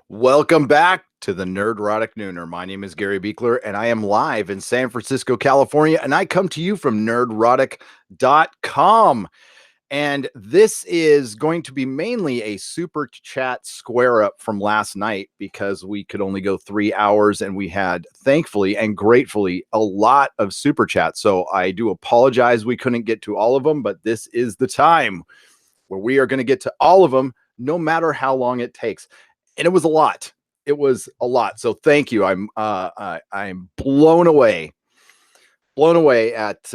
Welcome back to the Nerdrotic Nooner. My name is Gary Beekler, and I am live in San Francisco, California, and I come to you from nerdrotic.com. And this is going to be mainly a super chat square up from last night because we could only go 3 hours and we had, thankfully and gratefully, a lot of super chats. So I do apologize we couldn't get to all of them, but this is the time where we are going to get to all of them, no matter how long it takes. And it was a lot. It was a lot. So thank you. I'm blown away at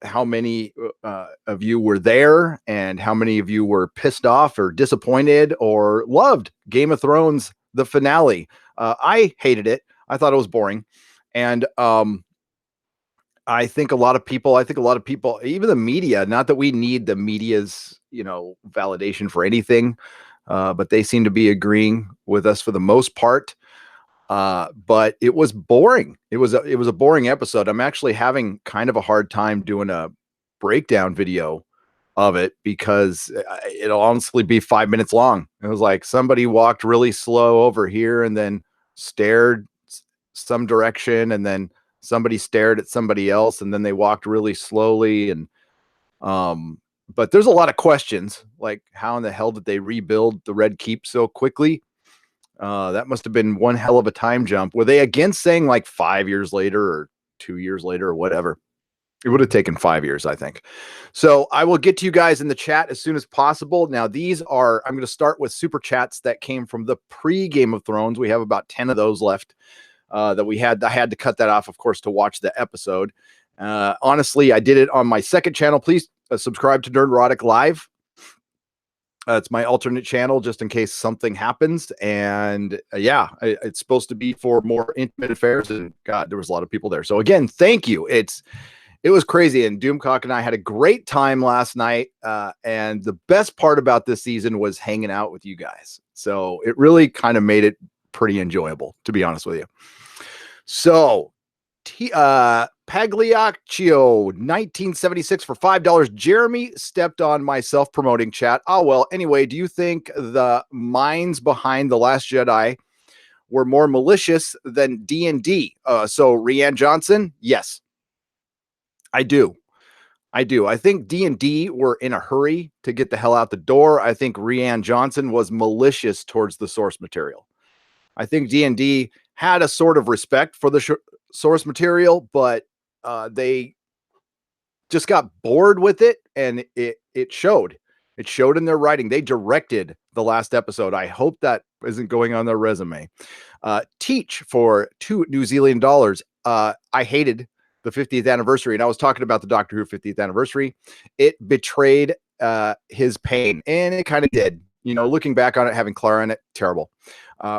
how many of you were there and how many of you were pissed off or disappointed or loved Game of Thrones, the finale. I hated it. I thought it was boring. And I think a lot of people, even the media, not that we need the media's, validation for anything, but they seem to be agreeing with us for the most part. But it was boring. It was a boring episode. I'm actually having kind of a hard time doing a breakdown video of it because it'll honestly be 5 minutes long. It was like somebody walked really slow over here and then stared some direction, and then somebody stared at somebody else, and then they walked really slowly. And but there's a lot of questions, like how in the hell did they rebuild the Red Keep so quickly? That must have been one hell of a time jump. Were they again saying like 5 years later or 2 years later or whatever? It would have taken 5 years, I think. So I will get to you guys in the chat as soon as possible. Now, I'm going to start with super chats that came from the pre-Game of Thrones. We have about 10 of those left that we had. I had to cut that off, of course, to watch the episode. Honestly, I did it on my second channel. Please subscribe to Nerdrotic Live. It's my alternate channel just in case something happens. And it's supposed to be for more intimate affairs. And God, there was a lot of people there. So again, thank you. It was crazy. And Doomcock and I had a great time last night. And the best part about this season was hanging out with you guys. So it really kind of made it pretty enjoyable, to be honest with you. So Pagliaccio 1976 for $5. Jeremy stepped on my self-promoting chat. Oh, well, anyway, do you think the minds behind The Last Jedi were more malicious than D&D? So Rian Johnson, yes, I do. I think D&D were in a hurry to get the hell out the door. I think Rian Johnson was malicious towards the source material. I think D&D had a sort of respect for the source material, but they just got bored with it, and it showed. It showed in their writing. They directed the last episode. I hope that isn't going on their resume. Teach for $2 New Zealand dollars. I hated the 50th anniversary, and I was talking about the Doctor Who 50th anniversary. It betrayed his pain, and it kind of did. Looking back on it, having Clara in it, terrible.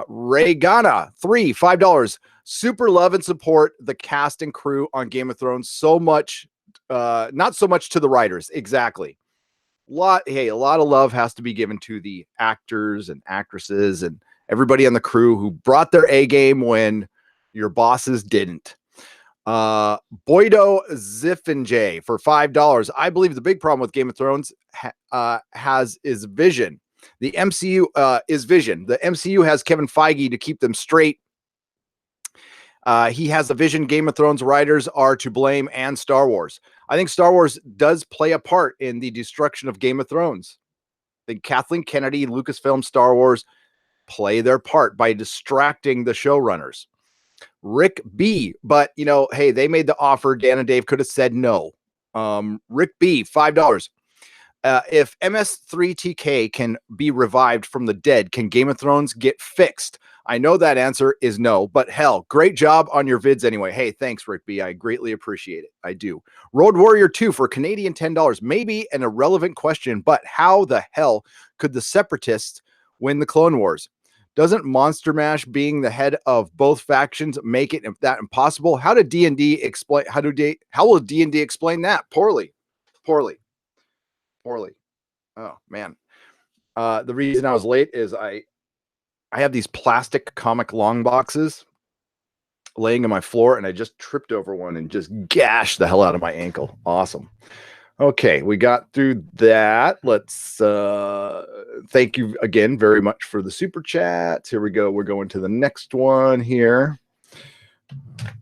Ray Ghana, $5. Super love and support the cast and crew on Game of Thrones so much. Not so much to the writers. Exactly. A lot of love has to be given to the actors and actresses and everybody on the crew who brought their A game when your bosses didn't. Boydo Ziffinjay for $5. I believe the big problem with Game of Thrones is vision. The MCU is vision. The MCU has Kevin Feige to keep them straight. He has a vision. Game of Thrones writers are to blame, and Star Wars. I think Star Wars does play a part in the destruction of Game of Thrones. I think Kathleen Kennedy, Lucasfilm, Star Wars play their part by distracting the showrunners. Rick B. But, hey, they made the offer. Dan and Dave could have said no. Rick B. $5. If MS3TK can be revived from the dead, can Game of Thrones get fixed? I know that answer is no, but hell, great job on your vids anyway. Hey, thanks, Rick B. I greatly appreciate it. I do. Road Warrior 2 for Canadian $10. Maybe an irrelevant question, but how the hell could the Separatists win the Clone Wars? Doesn't Monster Mash being the head of both factions make it that impossible? How did D&D explain? How will D&D explain that? Poorly. Oh man. The reason I was late is I have these plastic comic long boxes laying on my floor, and I just tripped over one and just gashed the hell out of my ankle. Awesome. Okay, we got through that. Let's thank you again very much for the super chats. Here we go. We're going to the next one here.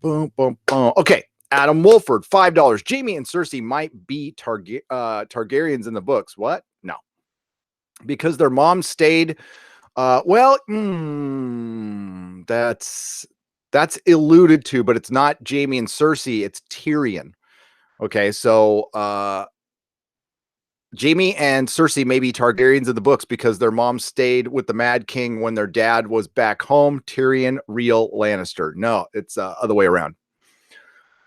Boom, boom, boom. Okay, Adam Wolford, $5. Jaime and Cersei might be Targaryens in the books. What? No, because their mom stayed. That's alluded to, but it's not Jaime and Cersei. It's Tyrion. Okay, so Jaime and Cersei may be Targaryens in the books because their mom stayed with the Mad King when their dad was back home. Tyrion, real Lannister. No, it's other way around.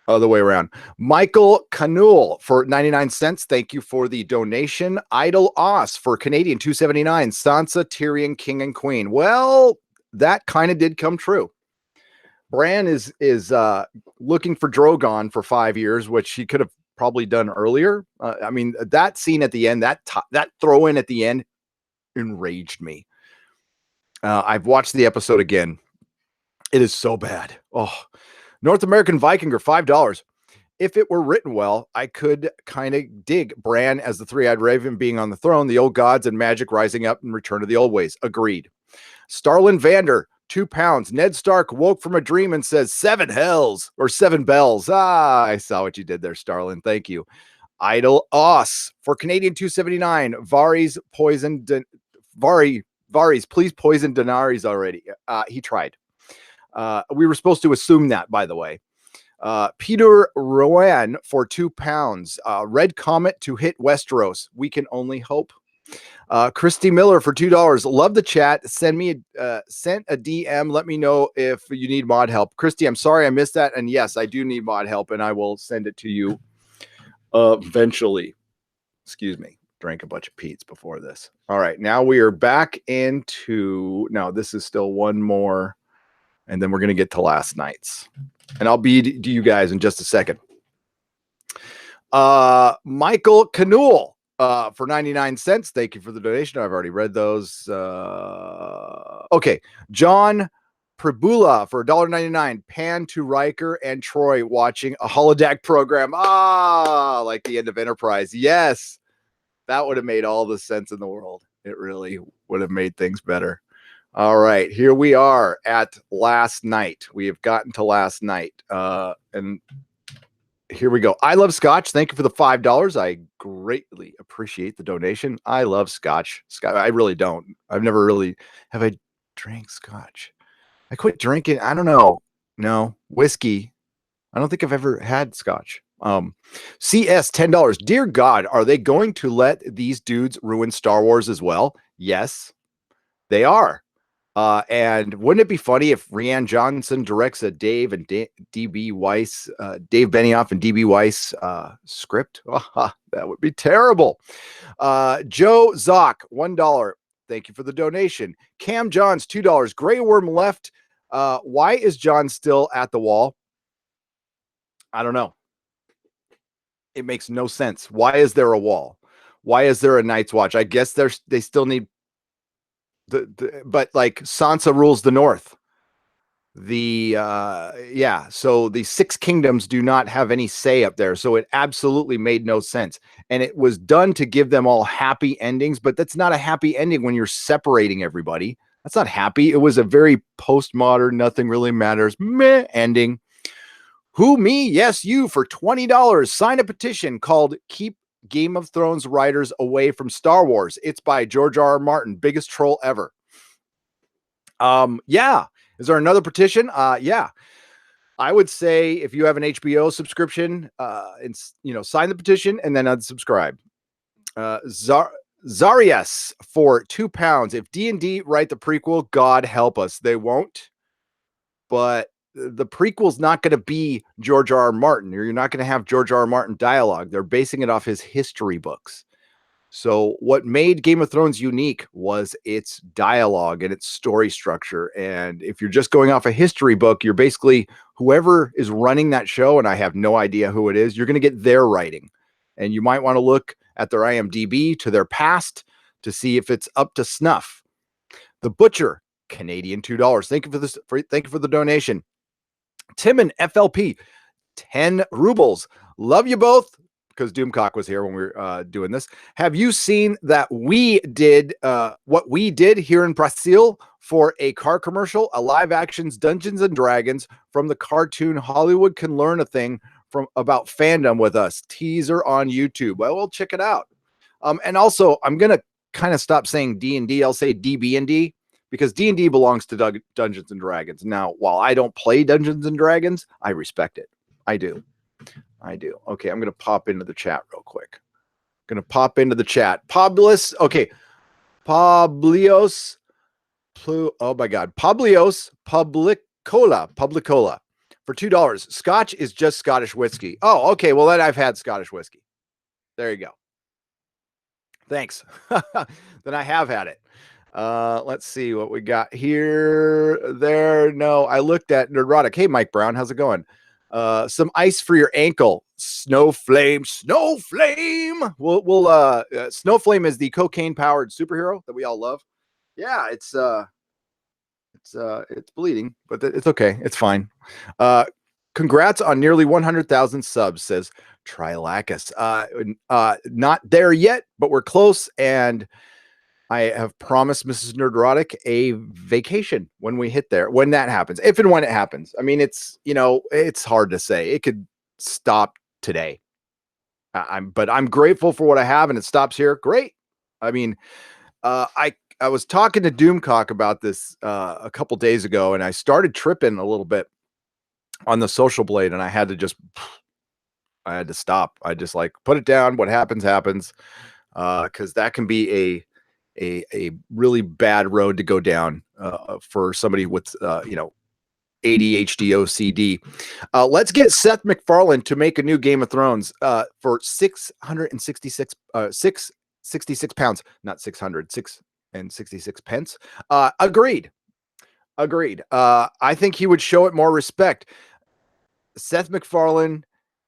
Other way around. Michael Canule for 99 cents. Thank you for the donation. Idle Oss for Canadian 279. Sansa, Tyrion, King and Queen. Well, that kind of did come true. Bran is looking for Drogon for 5 years, which he could have probably done earlier. I mean, that scene at the end, that throw in at the end enraged me. I've watched the episode again. It is so bad. Oh, North American Vikinger, $5. If it were written well, I could kind of dig Bran as the three-eyed raven being on the throne, the old gods and magic rising up and return to the old ways. Agreed. Starlin Vander, £2. Ned Stark woke from a dream and says 7 hells or 7 bells. I saw what you did there, Starlin. Thank you. Idle Oss for Canadian 279. Varys please poison Daenerys already. He tried. We were supposed to assume that, by the way. Peter Rowan for £2. Red Comet to hit Westeros. We can only hope. Christy Miller for $2. Love the chat. Sent a DM. Let me know if you need mod help. Christy, I'm sorry I missed that. And yes, I do need mod help, and I will send it to you eventually. Excuse me. Drank a bunch of Pete's before this. All right. Now we are back into. Now, this is still one more. And then we're going to get to last night's. And I'll be to you guys in just a second. Michael Canule. For 99 cents. Thank you for the donation. I've already read those. Okay. John Prabula for $1.99. Pan to Riker and Troy watching a holodeck program. Like the end of Enterprise. Yes. That would have made all the sense in the world. It really would have made things better. All right. Here we are at last night. We have gotten to last night. And here we go. I love Scotch. Thank you for the $5. I greatly appreciate the donation. I love Scotch. I really don't. I've never really have I drank Scotch. I quit drinking. I don't know. No whiskey. I don't think I've ever had Scotch. CS $10. Dear God, are they going to let these dudes ruin Star Wars as well? Yes, they are. And wouldn't it be funny if Rian Johnson directs a Dave and DB Weiss, Dave Benioff and DB Weiss script? That would be terrible. Joe Zock, $1. Thank you for the donation. Cam Johns, $2. Grey Worm left. Why is John still at the wall? I don't know. It makes no sense. Why is there a wall? Why is there a Night's Watch? I guess they still need but like Sansa rules the North. So the 6 kingdoms do not have any say up there. So it absolutely made no sense. And it was done to give them all happy endings, but that's not a happy ending when you're separating everybody. That's not happy. It was a very postmodern, nothing really matters, meh ending. Who, me? Yes, you, for $20. Sign a petition called Keep Game of Thrones writers away from Star Wars. It's by George R.R. Martin, biggest troll ever. Yeah. Is there another petition? Yeah. I would say if you have an HBO subscription, sign the petition and then unsubscribe. Zarias for £2. If D&D write the prequel, God help us. They won't. But the prequel's not going to be George R.R. Martin, or you're not going to have George R.R. Martin dialogue. They're basing it off his history books. So what made Game of Thrones unique was its dialogue and its story structure. And if you're just going off a history book, you're basically whoever is running that show, and I have no idea who it is, you're going to get their writing. And you might want to look at their IMDb to their past to see if it's up to snuff. The Butcher, Canadian $2. Thank you for this. Thank you for the donation. Tim and FLP, 10 rubles. Love you both. because Doomcock was here when we were doing this. Have you seen that we did what we did here in Brazil for a car commercial, a live actions Dungeons and Dragons from the cartoon Hollywood Can Learn a Thing from about fandom with us? Teaser on YouTube. Well, we'll check it out. And also, I'm gonna kind of stop saying D&D. I'll say DB&D because D&D belongs to Dungeons and Dragons. Now, while I don't play Dungeons and Dragons, I respect it. I do. Okay, I'm gonna pop into the chat real quick. Publius. Okay, Publios. Oh my God, Publios Publicola for $2. Scotch is just Scottish whiskey. Oh, okay. Well, then I've had Scottish whiskey. There you go. Thanks. Then I have had it. Let's see what we got here. No, I looked at Nerdrotic. Hey, Mike Brown, how's it going? Some ice for your ankle. Snowflame. Snowflame is the cocaine powered superhero that we all love. Yeah, it's bleeding, but it's okay. It's fine. Congrats on nearly 100,000 subs, says Trilacus. Not there yet, but we're close, and I have promised Mrs. Nerdrotic a vacation when we hit there, when that happens, if and when it happens. I mean, it's hard to say. It could stop today. But I'm grateful for what I have, and it stops here. Great. I mean, I was talking to Doomcock about this a couple days ago, and I started tripping a little bit on the social blade, and I had to stop. I just like put it down. What happens, because that can be a really bad road to go down for somebody with ADHD OCD. Let's get Seth MacFarlane to make a new Game of Thrones for 666 pounds, not 600, 666 pence. Agreed. I think he would show it more respect. Seth MacFarlane,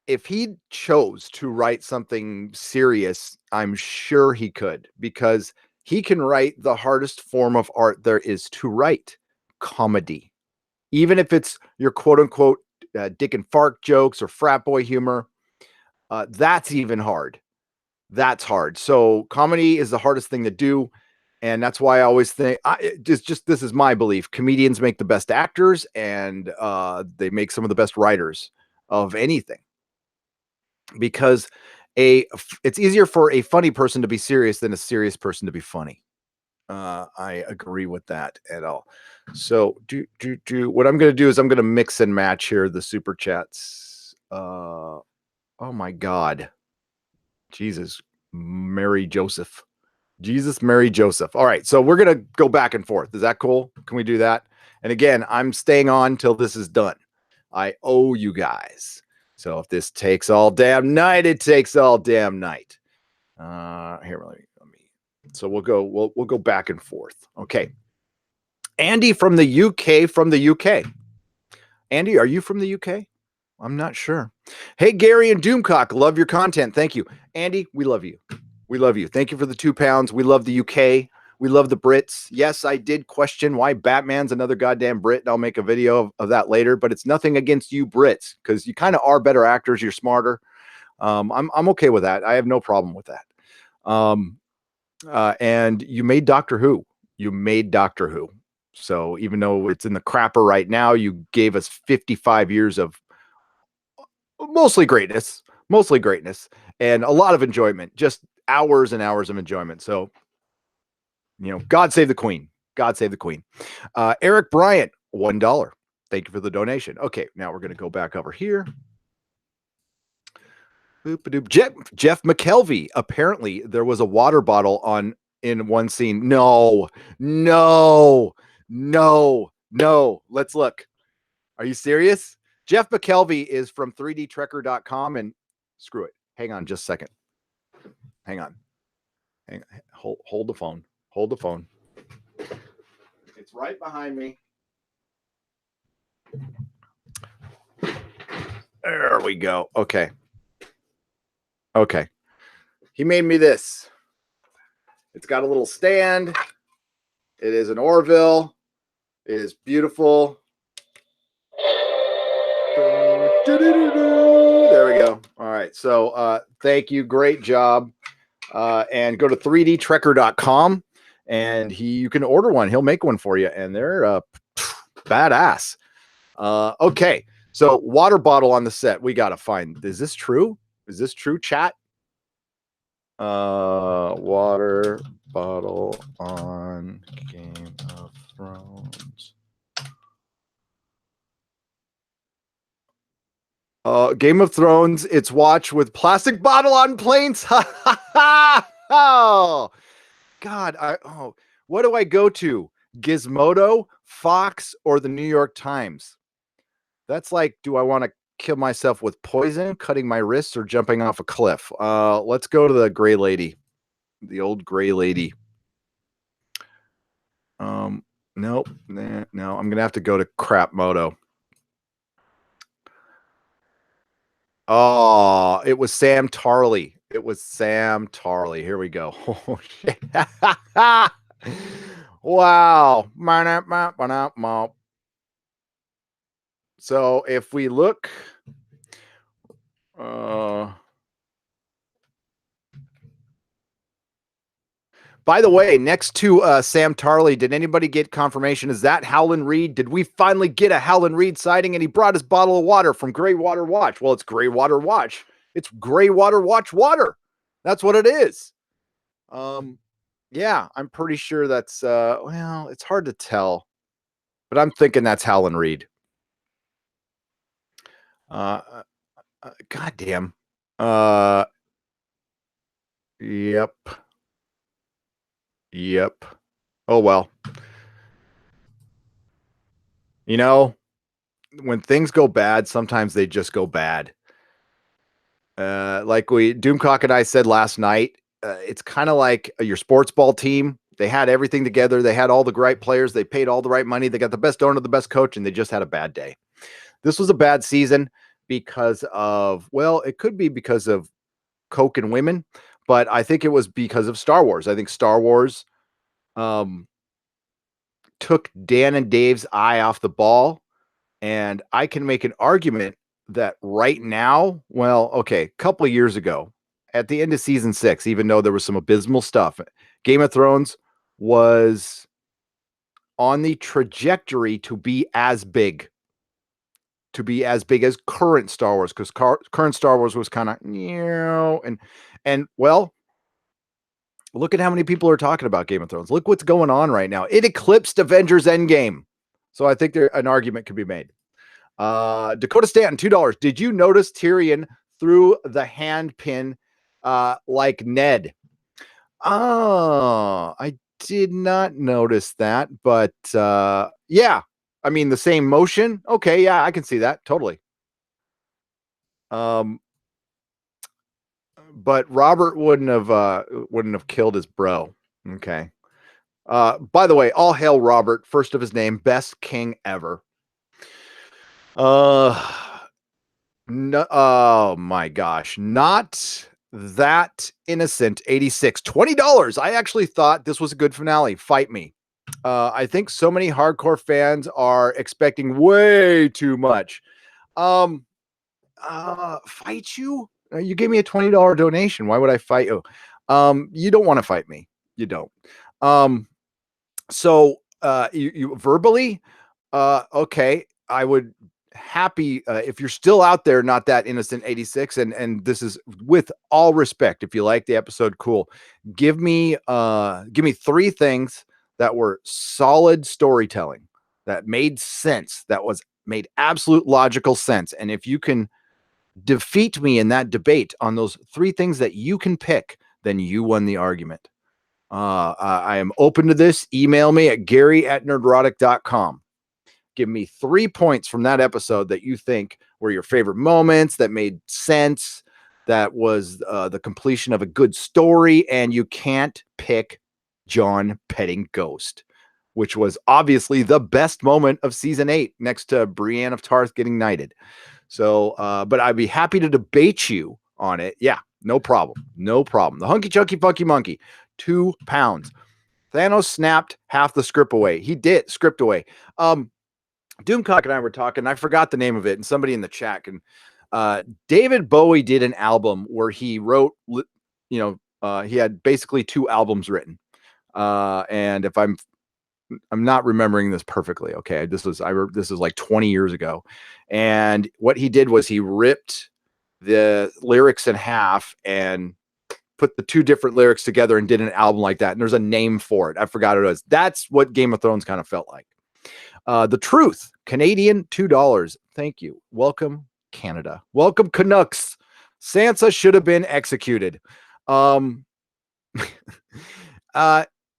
if he chose to write something serious, I'm sure he could, because he can write the hardest form of art there is to write, comedy. Even if it's your quote unquote dick and fart jokes or frat boy humor, that's even hard. That's hard. So comedy is the hardest thing to do. And that's why I always think this is my belief. Comedians make the best actors, and they make some of the best writers of anything, because it's easier for a funny person to be serious than a serious person to be funny. I agree with that at all. So what I'm going to do is I'm going to mix and match here the super chats. Oh my God. Jesus, Mary Joseph. All right. So we're going to go back and forth. Is that cool? Can we do that? And again, I'm staying on till this is done. I owe you guys. So if this takes all damn night, it takes all damn night. Here, let me. So we'll go back and forth. Okay. Andy from the UK. Andy, are you from the UK? I'm not sure. Hey, Gary and Doomcock, love your content. Thank you. Andy, we love you. Thank you for the £2. We love the UK. We love the Brits. Yes, I did question why Batman's another goddamn Brit, and I'll make a video of that later, but it's nothing against you Brits, because you kind of are better actors. You're smarter. I'm okay with that. I have no problem with that. And you made Doctor Who. So even though it's in the crapper right now, you gave us 55 years of mostly greatness, and a lot of enjoyment, just hours and hours of enjoyment. So, God save the Queen. Eric Bryant, $1. Thank you for the donation. Okay, now we're going to go back over here. Jeff McKelvey. Apparently, there was a water bottle in one scene. No. Let's look. Are you serious? Jeff McKelvey is from 3dtrekker.com, and screw it. Hang on just a second. Hang on. Hold the phone. It's right behind me. There we go. Okay. He made me this. It's got a little stand. It is an Orville. It is beautiful. There we go. All right. So thank you. Great job. And go to 3dtrekker.com and you can order one. He'll make one for you. And they're badass. Okay. So water bottle on the set. We got to find. Is this true? Is this true, chat? Water bottle on Game of Thrones. Game of Thrones, it's watch with plastic bottle on planes. Oh, God. What do I go to? Gizmodo, Fox, or the New York Times? That's like, do I want to kill myself with poison, cutting my wrists, or jumping off a cliff? Let's go to the gray lady, the old gray lady. Nope. No, I'm going to have to go to crap moto. Oh, it was Sam Tarley. It was Sam Tarley. Here we go. Oh, shit. Wow. So if we look, by the way, next to Sam Tarley, did anybody get confirmation? Is that Howlin' Reed? Did we finally get a Howlin' Reed sighting? And he brought his bottle of water from Greywater Watch. Well, it's Greywater Watch. It's Greywater Watch water. That's what it is. Yeah, I'm pretty sure that's well, it's hard to tell, but I'm thinking that's Howlin' Reed. Goddamn. Yep. Yep. Oh well. You know, when things go bad, sometimes they just go bad. Like Doomcock and I said last night, it's kind of like your sports ball team. They had everything together. They had all the right players. They paid all the right money. They got the best owner, the best coach, and they just had a bad day. This was a bad season because of, well, it could be because of Coke and women, but I think it was because of Star Wars. I think Star Wars took Dan and Dave's eye off the ball. And I can make an argument that right now, well, okay, a couple of years ago, at the end of season 6, even though there was some abysmal stuff, Game of Thrones was on the trajectory to be as big as current Star Wars, because current Star Wars was kind of, and well, look at how many people are talking about Game of Thrones. Look what's going on right now. It eclipsed Avengers Endgame. So I think an argument could be made. Dakota Stanton, $2. Did you notice Tyrion threw the hand pin like Ned? Oh, I did not notice that, but yeah, I mean the same motion. Okay, yeah, I can see that totally. But Robert wouldn't have killed his bro. Okay. By the way, all hail Robert, first of his name, best king ever. No, oh my gosh, not that innocent. 86, $20. I actually thought this was a good finale. Fight me. I think so many hardcore fans are expecting way too much. Fight you? You gave me a $20 donation. Why would I fight you? You don't want to fight me. You don't. So you verbally, okay, I would happy if you're still out there, not that innocent 86, and this is with all respect. If you like the episode, cool. Give me 3 things that were solid storytelling, that made sense, that made absolute logical sense. And if you can defeat me in that debate on those 3 things that you can pick, then you won the argument. I am open to this. Email me at gary@nerdrotic.com. Give me 3 points from that episode that you think were your favorite moments, that made sense, that was the completion of a good story. And you can't pick Jon petting Ghost, which was obviously the best moment of season 8 next to Brienne of Tarth getting knighted. So, but I'd be happy to debate you on it. Yeah, no problem. No problem. The Hunky Chunky Funky Monkey, £2. Thanos snapped half the script away. He did script away. Doomcock and I were talking. I forgot the name of it, and somebody in the chat can David Bowie did an album where he wrote, he had basically 2 albums written. And if I'm not remembering this perfectly. Okay. This is like 20 years ago. And what he did was he ripped the lyrics in half and put the 2 different lyrics together and did an album like that. And there's a name for it. I forgot what it was. That's what Game of Thrones kind of felt like. The Truth, Canadian, $2. Thank you. Welcome, Canada. Welcome, Canucks. Sansa should have been executed.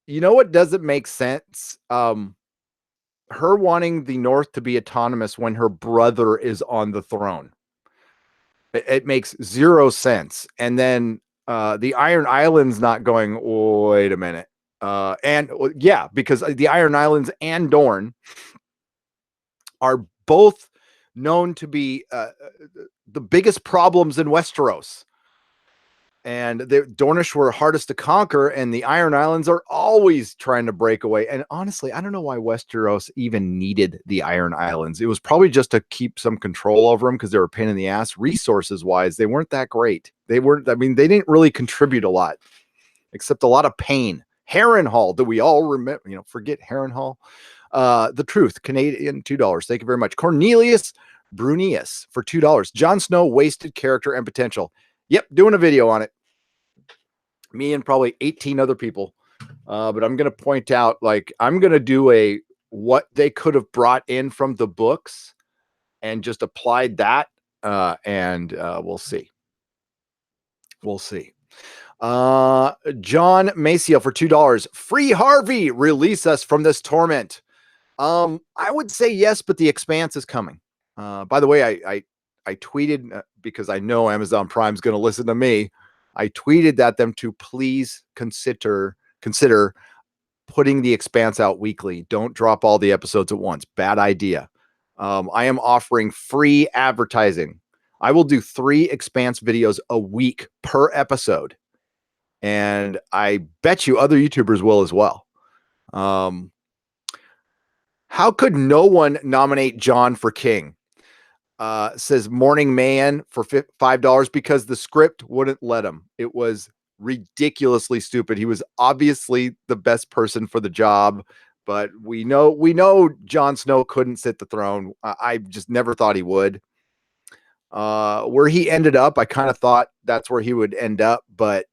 You know what doesn't make sense? Her wanting the North to be autonomous when her brother is on the throne. It makes 0 sense. And then the Iron Islands not going, oh, wait a minute. Because the Iron Islands and Dorne are both known to be the biggest problems in Westeros. And the Dornish were hardest to conquer, and the Iron Islands are always trying to break away. And honestly, I don't know why Westeros even needed the Iron Islands. It was probably just to keep some control over them because they were a pain in the ass. Resources wise, they weren't that great. They didn't really contribute a lot, except a lot of pain. Harrenhal, do we all remember? Forget Harrenhal. The Truth, Canadian, $2. Thank you very much. Cornelius Brunius for $2. Jon Snow, wasted character and potential. Yep, doing a video on it. Me and probably 18 other people. But I'm going to point out, I'm going to do what they could have brought in from the books and just applied that. And we'll see. We'll see. John Maciel for $2. Free Harvey, release us from this torment. I would say yes, but The Expanse is coming. By the way, I tweeted because I know Amazon Prime's going to listen to me. I tweeted at them to please consider putting The Expanse out weekly. Don't drop all the episodes at once. Bad idea. I am offering free advertising. I will do 3 Expanse videos a week per episode. And I bet you other YouTubers will as well. How could no one nominate John for king? Says Morning Man for $5 because the script wouldn't let him. It was ridiculously stupid. He was obviously the best person for the job, but we know Jon Snow couldn't sit the throne. I just never thought he would. Where he ended up, I kind of thought that's where he would end up, but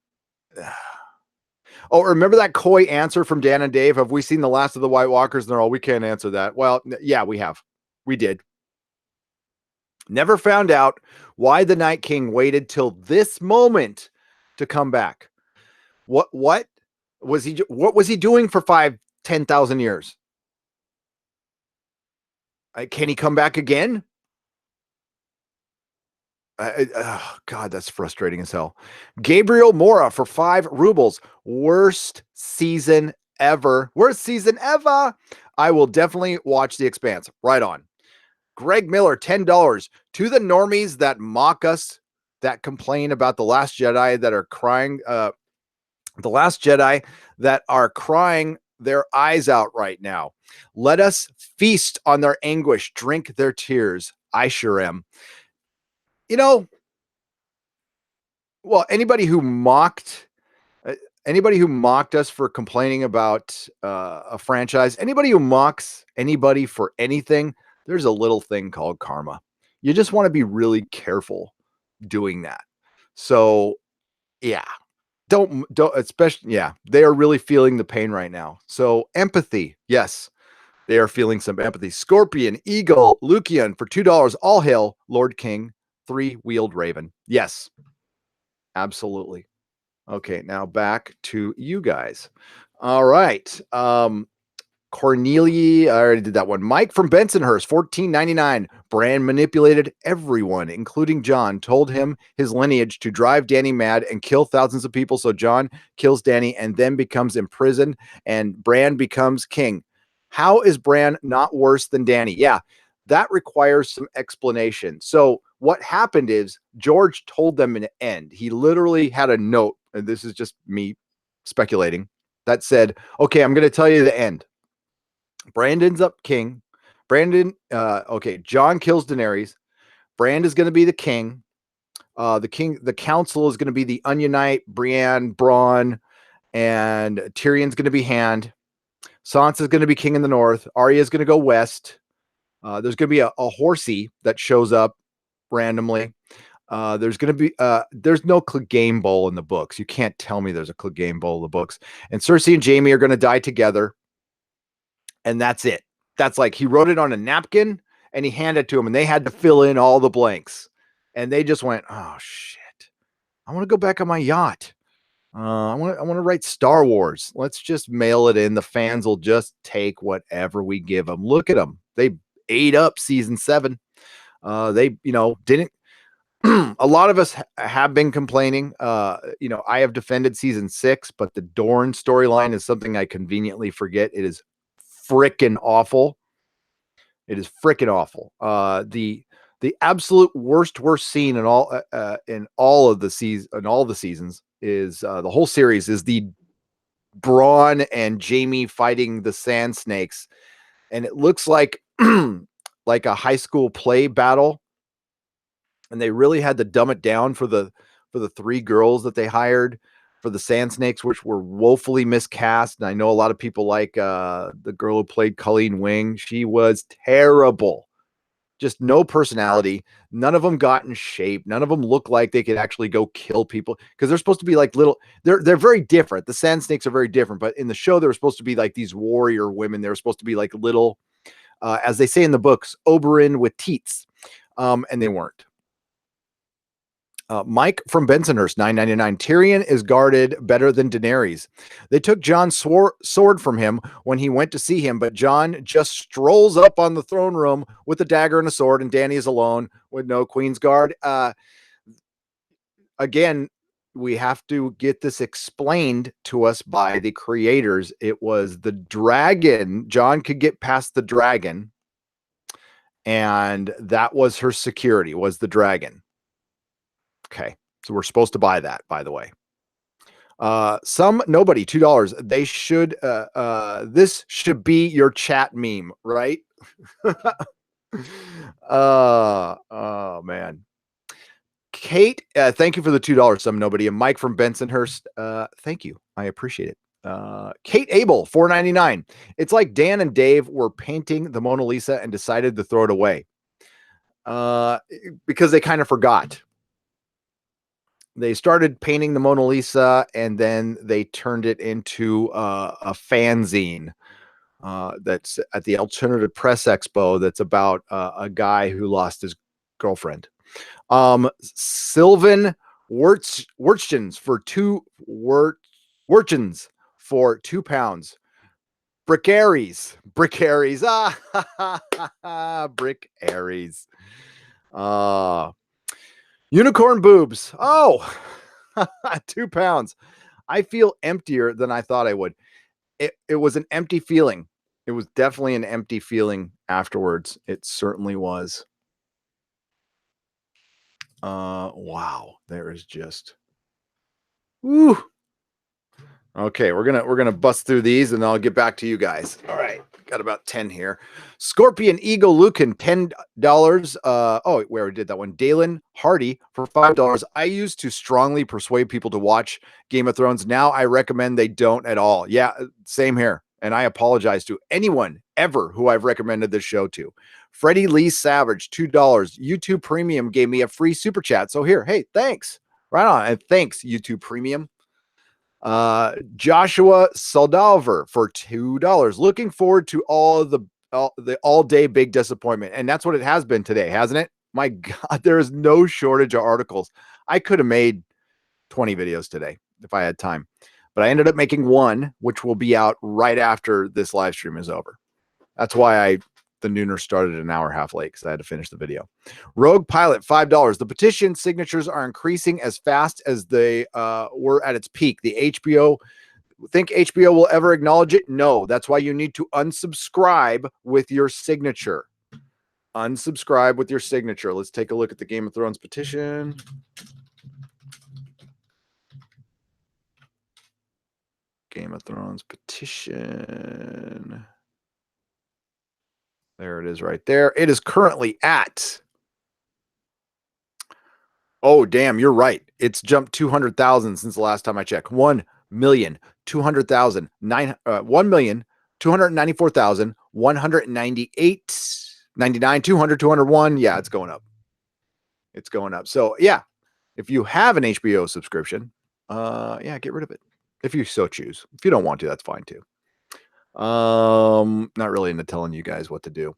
oh, remember that coy answer from Dan and Dave? Have we seen the last of the White Walkers? And they're all, we can't answer that. Well, yeah, we have. We did. Never found out why the Night King waited till this moment to come back. What was he doing for 10,000 years? Can he come back again? Oh, God, that's frustrating as hell. Gabriel Mora for 5 rubles. Worst season ever. Worst season ever. I will definitely watch The Expanse. Right on. Greg Miller, $10. To the normies that mock us, that complain about The Last Jedi, that are crying, The Last Jedi that are crying their eyes out right now. Let us feast on their anguish, drink their tears. I sure am. Well, anybody who mocked us for complaining about a franchise, anybody who mocks anybody for anything, there's a little thing called karma. You just want to be really careful doing that. So, yeah, don't, especially, yeah, they are really feeling the pain right now. So, empathy, yes, they are feeling some empathy. Scorpion, Eagle, Lucian for $2. All hail Lord King, 3-wheeled Raven. Yes, absolutely. Okay, now back to you guys. All right. Cornelia, I already did that one. Mike from Bensonhurst, $14.99. Bran manipulated everyone, including Jon, told him his lineage to drive Dany mad and kill thousands of people. So Jon kills Dany and then becomes imprisoned, and Bran becomes king. How is Bran not worse than Dany? Yeah, that requires some explanation. So what happened is George told them an end. He literally had a note, and this is just me speculating, that said, okay, I'm going to tell you the end. Brandon's up king. Jon kills Daenerys. Bran is going to be the king. The council is going to be the Onionite, Brienne, Braun, and Tyrion's going to be Hand. Sansa's going to be king in the north. Arya's going to go west. There's going to be a horsey that shows up randomly. There's going to be there's no Clegane Bowl in the books. You can't tell me there's a Clegane Bowl in the books. And Cersei and Jaime are going to die together. And that's it. That's like he wrote it on a napkin and he handed it to him and they had to fill in all the blanks. And they just went, oh shit. I want to go back on my yacht. I want to write Star Wars. Let's just mail it in. The fans will just take whatever we give them. Look at them. They ate up season 7. They, didn't. A lot of us have been complaining. I have defended season 6, but the Dorne storyline is something I conveniently forget. It is freaking awful. It is freaking awful. The absolute worst scene in all of the seasons is the whole series is the Braun and Jaime fighting the Sand Snakes, and it looks like like a high school play battle, and they really had to dumb it down for the 3 girls that they hired for the Sand Snakes, which were woefully miscast. And I know a lot of people like the girl who played Colleen Wing. She was terrible. Just no personality. None of them got in shape. None of them look like they could actually go kill people because they're supposed to be like little. They're very different. The Sand Snakes are very different, but in the show they were supposed to be like these warrior women. They were supposed to be like little, as they say in the books, Oberyn with teats, and they weren't. Mike from Bensonhurst, $9.99. Tyrion is guarded better than Daenerys. They took Jon's sword from him when he went to see him, but Jon just strolls up on the throne room with a dagger and a sword, and Dany is alone with no Queen's Guard. Again, we have to get this explained to us by the creators. It was the dragon. Jon could get past the dragon, and that was her security, was the dragon. Okay, so we're supposed to buy that, by the way. Nobody, $2. They should, this should be your chat meme, right? Oh man. Kate, thank you for the $2. Some nobody. And Mike from Bensonhurst, thank you. I appreciate it. Kate Abel, $4.99. It's like Dan and Dave were painting the Mona Lisa and decided to throw it away. Because they kind of forgot. They started painting the Mona Lisa and then they turned it into a fanzine that's at the Alternative Press Expo. That's about a guy who lost his girlfriend. Sylvan Wurchins for £2. Brick Aries. Brick Aries. Unicorn boobs. Oh, £2. I feel emptier than I thought I would. It was an empty feeling. It was definitely an empty feeling afterwards. It certainly was. Wow. There is just. Woo. Okay, we're gonna bust through these and then I'll get back to you guys. All right, got about 10 here. Scorpion Eagle Lucan, $10. We already did that one. Dalen Hardy for $5. I used to strongly persuade people to watch Game of Thrones. Now I recommend they don't at all. Yeah, same here. And I apologize to anyone ever who I've recommended this show to. Freddie Lee Savage, $2. YouTube Premium gave me a free super chat. So here, hey, thanks. Right on. And thanks, YouTube Premium. Joshua Saldalver for $2. Looking forward to the all-day big disappointment. And that's what it has been today, hasn't it? My God, there is no shortage of articles. I could have made 20 videos today if I had time, but I ended up making one, which will be out right after this live stream is over. That's why the nooner started an hour and a half late because I had to finish the video. Rogue Pilot, $5. The petition signatures are increasing as fast as they were at its peak. The HBO, think HBO will ever acknowledge it? No. That's why you need to unsubscribe with your signature. Unsubscribe with your signature. Let's take a look at the Game of Thrones petition. Game of Thrones petition. There it is right there. It is currently at Oh, damn, you're right. It's jumped 200,000 since the last time I checked. 1,200,000, 1,294,198, 99, 200, 201. Yeah, it's going up. It's going up. So yeah, if you have an HBO subscription, yeah, get rid of it if you so choose. If you don't want to, that's fine too. Not really into telling you guys what to do.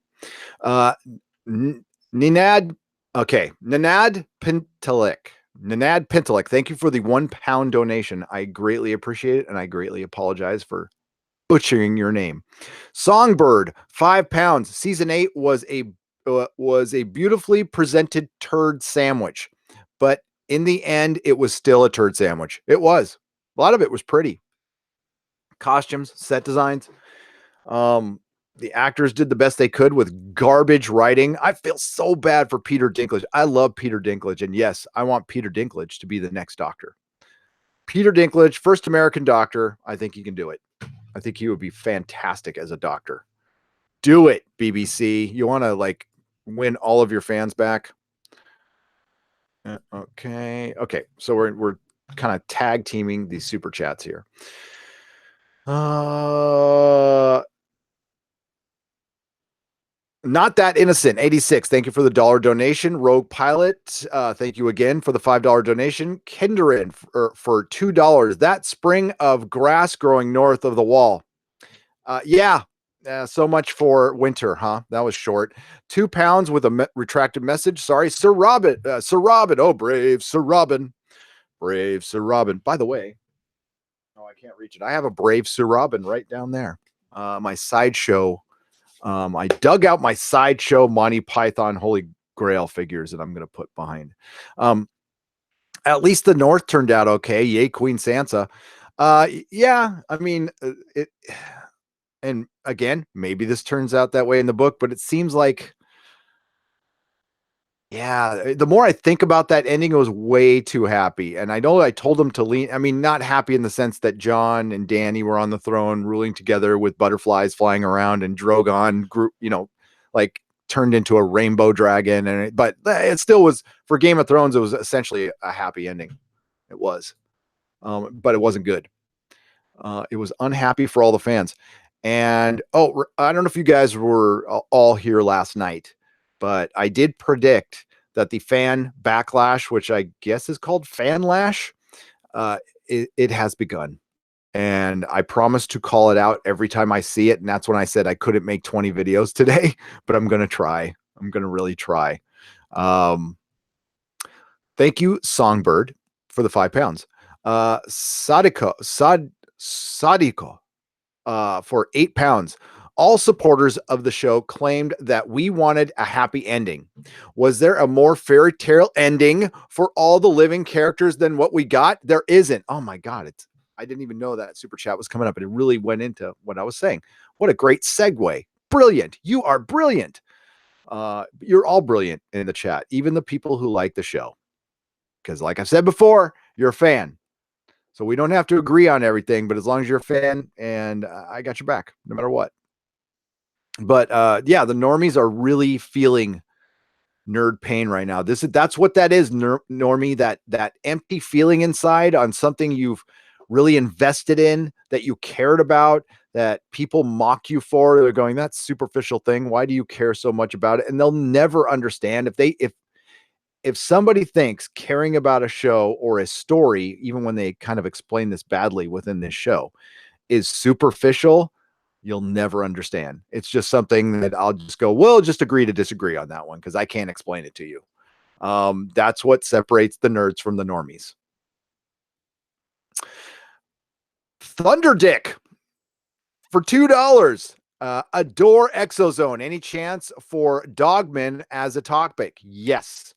Ninad, okay, Ninad Pintelik. Ninad Pintelik, thank you for the £1 donation. I greatly appreciate it, and I greatly apologize for butchering your name. Songbird, £5. Season 8 was a beautifully presented turd sandwich, but in the end, it was still a turd sandwich. It was. A lot of it was pretty. Costumes, set designs. The actors did the best they could with garbage writing. I feel so bad for Peter Dinklage. I love Peter Dinklage, and yes, I want Peter Dinklage to be the next Doctor. Peter Dinklage, first American Doctor. I think he can do it. I think he would be fantastic as a Doctor. Do it, BBC. You want to like win all of your fans back? Okay. So we're kind of tag teaming these super chats here. Not That Innocent, 86. Thank you for the $1 donation. Rogue Pilot, thank you again for the $5 donation. Kinderin for $2. That spring of grass growing north of the wall. So much for winter, huh? That was short. £2 with a retracted message. Sorry, Sir Robin. Sir Robin. Oh, brave Sir Robin. Brave Sir Robin. By the way, oh, I can't reach it. I have a brave Sir Robin right down there. My sideshow. I dug out my sideshow Monty Python Holy Grail figures that I'm going to put behind. At least the North turned out okay. Yay, Queen Sansa. Yeah, I mean, it. And again, maybe this turns out that way in the book, but it seems like, yeah, the more I think about that ending, it was way too happy. And I know I told them to lean, I mean, not happy in the sense that Jon and Dany were on the throne ruling together with butterflies flying around and Drogon grew, like turned into a rainbow dragon. But it still was, for Game of Thrones, it was essentially a happy ending. It was, but it wasn't good. It was unhappy for all the fans. And I don't know if you guys were all here last night, but I did predict that the fan backlash, which I guess is called fanlash, it has begun. And I promise to call it out every time I see it. And that's when I said I couldn't make 20 videos today, but I'm going to try. I'm going to really try. Thank you, Songbird, for the £5. Sadiko, for £8. All supporters of the show claimed that we wanted a happy ending. Was there a more fairy tale ending for all the living characters than what we got? There isn't. Oh my God. I didn't even know that super chat was coming up, and it really went into what I was saying. What a great segue. Brilliant. You are brilliant. You're all brilliant in the chat, even the people who like the show. Because like I said before, you're a fan. So we don't have to agree on everything, but as long as you're a fan, and I got your back no matter what. But yeah, the normies are really feeling nerd pain right now. That's what that is, normie, that empty feeling inside on something you've really invested in, that you cared about, that people mock you for. They're going, that's superficial thing. Why do you care so much about it? And they'll never understand if somebody thinks caring about a show or a story, even when they kind of explain this badly within this show, is superficial, you'll never understand. It's just something that I'll just go, well, just agree to disagree on that one because I can't explain it to you. That's what separates the nerds from the normies. Thunderdick for $2. Adore Exozone. Any chance for Dogman as a topic? Yes.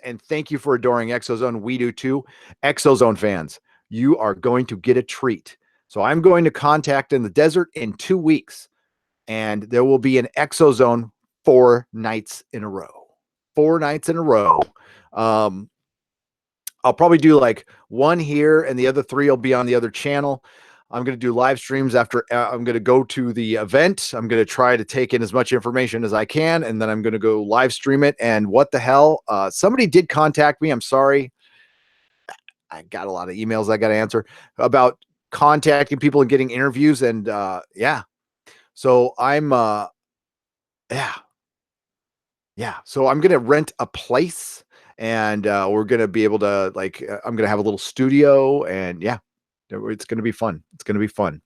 And thank you for adoring Exozone. We do too. Exozone fans, you are going to get a treat. So I'm going to contact in the desert in 2 weeks, and there will be an Exozone 4 nights in a row. 4 nights in a row. I'll probably do like one here, and the other 3 will be on the other channel. I'm going to do live streams after I'm going to go to the event. I'm going to try to take in as much information as I can, and then I'm going to go live stream it. And what the hell? Somebody did contact me. I'm sorry. I got a lot of emails I got to answer about contacting people and getting interviews. And yeah. So I'm, yeah. Yeah. So I'm going to rent a place, and we're going to be able to, like, I'm going to have a little studio, and yeah, it's going to be fun. It's going to be fun.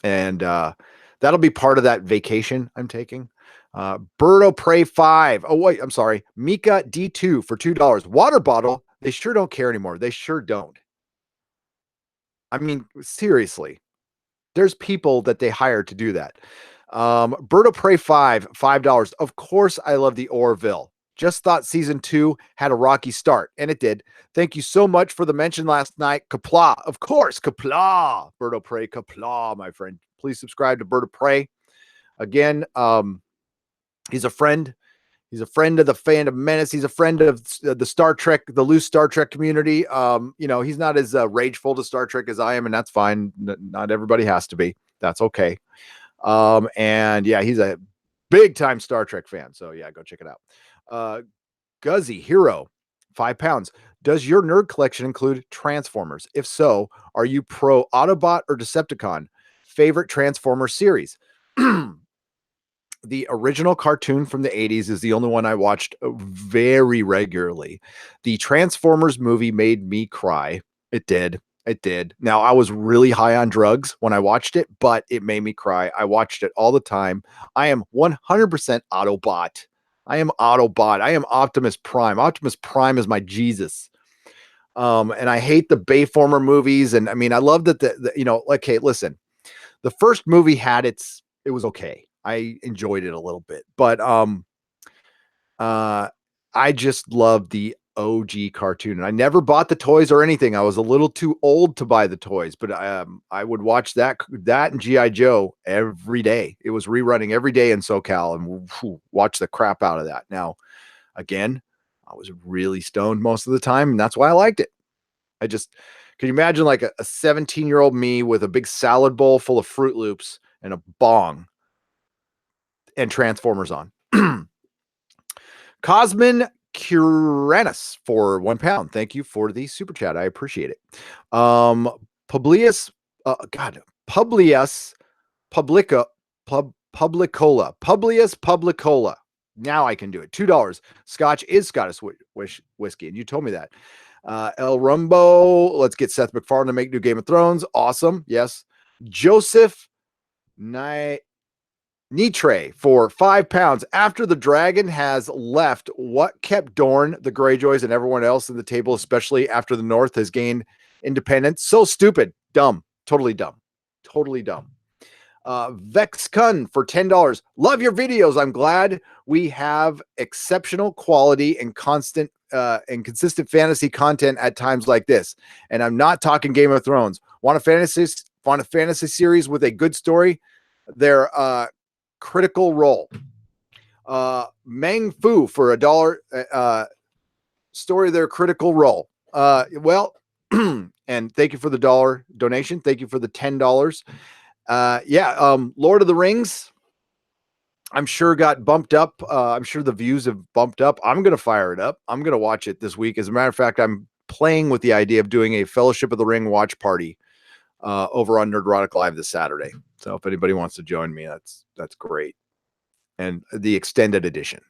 And that'll be part of that vacation I'm taking. Birdo Prey 5. Oh, wait, I'm sorry. Mika D2 for $2. Water bottle. They sure don't care anymore. They sure don't. I mean, seriously, there's people that they hire to do that. Birdo Prey 5, $5. Of course, I love the Orville. Just thought season 2 had a rocky start, and it did. Thank you so much for the mention last night. Kapla. Of course, Kapla. Birdo Prey, Kapla, my friend. Please subscribe to Birdo Prey. Again, he's a friend. He's a friend of the Phantom Menace. He's a friend of the Star Trek, the loose Star Trek community. He's not as rageful to Star Trek as I am, and that's fine. Not everybody has to be. That's okay. And yeah, he's a big time Star Trek fan. So yeah, go check it out. Guzzy Hero, £5. Does your nerd collection include Transformers? If so, are you pro Autobot or Decepticon? Favorite Transformer series? The original cartoon from the 80s is the only one I watched very regularly. The Transformers movie made me cry. It did. It did. Now, I was really high on drugs when I watched it, but it made me cry. I watched it all the time. I am 100% Autobot. I am Autobot. I am Optimus Prime. Optimus Prime is my Jesus. And I hate the Bayformer movies. And I mean, I love that hey, listen, the first movie had it was okay. I enjoyed it a little bit, but I just love the OG cartoon, and I never bought the toys or anything. I was a little too old to buy the toys, but I would watch that and G.I. Joe every day. It was rerunning every day in SoCal, and watch the crap out of that. Now, again, I was really stoned most of the time, and that's why I liked it. Can you imagine like a 17-year-old me with a big salad bowl full of Fruit Loops and a bong and Transformers on? Cosmin Curanus for £1. Thank you for the super chat. I appreciate it. Publius Publicola. Now I can do it. $2. Scotch is Scottish whiskey, and you told me that. El Rumbo. Let's get Seth MacFarlane to make new Game of Thrones. Awesome. Yes. Joseph Nitre for £5. After the dragon has left, what kept Dorne, the Greyjoys, and everyone else in the table, especially after the North has gained independence? So stupid. Dumb. Totally dumb. Totally dumb. Vexcun for $10. Love your videos. I'm glad we have exceptional quality and constant and consistent fantasy content at times like this. And I'm not talking Game of Thrones. Want a fantasy series with a good story? They're Critical Role. Mang Fu for $1. Story their Critical Role. Well, and thank you for the $1 donation. Thank you for the $10. Lord of the Rings, I'm sure got bumped up. I'm sure the views have bumped up. I'm going to fire it up. I'm going to watch it this week. As a matter of fact, I'm playing with the idea of doing a Fellowship of the Ring watch party over on Nerdrotic Live this Saturday. So if anybody wants to join me, that's great. And the extended edition.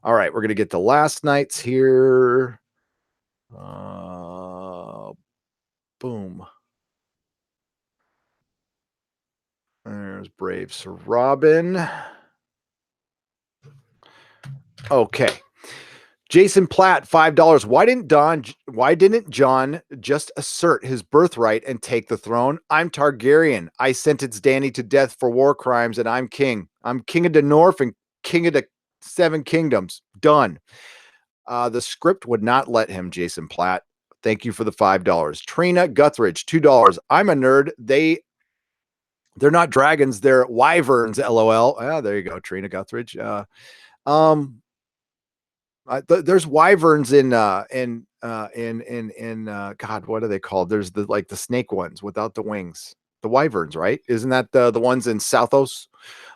All right, we're going to get to last night's here. Boom. There's Brave Sir Robin. Okay. Jason Platt, $5. Why didn't John just assert his birthright and take the throne? I'm Targaryen. I sentenced Dany to death for war crimes, and I'm king. I'm king of the North and king of the Seven Kingdoms. Done. The script would not let him, Jason Platt. Thank you for the $5. Trina Guthridge, $2. I'm a nerd. They're not dragons. They're wyverns. LOL. There you go. Trina Guthridge. There's wyverns in God, what are they called? There's the snake ones without the wings. The wyverns, right? Isn't that the ones in Southos?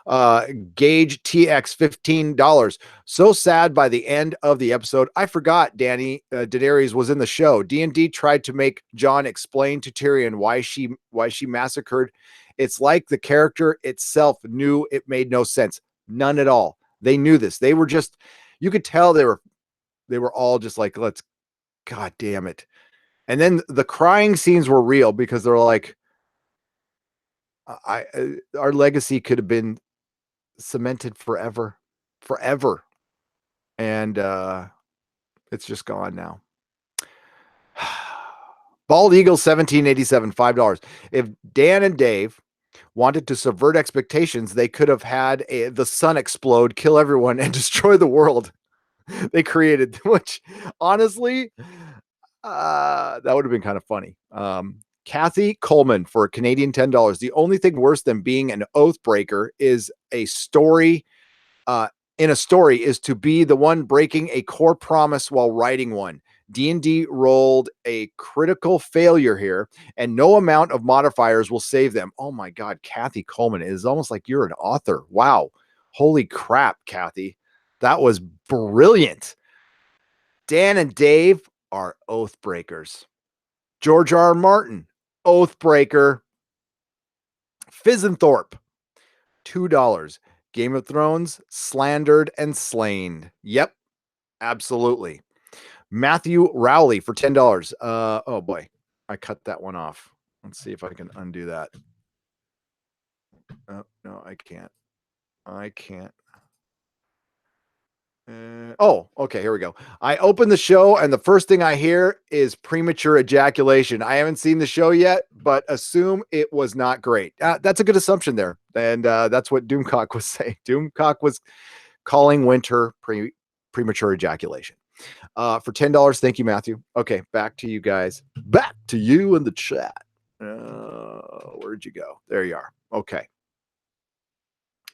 Gauge TX $15. So sad by the end of the episode. I forgot Danny Daenerys was in the show. D&D tried to make Jon explain to Tyrion why she massacred. It's like the character itself knew it made no sense. None at all. They knew this. They were just, you could tell they were all just like, let's, God damn it. And then the crying scenes were real because they're like, our legacy could have been cemented forever. And it's just gone now. Bald Eagle 1787, $5. If Dan and Dave wanted to subvert expectations, they could have had the sun explode, kill everyone, and destroy the world they created, which honestly, that would have been kind of funny. Kathy Coleman for Canadian $10. The only thing worse than being an oath breaker is a story in a story is to be the one breaking a core promise while writing one. D&D rolled a critical failure here, and no amount of modifiers will save them. Oh my God, Kathy Coleman, it is almost like you're an author. Wow. Holy crap, Kathy. That was brilliant. Dan and Dave are oath breakers. George R. R. Martin, oath breaker. Fizenthorpe, $2. Game of Thrones, slandered and slain. Yep, absolutely. Matthew Rowley for $10. Oh boy, I cut that one off. Let's see if I can undo that. Oh, no, I can't. Okay, here we go. I open the show and the first thing I hear is premature ejaculation. I haven't seen the show yet, but assume it was not great. That's a good assumption there. And that's what Doomcock was saying. Doomcock was calling winter premature ejaculation. For $10, thank you, Matthew. Okay, back to you guys. Back to you in the chat. Where'd you go? There you are. Okay.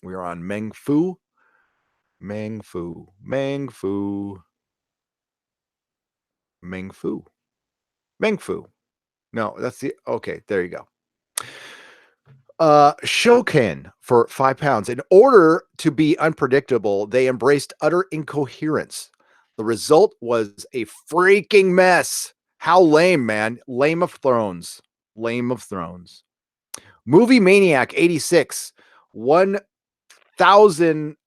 We are on Meng Fu. No, that's the, okay, there you go. Shokin for £5. In order to be unpredictable, they embraced utter incoherence. The result was a freaking mess. How lame, man. Lame of Thrones. Movie Maniac 86. 1,000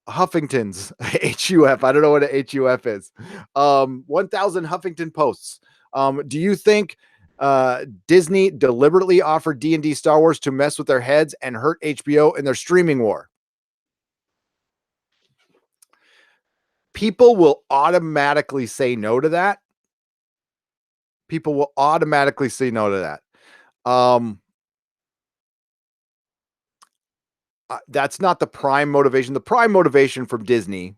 Huffingtons. HUF. I don't know what a HUF is. 1,000 Huffington Posts. Do you think Disney deliberately offered D&D Star Wars to mess with their heads and hurt HBO in their streaming war? People will automatically say no to that. That's not the prime motivation. The prime motivation from Disney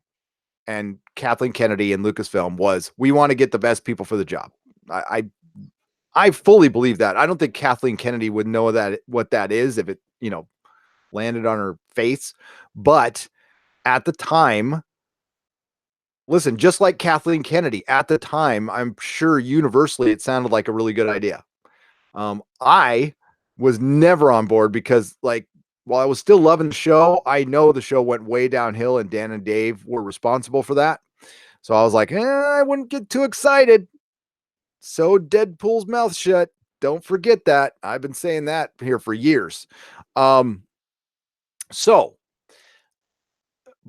and Kathleen Kennedy and Lucasfilm was, we want to get the best people for the job. I fully believe that. I don't think Kathleen Kennedy would know what that is if it, landed on her face. But at the time, listen, just like Kathleen Kennedy, at the time, I'm sure universally it sounded like a really good idea. I was never on board because, while I was still loving the show, I know the show went way downhill and Dan and Dave were responsible for that. So I was like, I wouldn't get too excited. So Deadpool's mouth shut. Don't forget that. I've been saying that here for years.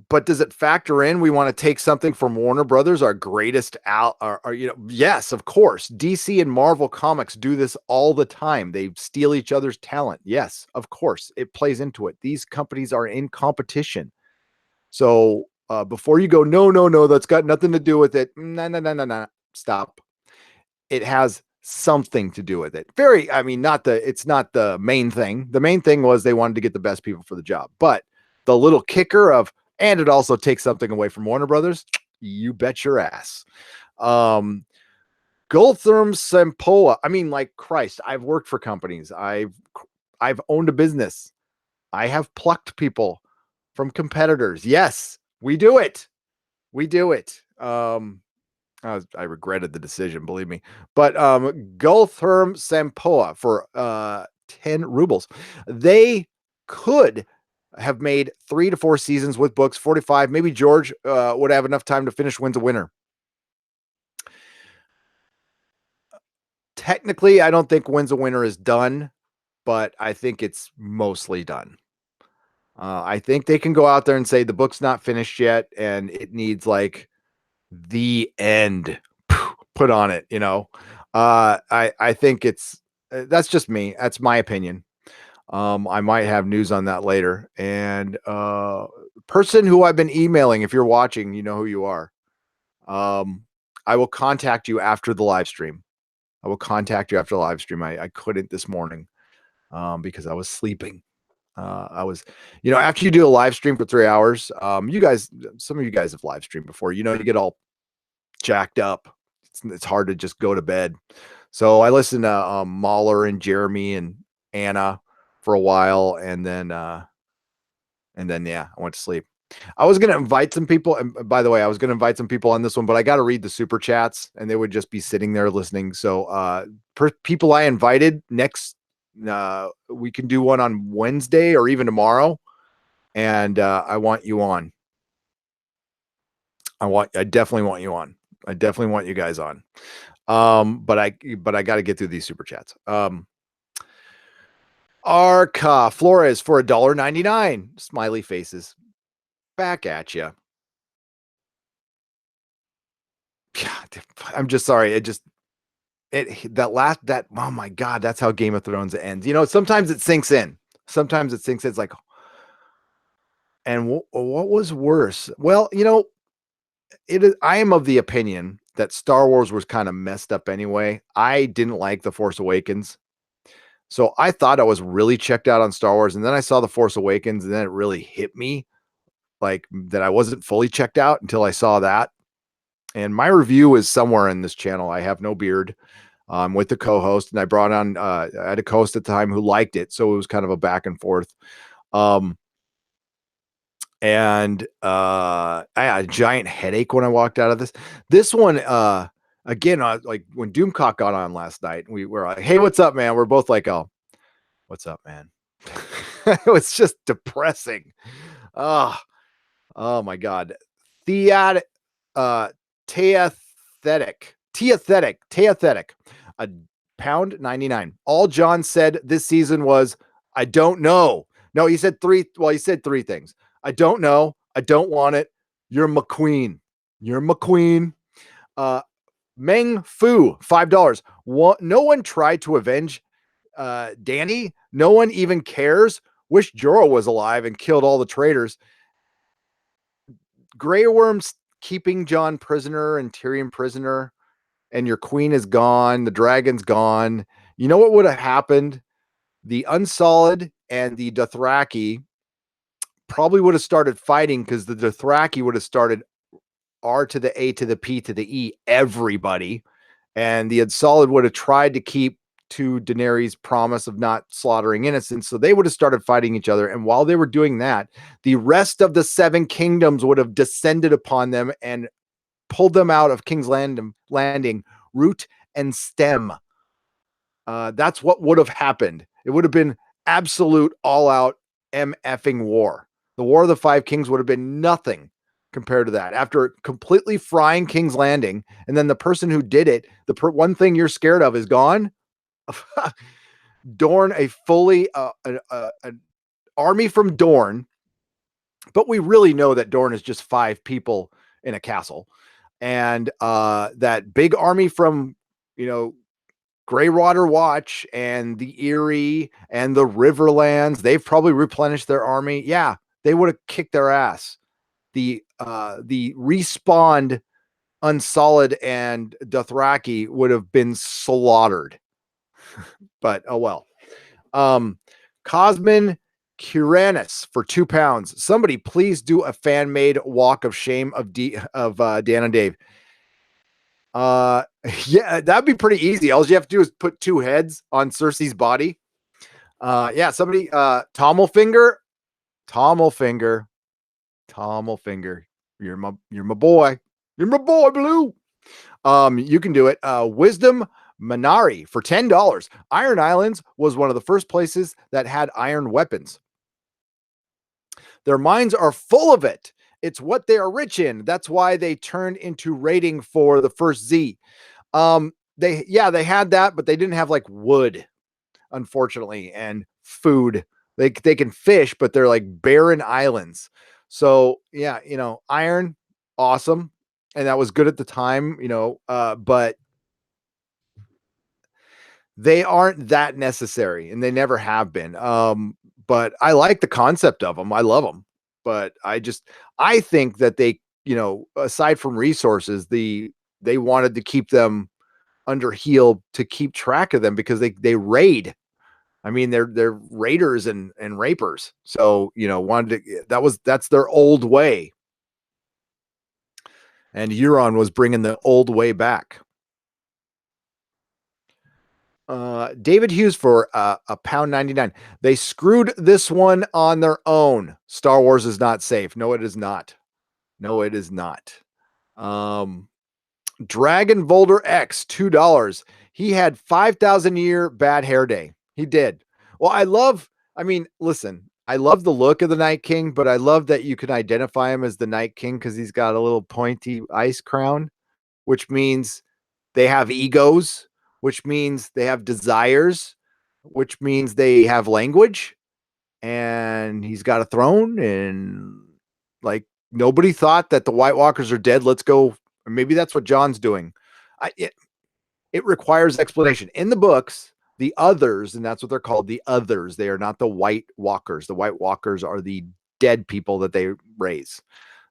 But does it factor in? We want to take something from Warner Brothers, our greatest yes, of course. DC and Marvel Comics do this all the time. They steal each other's talent. Yes, of course. It plays into it. These companies are in competition. So before you go, no, that's got nothing to do with it. No. Stop. It has something to do with it. It's not the main thing. The main thing was they wanted to get the best people for the job. But the little kicker of, and it also takes something away from Warner Brothers, you bet your ass. Gultherm Sempoa. Christ, I've worked for companies. I've owned a business. I have plucked people from competitors. Yes, we do it. We do it. I regretted the decision, believe me. But Gultherm Sampoa for 10 rubles. They could have made 3 to 4 seasons with books, 45. Maybe George would have enough time to finish Wins a Winner. Technically, I don't think Wins a Winner is done, but I think it's mostly done. I think they can go out there and say the book's not finished yet and it needs like the end put on it, you know. I think it's that's just me. That's my opinion. I might have news on that later. And person who I've been emailing, if you're watching, you know who you are. I will contact you after the live stream. I will contact you after the live stream. I couldn't this morning because I was sleeping. I was, you know, after you do a live stream for 3 hours, you guys, some of you guys have live streamed before, you know, you get all jacked up. It's hard to just go to bed. So I listened to Mahler and Jeremy and Anna for a while. And then, yeah, I went to sleep. I was going to invite some people. And by the way, I was going to invite some people on this one, but I got to read the super chats and they would just be sitting there listening. So, people I invited next, we can do one on Wednesday or even tomorrow. And, I want you on. I definitely want you on. I definitely want you guys on. But I got to get through these super chats. Arca Flores for $1.99. Smiley faces. Back at you. I'm just sorry. Oh my God, that's how Game of Thrones ends. You know, sometimes it sinks in. It's like, and what was worse? Well, you know, I am of the opinion that Star Wars was kind of messed up anyway. I didn't like The Force Awakens. So I thought I was really checked out on Star Wars. And then I saw The Force Awakens and then it really hit me like that I wasn't fully checked out until I saw that. And my review is somewhere in this channel. I have no beard. With the co-host, and I brought on I had a co-host at the time who liked it, so it was kind of a back and forth. And I had a giant headache when I walked out of this one. Again, like when Doomcock got on last night, we were like, "Hey, what's up, man?" We're both like, "Oh, what's up, man?" It was just depressing. Oh my God. Theathetic, £1.99. All John said this season was, I don't know. No, he said three. Well, he said 3 things. I don't know. I don't want it. You're McQueen. You're McQueen. Meng Fu, $5. No one tried to avenge Danny. No one even cares. Wish Jorah was alive and killed all the traitors. Grey Worm's keeping Jon prisoner and Tyrion prisoner, and your queen is gone. The dragon's gone. You know what would have happened? The Unsullied and the Dothraki probably would have started fighting because the Dothraki would have started R to the A to the P to the E, everybody. And the Unsullied would have tried to keep to Daenerys' promise of not slaughtering innocents. So they would have started fighting each other. And while they were doing that, the rest of the 7 kingdoms would have descended upon them and pulled them out of King's Landing, root and stem. That's what would have happened. It would have been absolute all-out MFing war. The War of the 5 Kings would have been nothing compared to that. After completely frying King's Landing, and then the person who did it, one thing you're scared of is gone. Dorne, a fully an army from Dorne, but we really know that Dorne is just 5 people in a castle, and that big army from, you know, Greywater Watch and the Eyrie and the Riverlands, they've probably replenished their army. Yeah, they would have kicked their ass. The respawned Unsullied and Dothraki would have been slaughtered. But oh well. Cosmin Kuranis for £2. Somebody please do a fan made walk of shame of Dan and Dave. Yeah, that'd be pretty easy. All you have to do is put 2 heads on Cersei's body. Yeah, somebody Tommelfinger. You're my boy. You're my boy, Blue. You can do it. Wisdom Minari for $10. Iron Islands was one of the first places that had iron weapons. Their mines are full of it. It's what they are rich in. That's why they turned into raiding for the first Z. They had that, but they didn't have like wood, unfortunately, and food. They can fish, but they're like barren islands. So yeah, iron, awesome, and that was good at the time, but they aren't that necessary, and they never have been. But I like the concept of them. I love them, but I think that they, aside from resources, they wanted to keep them under heel to keep track of them because they raid. I mean, they're raiders and rapers. So, that's their old way. And Euron was bringing the old way back. David Hughes for £1.99. They screwed this one on their own. Star Wars is not safe. No, it is not. No, it is not. Dragon Volder X, $2. He had 5,000 year bad hair day. He did. Well, I love the look of the Night King, but I love that you can identify him as the Night King because he's got a little pointy ice crown, which means they have egos, which means they have desires, which means they have language, and he's got a throne, and like nobody thought that the White Walkers are dead. Let's go. Or maybe that's what John's doing. It requires explanation. In the books, the others, and that's what they're called, the others, they are not the White Walkers. The White Walkers are the dead people that they raise.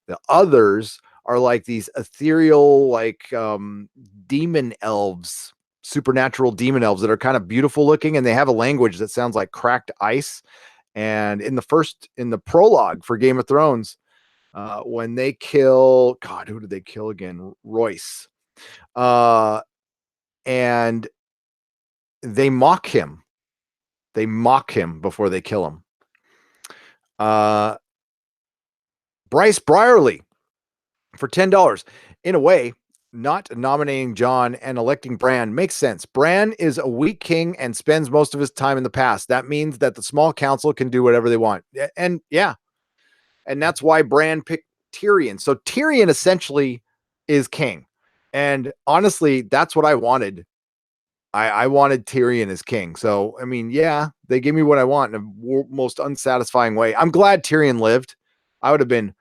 The others are like these ethereal, like demon elves, supernatural demon elves that are kind of beautiful looking, and they have a language that sounds like cracked ice. And in the prologue for Game of Thrones, when they kill, God, who did they kill again? Royce. And they mock him. They mock him before they kill him. Bryce Brierly for $10. In a way, not nominating John and electing Bran makes sense. Bran is a weak king and spends most of his time in the past. That means that the small council can do whatever they want. And yeah, and that's why Bran picked Tyrion. So Tyrion essentially is king. And honestly, that's what I wanted. I wanted Tyrion as king. So, I mean, yeah, they gave me what I want in a most unsatisfying way. I'm glad Tyrion lived. I would have been,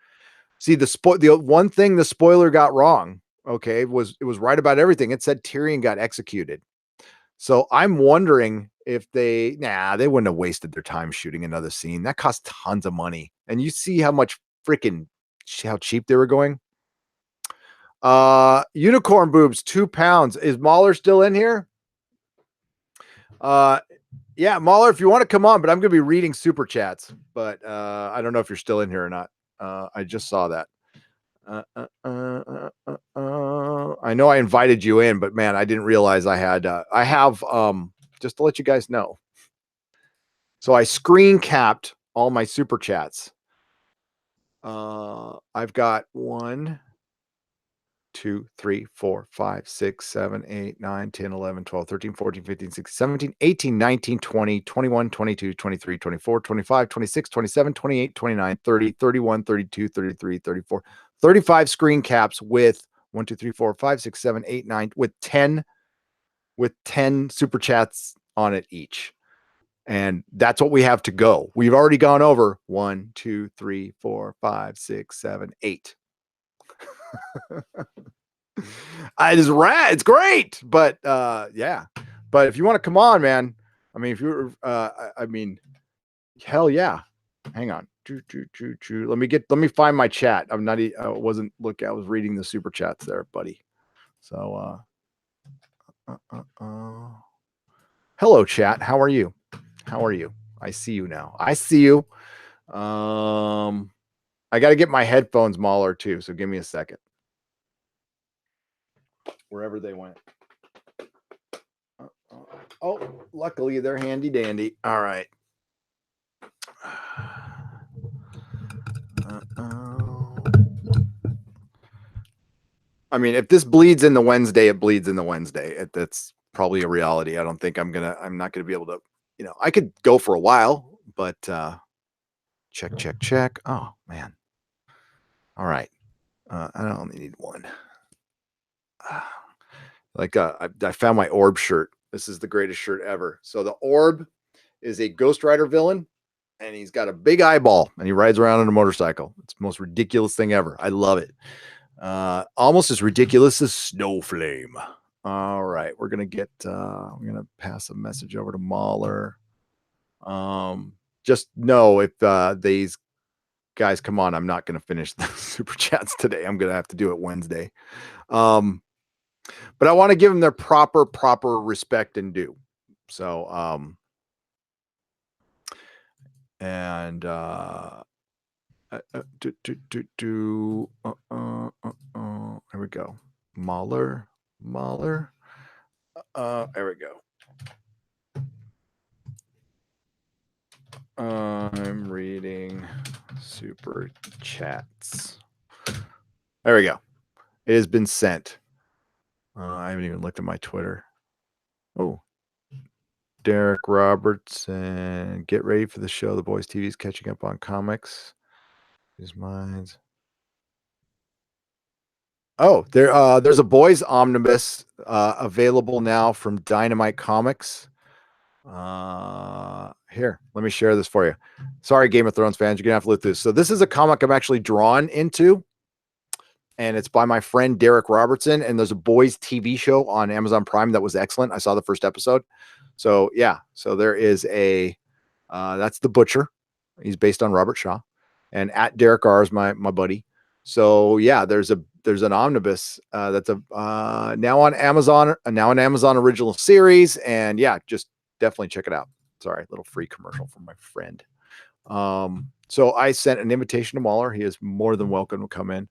the one thing the spoiler got wrong, okay, it was right about everything. It said Tyrion got executed. So I'm wondering if they wouldn't have wasted their time shooting another scene. That cost tons of money. And you see how how cheap they were going. Unicorn boobs, £2. Is Mahler still in here? Yeah, Mahler, if you want to come on, but I'm going to be reading super chats, but I don't know if you're still in here or not. I just saw that. I know I invited you in, but man, I didn't realize I have just to let you guys know. So I screen capped all my super chats. I've got 1, 2, 3, 4, 5, 6, 7, 8, 9, 10, 11, 12, 13, 14, 15, 16, 17, 18, 19, 20, 21, 22, 23, 24, 25, 26, 27, 28, 29, 30, 31, 32, 33, 34, 35 screen caps with 1, 2, 3, 4, 5, 6, 7, 8, 9, with 10 super chats on it each. And that's what we have to go. We've already gone over 1, 2, 3, 4, 5, 6, 7, 8. It's rad. It's great. But yeah. But if you want to come on, man, I mean, if you're hell yeah. Hang on. Let me find my chat. I was reading the super chats there, buddy. So hello, chat. How are you? I see you now. I see you. I got to get my headphones, Mahler, too. So give me a second. Wherever they went. Oh, luckily they're handy dandy. All right. I mean, if this bleeds in the Wednesday, it bleeds in the Wednesday. That's probably a reality. I don't think I'm not gonna be able to, I could go for a while, but check. Oh man. All right. I only need one. I found my Orb shirt. This is the greatest shirt ever. So the Orb is a Ghost Rider villain, and he's got a big eyeball, and he rides around on a motorcycle. It's the most ridiculous thing ever. I love it. Almost as ridiculous as Snowflame. All right, we're gonna pass a message over to Mahler. Just know if these guys come on, I'm not gonna finish the super chats today. I'm gonna have to do it Wednesday. But I want to give them their proper respect and due. So and there we go. Mahler. There we go. I'm reading super chats. There we go. It has been sent. I haven't even looked at my Twitter. Oh, Derek Robertson, get ready for the show. The Boys TV is catching up on comics. His minds. Oh, there's a Boys Omnibus available now from Dynamite Comics. Here, let me share this for you. Sorry, Game of Thrones fans, you're gonna have to look through this. So this is a comic I'm actually drawn into, and it's by my friend Derek Robertson. And there's a Boys TV show on Amazon Prime that was excellent. I saw the first episode. So yeah, so there is that's the Butcher. He's based on Robert Shaw, and at Derek R is my buddy. So yeah, there's an omnibus that's now on Amazon original series, and yeah, just definitely check it out. Sorry, little free commercial from my friend. So I sent an invitation to Mahler. He is more than welcome to come in.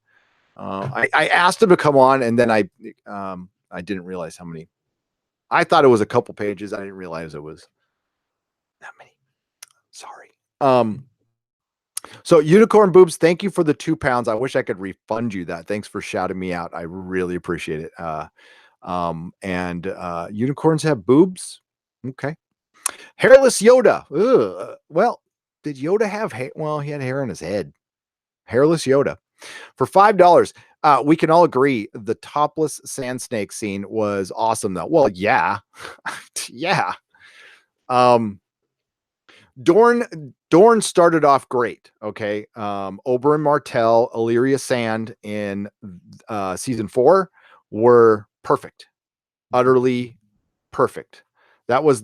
I asked him to come on, and then I didn't realize how many. I thought it was a couple pages. I didn't realize it was that many. Sorry. So Unicorn Boobs, thank you for the £2. I wish I could refund you that. Thanks for shouting me out. I really appreciate it. And unicorns have boobs. Okay. Hairless Yoda. Ugh. Well, did Yoda have hair? Well, he had hair on his head. Hairless Yoda. For $5, we can all agree the topless sand snake scene was awesome, though. Well, yeah. Yeah. Dorne started off great. Okay. Oberyn Martell, Illyria Sand in season 4 were perfect. Utterly perfect. That was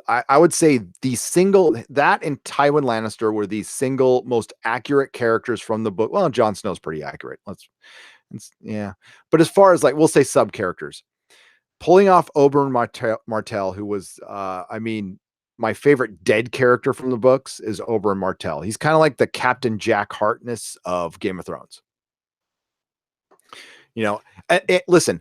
I would say that and Tywin Lannister were the single most accurate characters from the book. Well, Jon Snow's pretty accurate. Yeah. But as far as we'll say sub characters, pulling off Oberyn Martell, who was, my favorite dead character from the books is Oberyn Martell. He's kind of like the Captain Jack Harkness of Game of Thrones. Listen,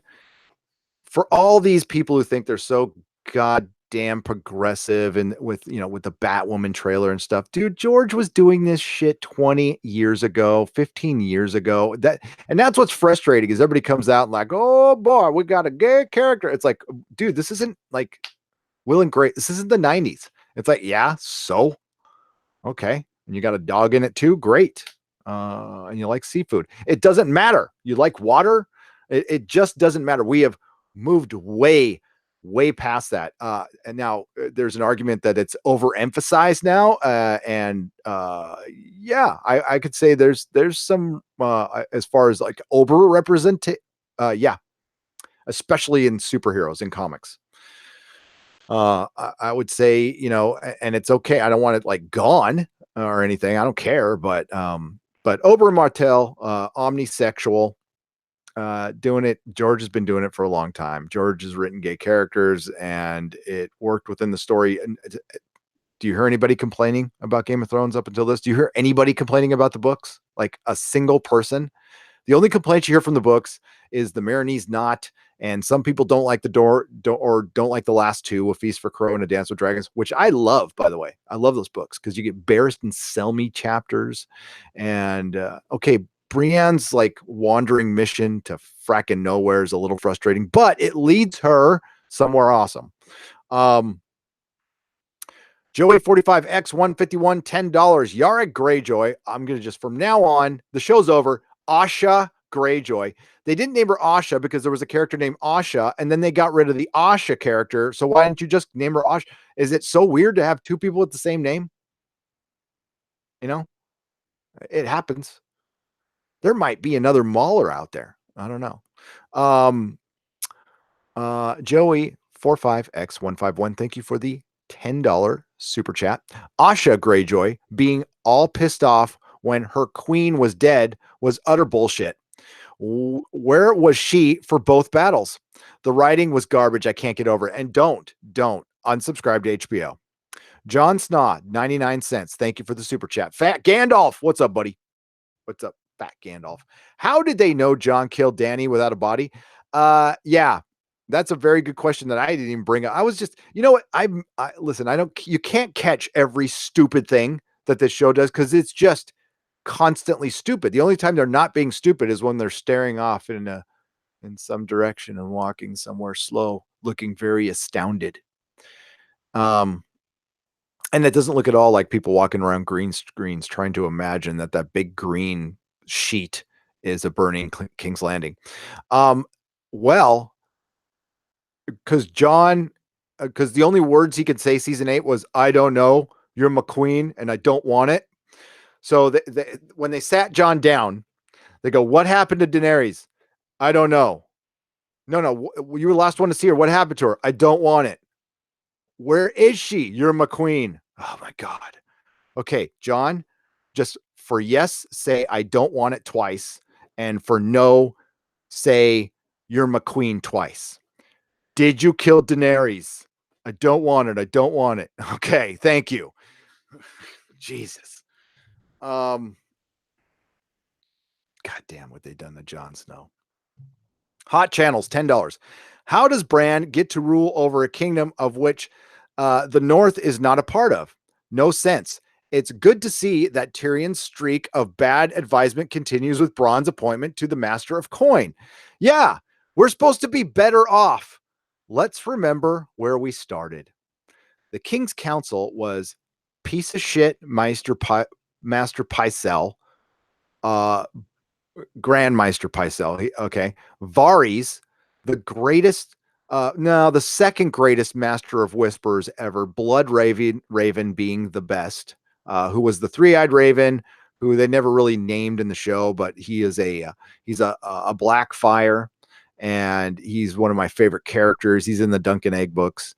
for all these people who think they're so goddamn progressive and with the Batwoman trailer and stuff, dude, George was doing this shit 20 years ago, 15 years ago. That's what's frustrating is everybody comes out and oh boy, we got a gay character. It's like, dude, this isn't like Will and Grace. This isn't the 90s. It's like, yeah, so okay. And you got a dog in it too. Great. And you like seafood. It doesn't matter. You like water. It just doesn't matter. We have moved way past that. And now there's an argument that it's overemphasized now. Yeah, I could say there's some, as far as over yeah, especially in superheroes in comics. I would say, and it's okay. I don't want it gone or anything. I don't care, but Oberyn Martell, omnisexual, doing it. George has been doing it for a long time. George has written gay characters and it worked within the story. And do you hear anybody complaining about Game of Thrones up until this? Do you hear anybody complaining about the books? Like a single person? The only complaints you hear from the books is the Marinese knot, and some people don't like don't like the last two, A Feast for Crow and A Dance with Dragons, which I love, by the way. I love those books because you get Barristan Selmy chapters, and okay, Brienne's like wandering mission to fracking nowhere is a little frustrating, but it leads her somewhere awesome. Joey 45X 151 $10. Yara Greyjoy. I'm gonna just from now on, the show's over. Asha Greyjoy. They didn't name her Asha because there was a character named Asha, and then they got rid of the Asha character. So why didn't you just name her Asha? Is it so weird to have two people with the same name? You know, it happens. There might be another Mauler out there. I don't know. Joey 45X151. Thank you for the $10 super chat. Asha Greyjoy being all pissed off when her queen was dead was utter bullshit. Where was she for both battles? The writing was garbage. I can't get over it. And don't unsubscribe to HBO. John Snaw, 99 cents. Thank you for the super chat. Fat Gandalf. What's up, buddy? What's up, Fat Gandalf? How did they know Jon killed Dany without a body? Yeah, that's a very good question that I didn't even bring up. I was just, you know what? Listen, you can't catch every stupid thing that this show does because it's just constantly stupid. The only time they're not being stupid is when they're staring off in some direction and walking somewhere slow, looking very astounded. And it doesn't look at all like people walking around green screens trying to imagine that big green sheet is a burning King's Landing. Well, because the only words he could say season 8 was, I don't know, you're my queen, and I don't want it. So when they sat Jon down, they go, what happened to Daenerys? I don't know. No, you were the last one to see her. What happened to her? I don't want it. Where is she? You're my queen. Oh my God. Okay, Jon, just for yes, say I don't want it twice. And for no, say you're my queen twice. Did you kill Daenerys? I don't want it. I don't want it. Okay, thank you. Jesus. God damn what they done to Jon Snow. Hot Channels, $10. How does Bran get to rule over a kingdom of which the North is not a part of? No sense. It's good to see that Tyrion's streak of bad advisement continues with Bronn's appointment to the Master of Coin. Yeah, we're supposed to be better off. Let's remember where we started. The King's Council was piece of shit Master Pycelle, Grandmeister Pycelle. Okay. Varys, the greatest, the second greatest Master of Whispers ever, Blood Raven being the best, who was the three-eyed Raven, who they never really named in the show, but he's a black fire, and he's one of my favorite characters. He's in the Duncan Egg books.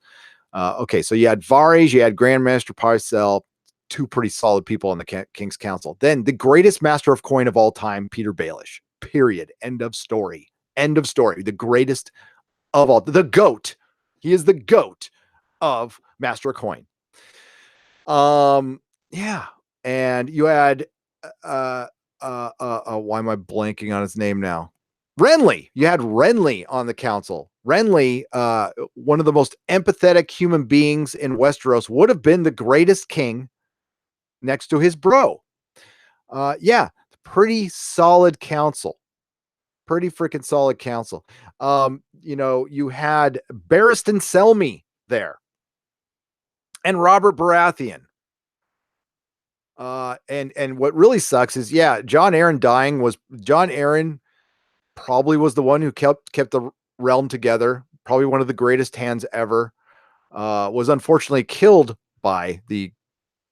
Okay, so you had Varys, you had Grandmaster Pycelle, two pretty solid people on the King's Council. Then the greatest Master of Coin of all time, Peter Baelish. Period. End of story. End of story. The greatest of all. The GOAT. He is the GOAT of Master of Coin. Yeah. And you had why am I blanking on his name now? Renly. You had Renly on the council. Renly, one of the most empathetic human beings in Westeros, would have been the greatest king next to his bro. Yeah, pretty solid council. Pretty freaking solid council. You had Barristan Selmy there. And Robert Baratheon. And what really sucks is, Jon Arryn dying Jon Arryn probably was the one who kept the realm together. Probably one of the greatest hands ever. Was unfortunately killed by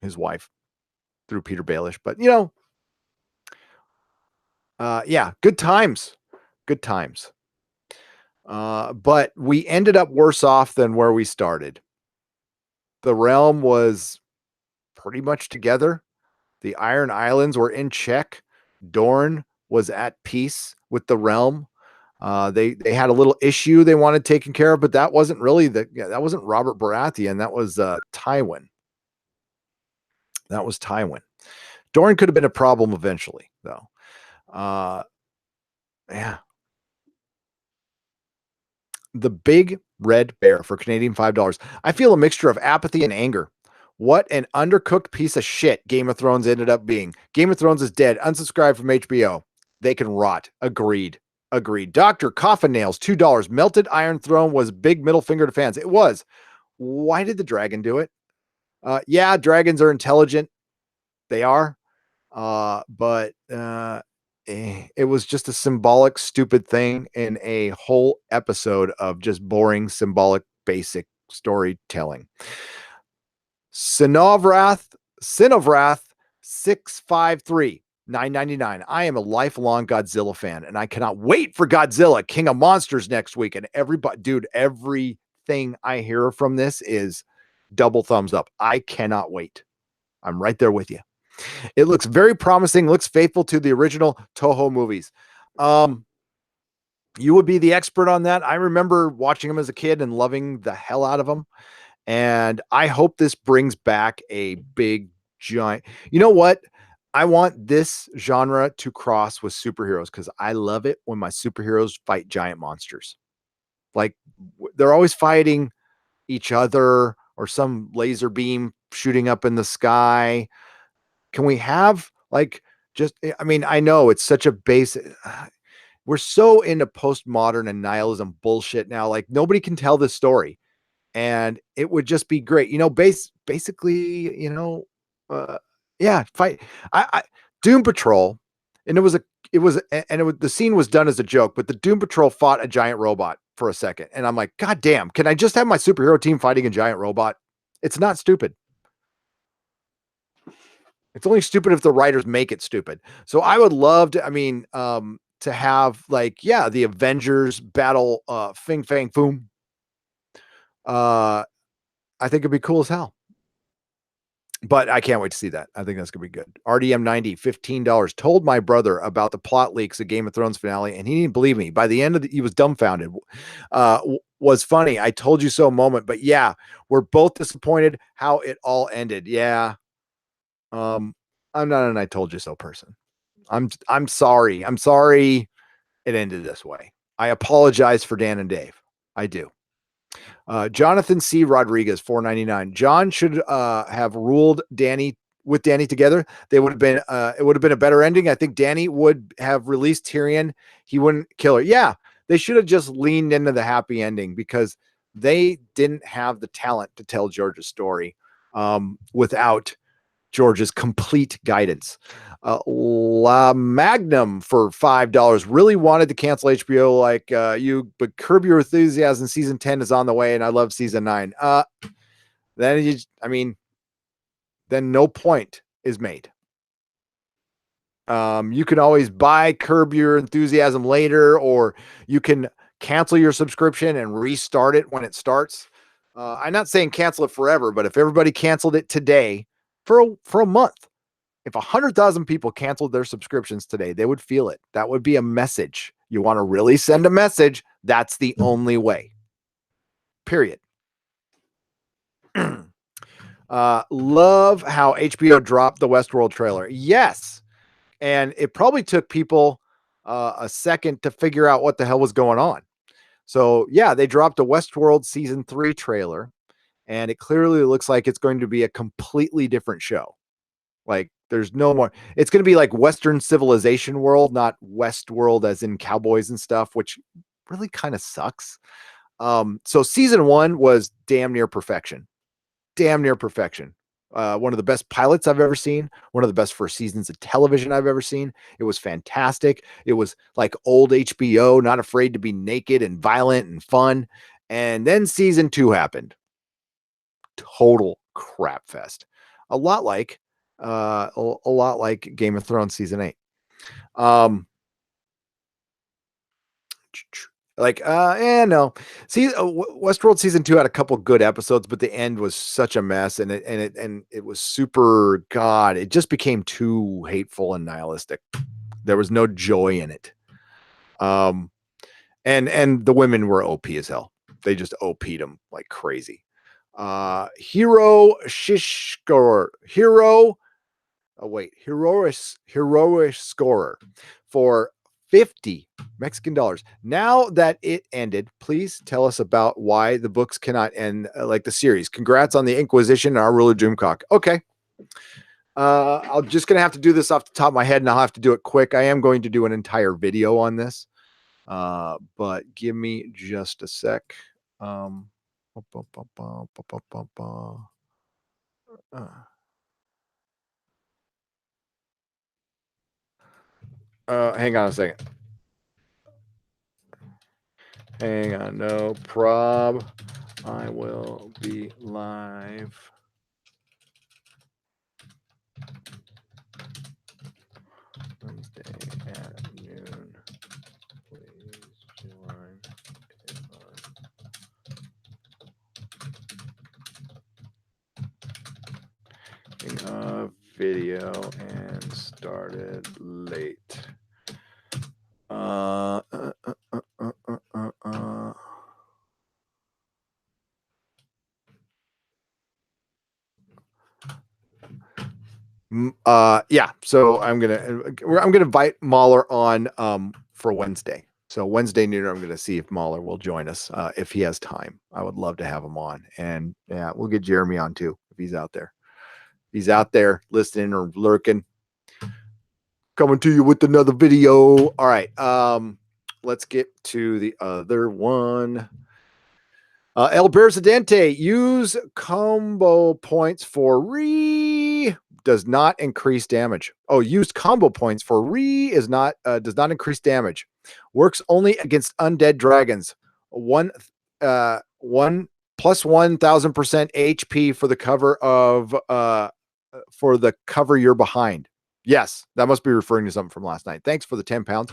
his wife through Peter Baelish. But good times. Good times. But we ended up worse off than where we started. The realm was pretty much together. The Iron Islands were in check. Dorne was at peace with the realm. They had a little issue they wanted taken care of, but that wasn't really that wasn't Robert Baratheon. That was Tywin. That was Tywin. Dorne could have been a problem eventually, though. Yeah. The Big Red Bear for Canadian $5. I feel a mixture of apathy and anger. What an undercooked piece of shit Game of Thrones ended up being. Game of Thrones is dead. Unsubscribe from HBO. they can rot. Agreed. Dr. Coffin Nails, $2. Melted Iron Throne was big middle finger to fans. It was. Why did the dragon do it? Yeah, dragons are intelligent. They are. But it was just a symbolic, stupid thing in a whole episode of just boring, symbolic, basic storytelling. Sin of Wrath 653. $9.99. I am a lifelong Godzilla fan, and I cannot wait for Godzilla King of Monsters next week. And everything I hear from this is double thumbs up. I cannot wait. I'm right there with you. It looks very promising, looks faithful to the original Toho movies. You would be the expert on that. I remember watching them as a kid and loving the hell out of them. And I hope this brings back a big giant. You know what? I want this genre to cross with superheroes because I love it when my superheroes fight giant monsters. Like they're always fighting each other or some laser beam shooting up in the sky. Can we have I know it's such a basic. We're so into postmodern and nihilism bullshit now. Like nobody can tell this story. And it would just be great. Basically, fight. Doom Patrol, and the scene was done as a joke, but the Doom Patrol fought a giant robot for a second. And I'm like, God damn, can I just have my superhero team fighting a giant robot? It's not stupid. It's only stupid if the writers make it stupid. So I would love to, to have the Avengers battle Fing Fang Foom. I think it'd be cool as hell. But I can't wait to see that. I think that's going to be good. RDM 90, $15. Told my brother about the plot leaks of Game of Thrones finale, and he didn't believe me. By the end he was dumbfounded. Was funny. I told you so moment. But yeah, we're both disappointed how it all ended. Yeah. I'm not an I told you so person. I'm sorry. I'm sorry it ended this way. I apologize for Dan and Dave. I do. Jonathan C. Rodriguez, $4.99. John should have ruled Danny together. They would have been it would have been a better ending. I think Danny would have released Tyrion. He wouldn't kill her. Yeah, they should have just leaned into the happy ending because they didn't have the talent to tell George's story without George's complete guidance. La Magnum for $5 really wanted to cancel HBO but Curb Your Enthusiasm season 10 is on the way and I love season 9. Then no point is made. You can always buy Curb Your Enthusiasm later, or you can cancel your subscription and restart it when it starts. I'm not saying cancel it forever, but if everybody canceled it today for a month, if 100,000 people canceled their subscriptions today, they would feel it. That would be a message. You want to really send a message? That's the only way. Period. Love how HBO dropped the Westworld trailer. Yes. And it probably took people a second to figure out what the hell was going on. So yeah, they dropped a Westworld season 3 trailer, and it clearly looks like it's going to be a completely different show. Like there's no more, it's going to be like Western civilization world, not Westworld as in cowboys and stuff, which really kind of sucks. So season 1 was damn near perfection. One of the best pilots I've ever seen. One of the best first seasons of television I've ever seen. It was fantastic. It was like old HBO, not afraid to be naked and violent and fun. And then season 2 happened. Total crap fest. A lot like Game of Thrones season 8. No. See, Westworld season 2 had a couple good episodes, but the end was such a mess, and it was super. God, it just became too hateful and nihilistic. There was no joy in it. And the women were OP as hell. They just OP'd them like crazy. Heroic scorer for 50 Mexican dollars. Now that it ended, please tell us about why the books cannot end like the series. Congrats on the Inquisition and our ruler Doomcock. Okay. I'm just going to have to do this off the top of my head, and I'll have to do it quick. I am going to do an entire video on this, but give me just a sec. Hang on a second. Hang on, no prob. I will be live. Wednesday at noon. Please join a video and started late. Yeah, so I'm gonna invite Mahler on for Wednesday. So Wednesday noon, I'm gonna see if Mahler will join us if he has time. I would love to have him on, and yeah, we'll get Jeremy on too if he's out there. He's out there listening or lurking. Coming to you with another video. All right, let's get to the other one. El Presidente, use combo points for does not increase damage. Oh, used combo points for does not increase damage. Works only against undead dragons. One plus 1,000% HP for the cover you're behind. Yes, that must be referring to something from last night. Thanks for the 10 pounds.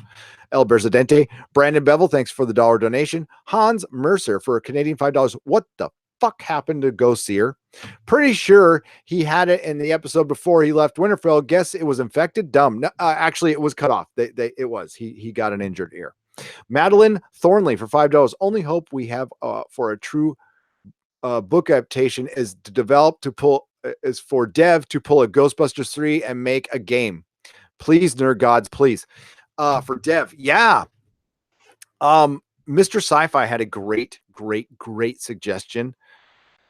El Presidente. Brandon Bevel, thanks for the $1 donation. Hans Mercer for a Canadian $5. What the fuck happened to Ghost Seer? Pretty sure he had it in the episode before he left Winterfell. Guess it was infected. Dumb. No, actually, it was cut off. It was. He got an injured ear. Madeline Thornley for $5. Only hope we have for a true book adaptation is for Dev to pull a Ghostbusters 3 and make a game. Please, nerd gods, please. For Dev, yeah. Mr. Sci-Fi had a great suggestion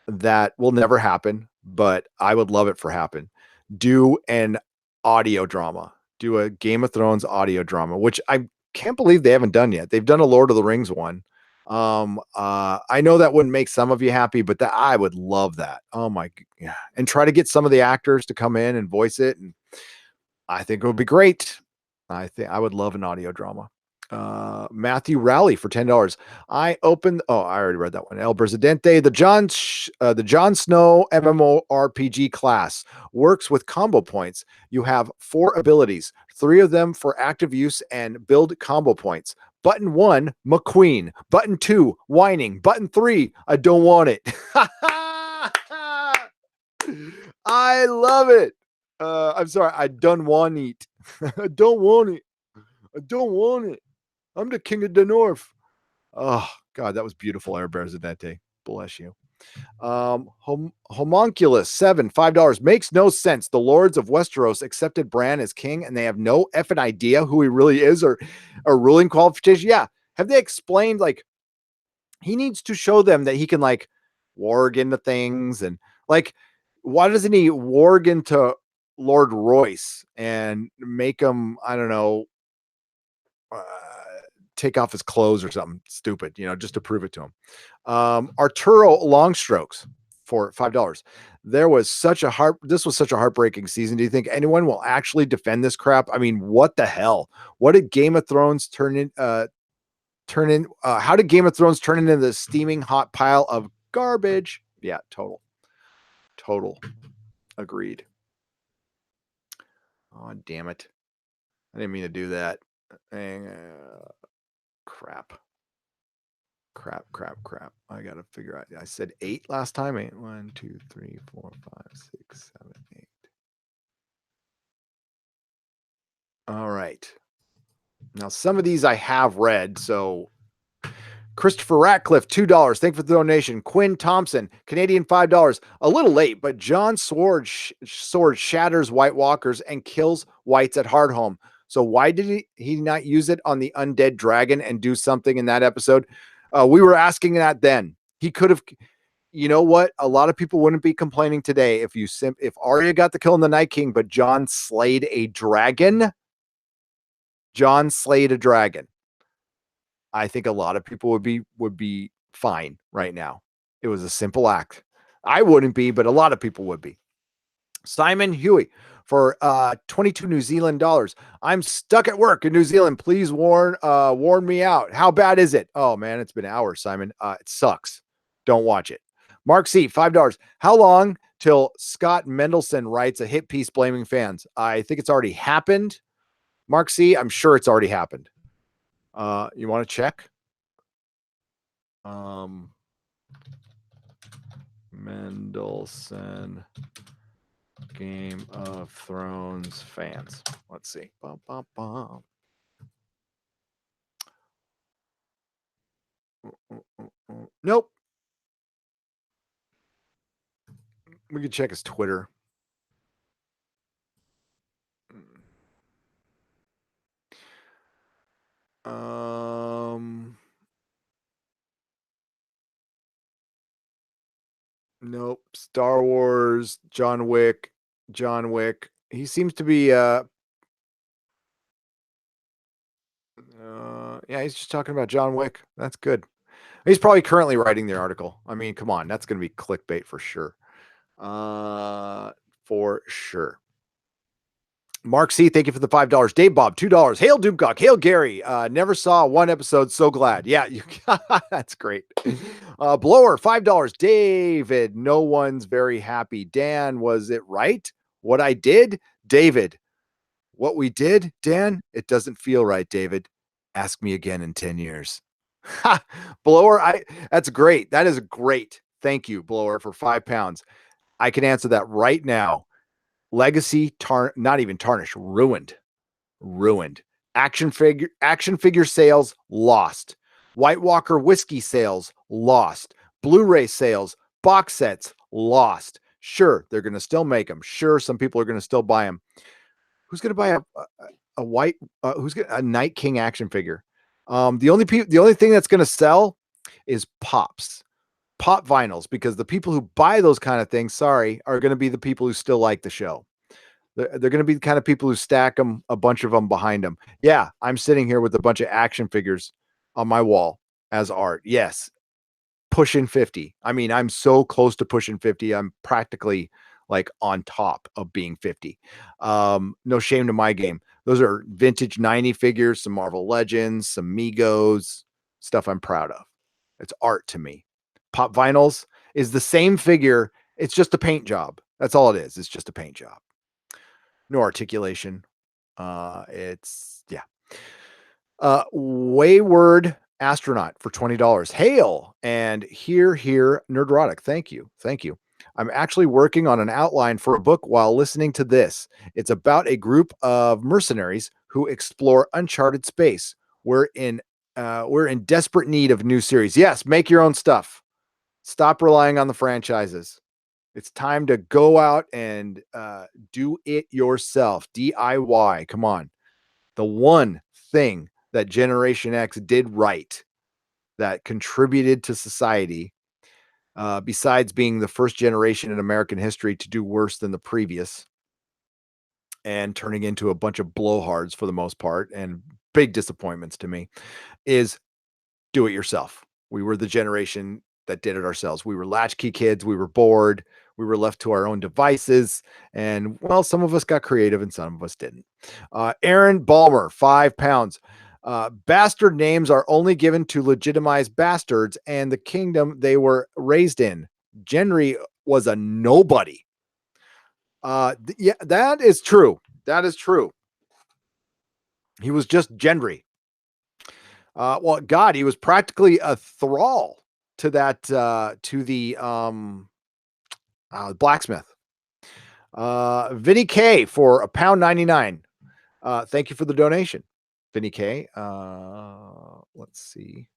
that will never happen, but I would love it for happen. Do an audio drama. Do a Game of Thrones audio drama, which I can't believe they haven't done yet. They've done a Lord of the Rings one. I know that wouldn't make some of you happy, but I would love that. Oh my, yeah. And try to get some of the actors to come in and voice it. And I think it would be great. I think I would love an audio drama. Matthew Rowley for $10. I already read that one. El Presidente, the Jon Snow MMORPG class works with combo points. You have 4 abilities, 3 of them for active use and build combo points. Button 1, McQueen. Button 2, whining. Button 3, I don't want it. I love it. I'm sorry, I don't want it. I don't want it. I don't want it. I'm the king of the north. Oh, God, that was beautiful, El Presidente. Bless you. Homunculus 7, $5. Makes no sense. The lords of Westeros accepted Bran as king, and they have no effing idea who he really is or ruling qualification. Yeah. Have they explained, like, he needs to show them that he can, like, warg into things, and, like, why doesn't he warg into Lord Royce and make him, I don't know, take off his clothes or something stupid, just to prove it to him. Arturo Longstrokes for $5. This was such a heartbreaking season. Do you think anyone will actually defend this crap? I mean, what the hell? What did Game of Thrones how did Game of Thrones turn into the steaming hot pile of garbage? Yeah, total agreed. Oh, damn it. I didn't mean to do that. Crap. I gotta figure out. I said 8 last time. 8. 1, 2, 3, 4, 5, 6, 7, 8. All right. Now some of these I have read. So Christopher Ratcliffe, $2. Thank you for the donation. Quinn Thompson, Canadian $5. A little late, but John's sword shatters White Walkers and kills Whites at Hardhome. So why did he not use it on the undead dragon and do something in that episode? We were asking that then. He could have, you know what? A lot of people wouldn't be complaining today if Arya got the kill in the Night King, but Jon slayed a dragon. Jon slayed a dragon. I think a lot of people would be fine right now. It was a simple act. I wouldn't be, but a lot of people would be. Simon Huey for 22 New Zealand dollars. I'm stuck at work in New Zealand. Please warn me out. How bad is it? Oh man, it's been hours, Simon. It sucks. Don't watch it. Mark C, $5. How long till Scott Mendelson writes a hit piece blaming fans? I think it's already happened. Mark C, I'm sure it's already happened. You want to check? Mendelson Game of Thrones fans. Let's see. Bum, bum, bum. Nope. We could check his Twitter. Nope. Star Wars, John Wick. He seems to be yeah, he's just talking about John Wick. That's good. He's probably currently writing the article. I mean, come on, that's going to be clickbait for sure. For sure. Mark C, thank you for the $5. Dave Bob, $2. Hail Doomcock. Hail Gary. Never saw one episode. So glad. Yeah, that's great. Blower, $5. David, no one's very happy. Dan, was it right? What I did? David, what we did? Dan, it doesn't feel right, David. Ask me again in 10 years. Blower, that's great. That is great. Thank you, Blower, for £5. I can answer that right now. Legacy, not even tarnished, ruined. Action figure sales lost. White Walker whiskey sales lost. Blu-ray sales, box sets lost. Sure, they're going to still make them. Sure, some people are going to still buy them. Who's going to buy a Night King action figure? The only thing that's going to sell is pops. Pop vinyls, because the people who buy those kind of things, are going to be the people who still like the show. They're going to be the kind of people who stack them, a bunch of them behind them. Yeah, I'm sitting here with a bunch of action figures on my wall as art. Yes, pushing 50. I mean, I'm so close to pushing 50. I'm practically like on top of being 50. No shame to my game. Those are vintage 90 figures, some Marvel Legends, some Migos, stuff I'm proud of. It's art to me. Pop vinyls is the same figure. It's just a paint job. That's all it is. It's just a paint job. No articulation. It's Wayward Astronaut for $20. Hail and here, Nerdrotic. Thank you. I'm actually working on an outline for a book while listening to this. It's about a group of mercenaries who explore uncharted space. We're in desperate need of new series. Yes, make your own stuff. Stop relying on the franchises. It's time to go out and do it yourself. DIY. Come on. The one thing that Generation X did right that contributed to society, besides being the first generation in American history to do worse than the previous and turning into a bunch of blowhards for the most part and big disappointments to me, is do it yourself. We were the generation that did it ourselves. We were latchkey kids. We were bored. We were left to our own devices. And well, some of us got creative and some of us didn't. Aaron Balmer, £5. Bastard names are only given to legitimize bastards and the kingdom they were raised in. Gendry was a nobody. Yeah, that is true. He was just Gendry. Well, God, he was practically a thrall to that, to the blacksmith. Vinny K for £1.99. Thank you for the donation, Vinny K. Let's see.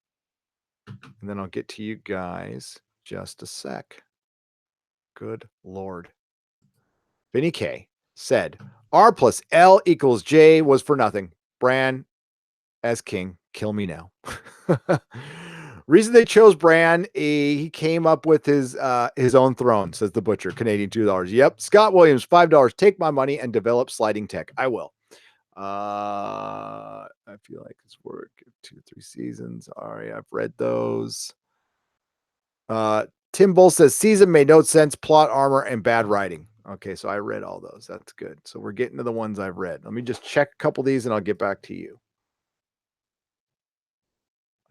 And then I'll get to you guys just a sec. Good Lord. Vinny K said, R plus L equals J was for nothing. Bran as king. Kill me now. Reason they chose Bran, he came up with his own throne, says the butcher. Canadian $2. Yep. Scott Williams, $5. Take my money and develop sliding tech. I will. I feel like it's work 2 or 3 seasons. All right, I've read those. Tim Bull says season made no sense, plot armor, and bad writing. Okay, so I read all those. That's good. So we're getting to the ones I've read. Let me just check a couple of these and I'll get back to you.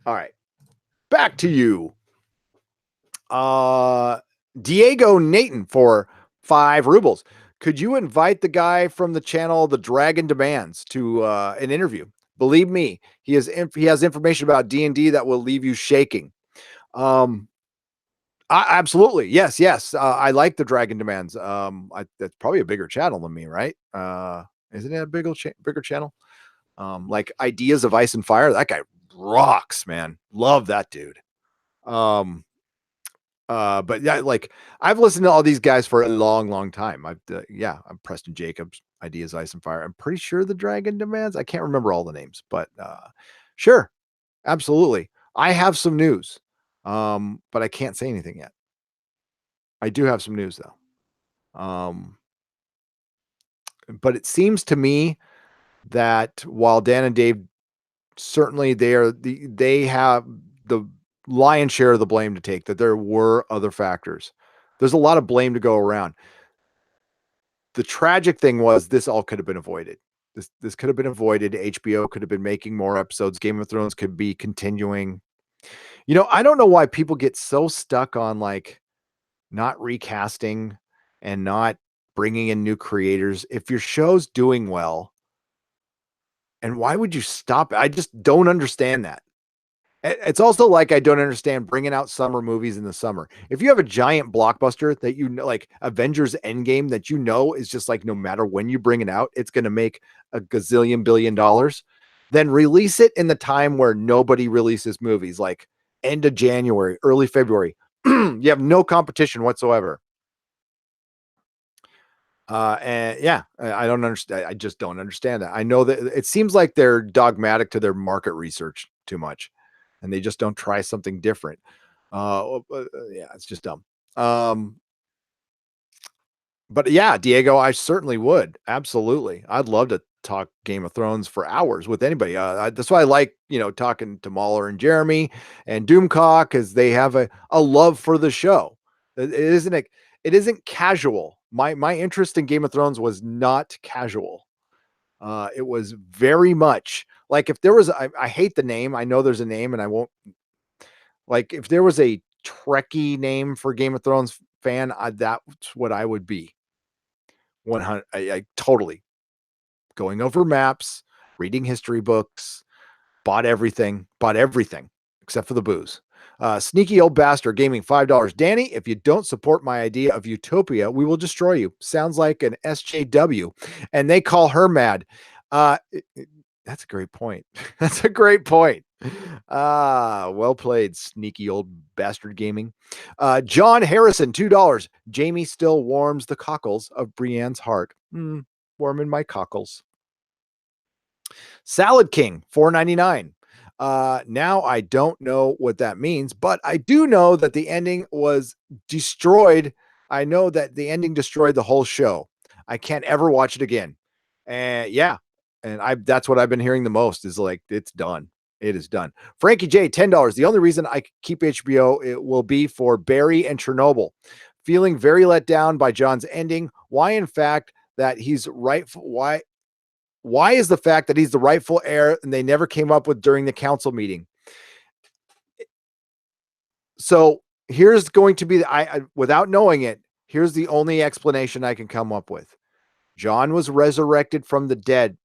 All right. Back to you. Diego Nathan for 5 rubles. Could you invite the guy from the channel The Dragon Demands to an interview? Believe me, he has information about D&D that will leave you shaking. Absolutely. Yes. I like The Dragon Demands. That's probably a bigger channel than me, right? Isn't it a bigger channel? Like Ideas of Ice and Fire. That guy rocks, man. Love that dude. But yeah, like I've listened to all these guys for a long time. I'm Preston Jacobs, Ideas, Ice and Fire. I'm pretty sure The Dragon Demands. I can't remember all the names, but sure, absolutely. I have some news, but I can't say anything yet. I do have some news though. But it seems to me that while Dan and Dave certainly they have the lion's share of the blame to take, that there were other factors. There's a lot of blame to go around. The tragic thing was this all could have been avoided. This could have been avoided. HBO could have been making more episodes. Game of Thrones could be continuing. You know, I don't know why people get so stuck on like not recasting and not bringing in new creators. If your show's doing well, and why would you stop it? I just don't understand that. It's also like I don't understand bringing out summer movies in the summer. If you have a giant blockbuster that you know, like Avengers Endgame, that you know is just like no matter when you bring it out, it's going to make a gazillion billion dollars, then release it in the time where nobody releases movies, like end of January, early February. You have no competition whatsoever. And yeah, I don't understand. I just don't understand that. I know that it seems like they're dogmatic to their market research too much, and they just don't try something different. Yeah, it's just dumb. But yeah, Diego, I certainly would. Absolutely. I'd love to talk Game of Thrones for hours with anybody. That's why I like, talking to Mahler and Jeremy and Doomcock, because they have a love for the show. It isn't casual. My interest in Game of Thrones was not casual. It was very much like if there was, I hate the name. I know there's a name and I won't, like if there was a Trekkie name for Game of Thrones fan, that's what I would be. 100, I totally going over maps, reading history books, bought everything except for the booze. Sneaky old bastard gaming $5. Danny, if you don't support my idea of utopia, we will destroy you. Sounds like an SJW, and they call her mad. That's a great point. That's a great point. Well played, sneaky old bastard gaming. John Harrison, $2. Jamie still warms the cockles of Brienne's heart. Warming my cockles. Salad King, $4.99. Now I don't know what that means, but I do know that the ending was destroyed. I know that the ending destroyed the whole show. I can't ever watch it again. And yeah, and that's what I've been hearing the most is like, it's done. It is done. Frankie J, $10. The only reason I keep HBO, it will be for Barry and Chernobyl. Feeling very let down by John's ending. Why, in fact, that he's rightful. Why is the fact that he's the rightful heir and they never came up with during the council meeting? So here's going to be, without knowing it, here's the only explanation I can come up with. John was resurrected from the dead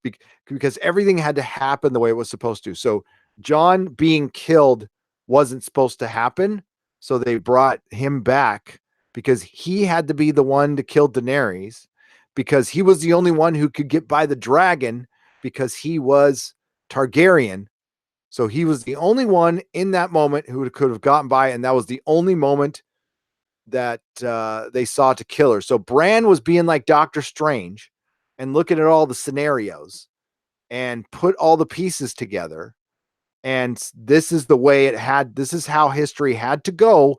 because everything had to happen the way it was supposed to. So John being killed wasn't supposed to happen. So they brought him back because he had to be the one to kill Daenerys, because he was the only one who could get by the dragon because he was Targaryen. So he was the only one in that moment who could have gotten by. And that was the only moment that they saw to kill her. So Bran was being like Doctor Strange and looking at all the scenarios and put all the pieces together And this is the way it had, this is how history had to go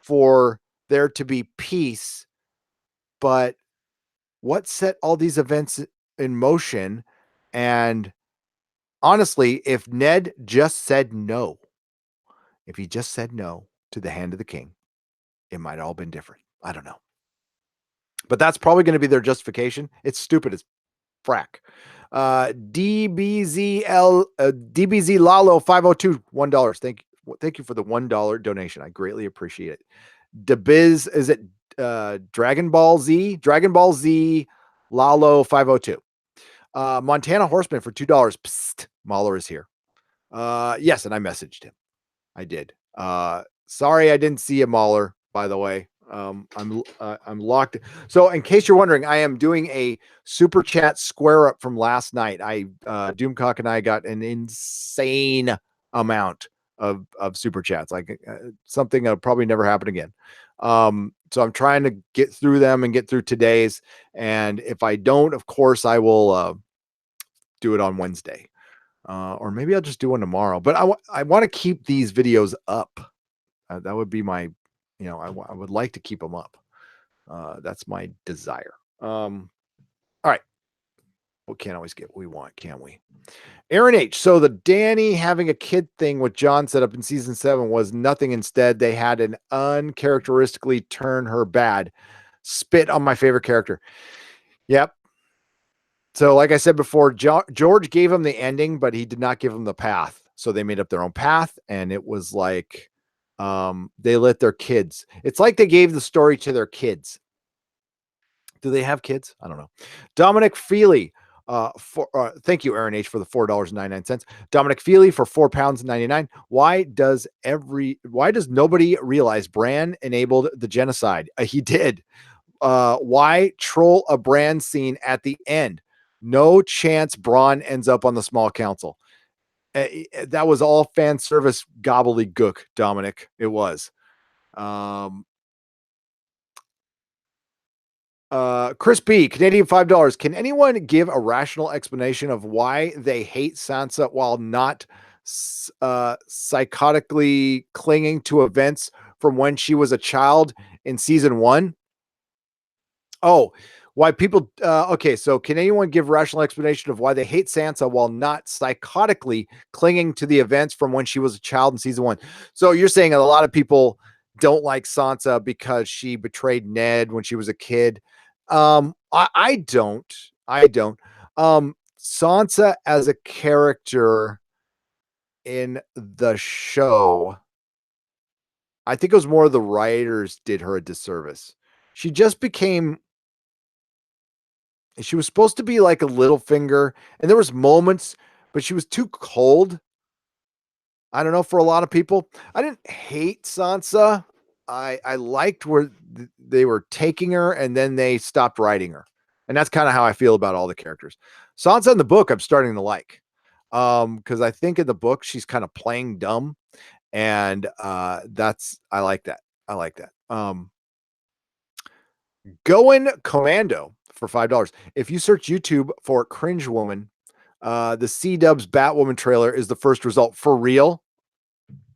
for there to be peace. But what set all these events in motion? And honestly, if Ned just said no, if he just said no to the hand of the king, it might have all been different. I don't know. But that's probably going to be their justification. It's stupid as frack. DBZ Lalo 502 $1. Thank you for the $1 donation. I greatly appreciate it. Debiz, is it Dragon Ball Z Lalo 502. Montana Horseman for $2. Psst, Mahler is here. Yes, and I messaged him. I did. Sorry I didn't see you, Mahler, by the way. I'm locked. So in case you're wondering, I am doing a super chat square up from last night. Doomcock and I got an insane amount of super chats, like something that'll probably never happen again. So I'm trying to get through them and get through today's. And if I don't, of course, I will do it on Wednesday. Or maybe I'll just do one tomorrow. But I want to keep these videos up. That would be my, I would like to keep them up. That's my desire. All right. We can't always get what we want, can we? Aaron H. So the Danny having a kid thing with John set up in season 7 was nothing. Instead, they had an uncharacteristically turn her bad. Spit on my favorite character. Yep. So like I said before, George gave him the ending, but he did not give him the path. So they made up their own path, and it was like they let their kids. It's like they gave the story to their kids. Do they have kids? I don't know. Dominic Feely, thank you, Aaron H, for the $4.99. Dominic Feely for £4.99. Why does nobody realize Bran enabled the genocide? He did. Why troll a Bran scene at the end? No chance Bronn ends up on the small council. That was all fan service gobbledygook, Dominic. It was. Chris B, Canadian $5. Can anyone give a rational explanation of why they hate Sansa while not psychotically clinging to events from when she was a child in season 1? Oh, why people okay, so can anyone give rational explanation of why they hate Sansa while not psychotically clinging to the events from when she was a child in season 1? So you're saying that a lot of people don't like Sansa because she betrayed Ned when she was a kid. I don't. Sansa as a character in the show, I think it was more the writers did her a disservice. She just became, she was supposed to be like a Littlefinger, and there was moments, but she was too cold. I don't know, for a lot of people. I didn't hate Sansa. I liked where they were taking her, and then they stopped writing her. And that's kind of how I feel about all the characters. Sansa in the book, I'm starting to like. Because I think in the book, she's kind of playing dumb. And I like that. I like that. Going Commando for $5. If you search YouTube for Cringe Woman, the C-Dubs Batwoman trailer is the first result. For real?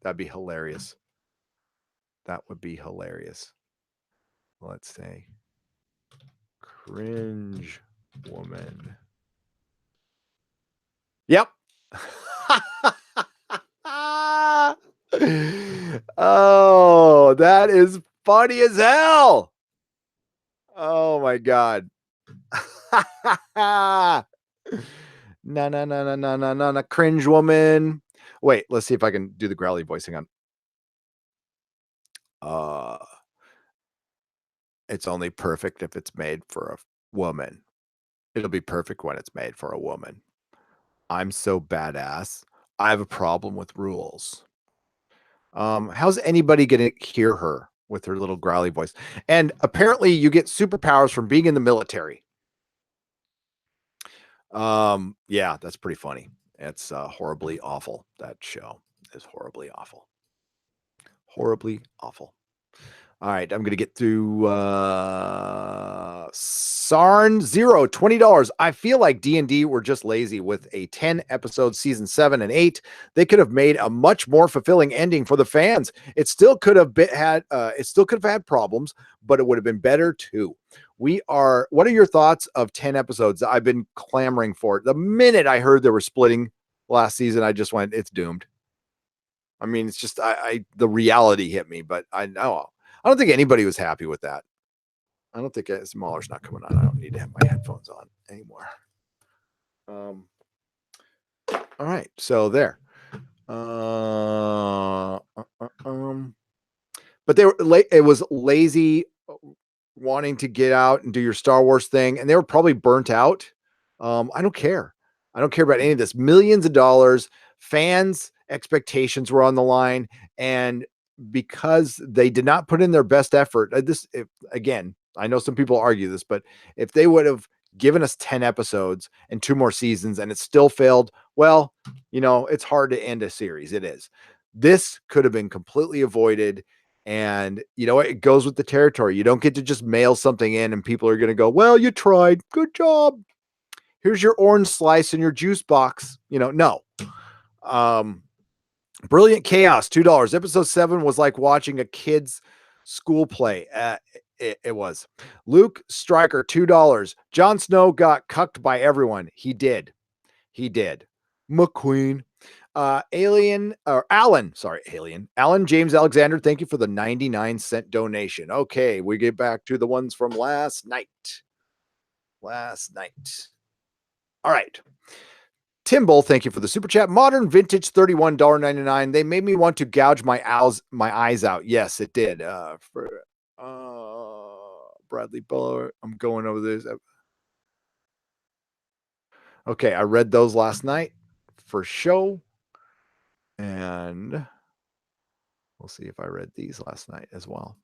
That'd be hilarious. That would be hilarious. Let's say Cringe Woman. Yep. Oh, that is funny as hell. Oh my god. No, Cringe Woman. Wait, let's see if I can do the growly voicing on. It's only perfect if it's made for a woman. It'll be perfect when it's made for a woman. I'm so badass. I have a problem with rules. How's anybody going to hear her with her little growly voice? And apparently you get superpowers from being in the military. Yeah, that's pretty funny. It's horribly awful. That show is horribly awful. Horribly awful. All right, I'm going to get through Sarn Zero, $20. I feel like D&D were just lazy with a 10 episode season 7 and 8. They could have made a much more fulfilling ending for the fans. It still could have had problems, but it would have been better too. What are your thoughts of 10 episodes? I've been clamoring for it. The minute I heard they were splitting last season, I just went, it's doomed. I mean, it's just the reality hit me, but I don't think anybody was happy with that. I don't think Mahler's not coming on. I don't need to have my headphones on anymore. All right, so there. But they were it was lazy wanting to get out and do your Star Wars thing, and they were probably burnt out. I don't care. I don't care about any of this. Millions of dollars, fans' expectations were on the line, and because they did not put in their best effort, again, I know some people argue this, but if they would have given us 10 episodes and 2 more seasons and it still failed, well, it's hard to end a series. It is. This could have been completely avoided. And it goes with the territory. You don't get to just mail something in and people are going to go, well, you tried. Good job. Here's your orange slice in your juice box. No. Brilliant Chaos, $2. Episode 7 was like watching a kid's school play. It was. Luke Stryker, $2. Jon Snow got cucked by everyone. He did. McQueen. Alan James Alexander, thank you for the 99-cent donation. Okay, we get back to the ones from last night. All right. Tim Bull, thank you for the super chat. Modern Vintage, $31.99. They made me want to gouge my eyes out. Yes, it did. Bradley Buller, I'm going over this. Okay, I read those last night for show. And we'll see if I read these last night as well.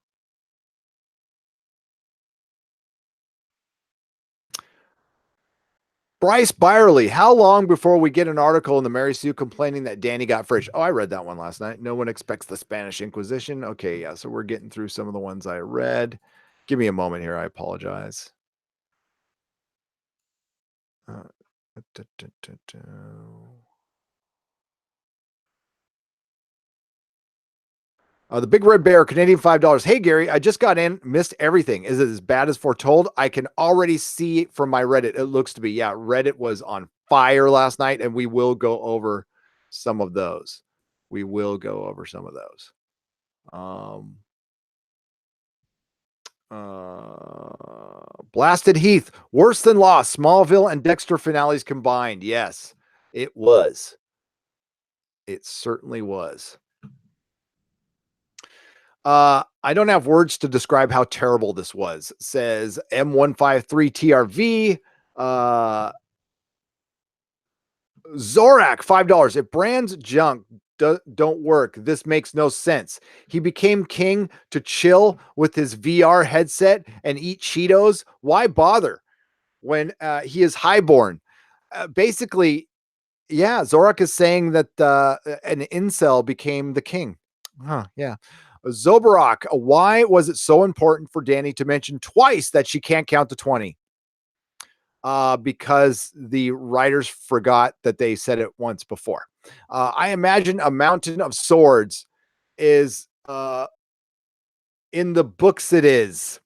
Bryce Byerly, how long before we get an article in the Mary Sue complaining that Danny got fridge? Oh, I read that one last night. No one expects the Spanish Inquisition. Okay, yeah, so we're getting through some of the ones I read. Give me a moment here. I apologize. The Big Red Bear, Canadian $5. Hey, Gary, I just got in, missed everything. Is it as bad as foretold? I can already see from my Reddit. It looks to be. Yeah, Reddit was on fire last night, and we will go over some of those. Blasted Heath, worse than Lost, Smallville and Dexter finales combined. Yes, it was. It certainly was. I don't have words to describe how terrible this was, says M153TRV. Zorak, $5. If Bran's junk don't work, this makes no sense. He became king to chill with his VR headset and eat Cheetos. Why bother when he is highborn? Basically, yeah, Zorak is saying that an incel became the king. Huh, yeah. Zobarak, why was it so important for Danny to mention twice that she can't count to 20? Because the writers forgot that they said it once before. I imagine a mountain of swords is in the books. It is.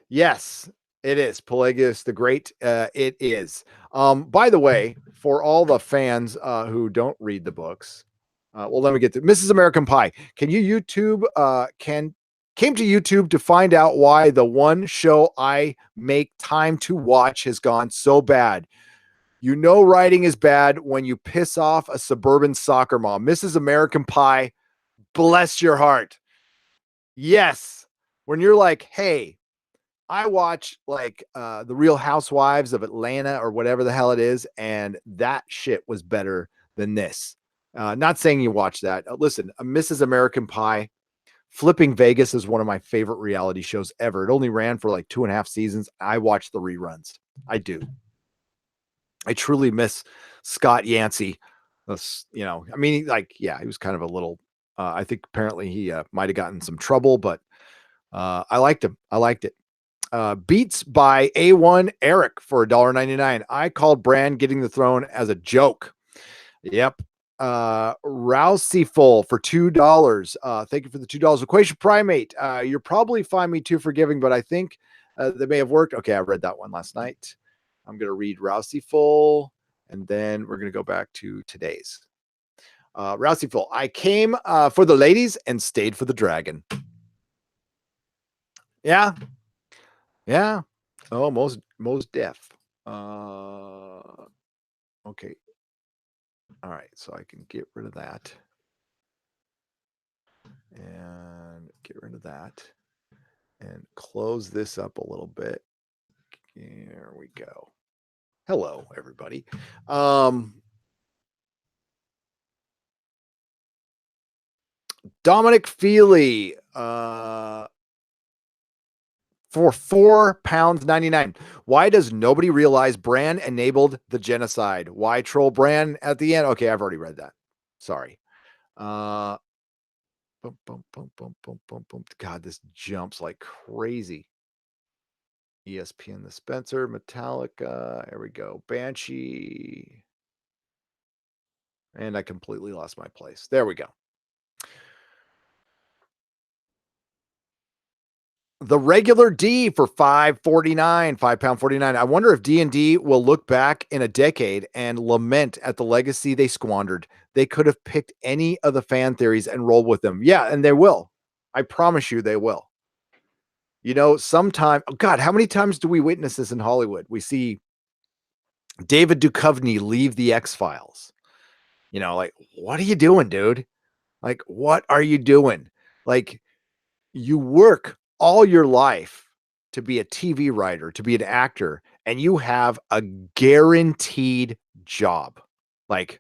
Yes, it is. Pelagius the Great. It is. By the way, for all the fans who don't read the books, well, let me get to Mrs. American Pie. Can you YouTube came to YouTube to find out why the one show I make time to watch has gone so bad. Writing is bad when you piss off a suburban soccer mom. Mrs. American Pie, bless your heart. Yes. When you're like, hey, I watch like the Real Housewives of Atlanta or whatever the hell it is, and that shit was better than this. Not saying you watch that. Listen, Mrs. American Pie, Flipping Vegas is one of my favorite reality shows ever. It only ran for like 2.5 seasons. I watch the reruns. I do. I truly miss Scott Yancey. I mean, he was kind of a little, I think apparently he might have gotten some trouble, but I liked him. I liked it. Beats by A1 Eric for $1.99. I called Bran getting the throne as a joke. Yep. Rouseyful for $2. Thank you for the $2. Equation Primate. You'll probably find me too forgiving, but I think they may have worked. Okay, I read that one last night. I'm going to read Rouseyful, and then we're going to go back to today's. Rouseyful. I came for the ladies and stayed for the dragon. Yeah. Yeah. Oh, most deaf. Okay. All right, so I can get rid of that. And get rid of that. And close this up a little bit. There we go. Hello, everybody. Dominic Feely for £4.99. Why does nobody realize Bran enabled the genocide? Why troll Bran at the end? Okay, I've already read that. Sorry. Boom, boom, boom, boom, boom, boom, boom. God, this jumps like crazy. ESPN, the Spencer, Metallica. There we go. Banshee. And I completely lost my place. There we go. The regular D for £5.49, £5.49. I wonder if D&D will look back in a decade and lament at the legacy they squandered. They could have picked any of the fan theories and rolled with them. Yeah, and they will. I promise you they will. You know, sometime, oh God, how many times do we witness this in Hollywood? We see David Duchovny leave the X-Files. You know, like, what are you doing, dude? Like, what are you doing? Like, you work all your life to be a TV writer, to be an actor, and you have a guaranteed job. Like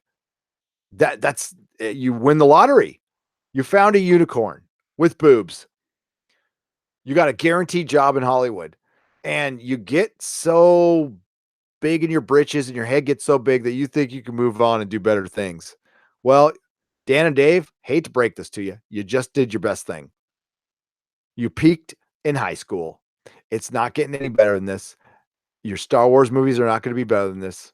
that's you win the lottery. You found a unicorn with boobs. You got a guaranteed job in Hollywood, and you get so big in your britches and your head gets so big that you think you can move on and do better things. Well, Dan and Dave, hate to break this to you. You just did your best thing. You peaked in high school. It's not getting any better than this. Your Star Wars movies are not going to be better than this.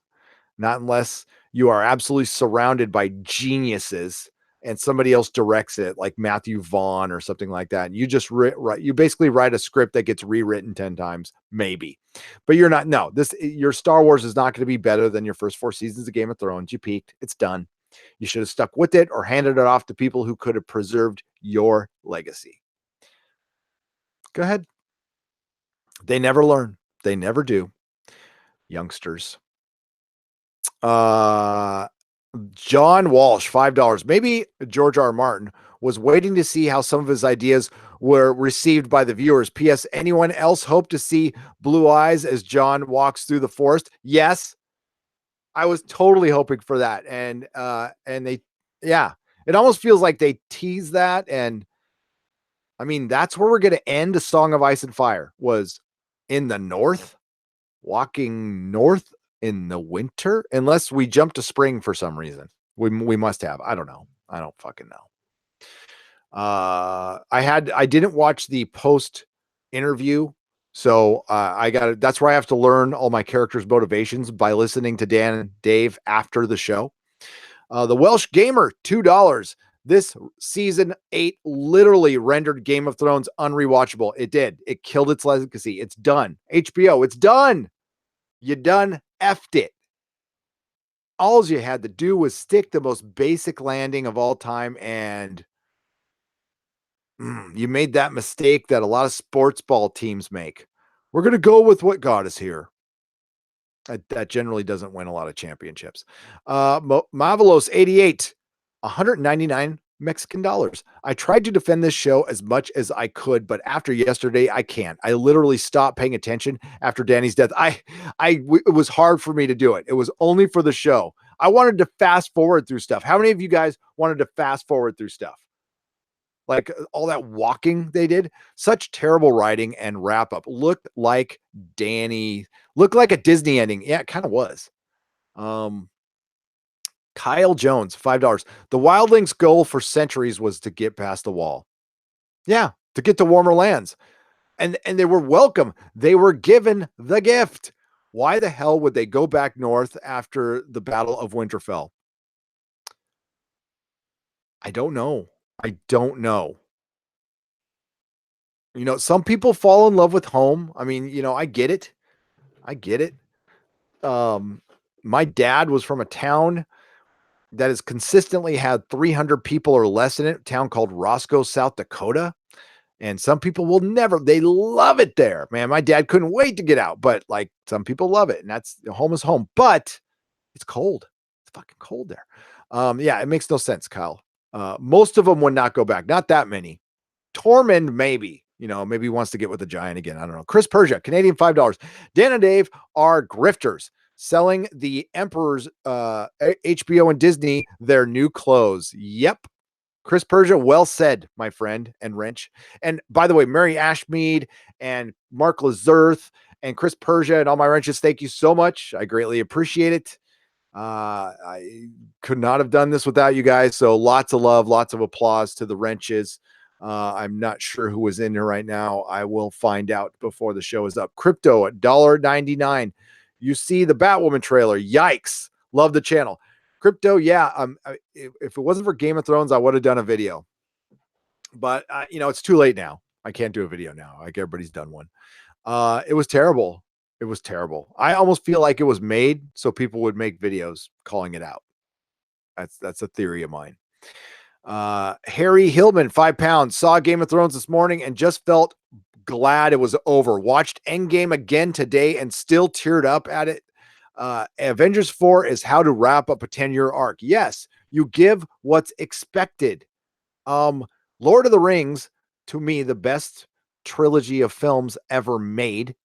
Not unless you are absolutely surrounded by geniuses and somebody else directs it, like Matthew Vaughn or something like that. And you just you basically write a script that gets rewritten 10 times, maybe. But you're not, no, your Star Wars is not going to be better than your first 4 seasons of Game of Thrones. You peaked. It's done. You should have stuck with it or handed it off to people who could have preserved your legacy. Go ahead. They never learn. They never do. Youngsters. John Walsh, $5. Maybe George R. R. Martin was waiting to see how some of his ideas were received by the viewers. P.S. Anyone else hope to see blue eyes as John walks through the forest? Yes. I was totally hoping for that. And they, yeah, it almost feels like they tease that. And I mean, that's where we're going to end A Song of Ice and Fire, was in the north, walking north in the winter, unless we jump to spring for some reason. We must have. I don't know. I don't fucking know. I didn't watch the post interview, so that's where I have to learn all my characters' motivations by listening to Dan and Dave after the show. The Welsh Gamer, $2. This season 8 literally rendered Game of Thrones unrewatchable. It did. It killed its legacy. It's done. HBO, it's done. You done effed it. All you had to do was stick the most basic landing of all time, and you made that mistake that a lot of sports ball teams make. We're going to go with what got us here. That generally doesn't win a lot of championships. Mavalos 88, 199 Mexican dollars. I tried to defend this show as much as I could, but after yesterday, I can't. I literally stopped paying attention after Danny's death. It was hard for me to do it. It was only for the show. I wanted to fast forward through stuff. How many of you guys wanted to fast forward through stuff? Like all that walking they did, such terrible writing and wrap up. Looked like Danny, looked like a Disney ending. Yeah, it kind of was. Kyle Jones, $5. The Wildlings' goal for centuries was to get past the wall. Yeah, to get to warmer lands. And they were welcome. They were given the gift. Why the hell would they go back north after the Battle of Winterfell? I don't know. I don't know. Some people fall in love with home. I mean, I get it. I get it. My dad was from a town that has consistently had 300 people or less in it, a town called Roscoe, South Dakota. And some people will never, they love it there, man. My dad couldn't wait to get out, but like some people love it, and that's home is home, but it's cold. It's fucking cold there. Yeah, it makes no sense, Kyle. Most of them would not go back. Not that many. Tormund, maybe, maybe he wants to get with the giant again. I don't know. Chris Persia, Canadian $5. Dan and Dave are grifters selling the Emperor's HBO and Disney their new clothes. Yep. Chris Persia, well said, my friend and wrench. And by the way, Mary Ashmead and Mark Lazurth and Chris Persia and all my wrenches, thank you so much. I greatly appreciate it. I could not have done this without you guys. So lots of love, lots of applause to the wrenches. I'm not sure who was in here right now. I will find out before the show is up. Crypto at $1.99. You see the Batwoman trailer. Yikes. Love the channel. Crypto, yeah. If it wasn't for Game of Thrones, I would have done a video. But, it's too late now. I can't do a video now. Like everybody's done one. It was terrible. It was terrible. I almost feel like it was made so people would make videos calling it out. That's a theory of mine. Harry Hillman, £5, saw Game of Thrones this morning and just felt glad it was over. Watched Endgame again today and still teared up at it. Avengers 4 is how to wrap up a 10-year arc. Yes, you give what's expected. Lord of the Rings, to me, the best trilogy of films ever made.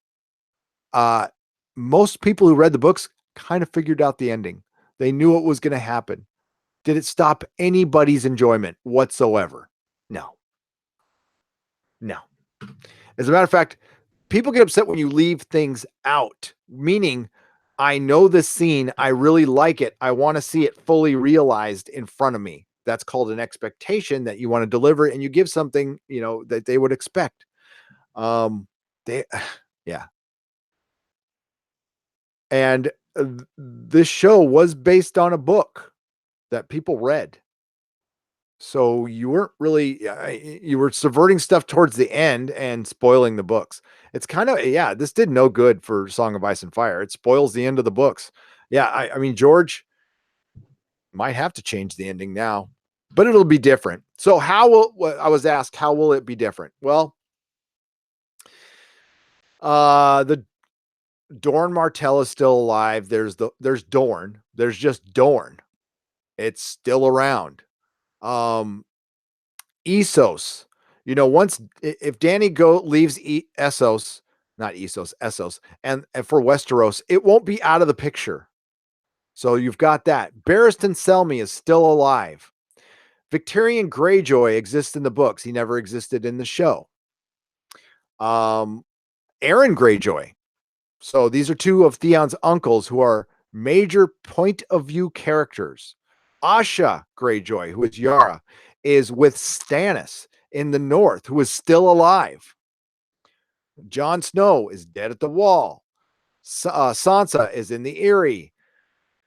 Most people who read the books kind of figured out the ending. They knew what was going to happen. Did it stop anybody's enjoyment whatsoever? No. As a matter of fact, people get upset when you leave things out, meaning I know this scene. I really like it. I want to see it fully realized in front of me. That's called an expectation that you want to deliver, and you give something, that they would expect. Yeah. And this show was based on a book that people read. So you weren't really, you were subverting stuff towards the end and spoiling the books. It's kind of, this did no good for Song of Ice and Fire. It spoils the end of the books. Yeah. I mean, George might have to change the ending now, but it'll be different. So I was asked, how will it be different? Well, the Dorn Martell is still alive. There's Dorn. There's just Dorn. It's still around. Essos, if Danny leaves Essos, not Essos, and for Westeros, it won't be out of the picture. So you've got that. Barristan Selmy is still alive. Victorian Greyjoy exists in the books. He never existed in the show. Aaron Greyjoy. So these are two of Theon's uncles who are major point of view characters. Asha Greyjoy, who is Yara, is with Stannis in the north, who is still alive. Jon Snow is dead at the Wall. Sansa is in the Eyrie.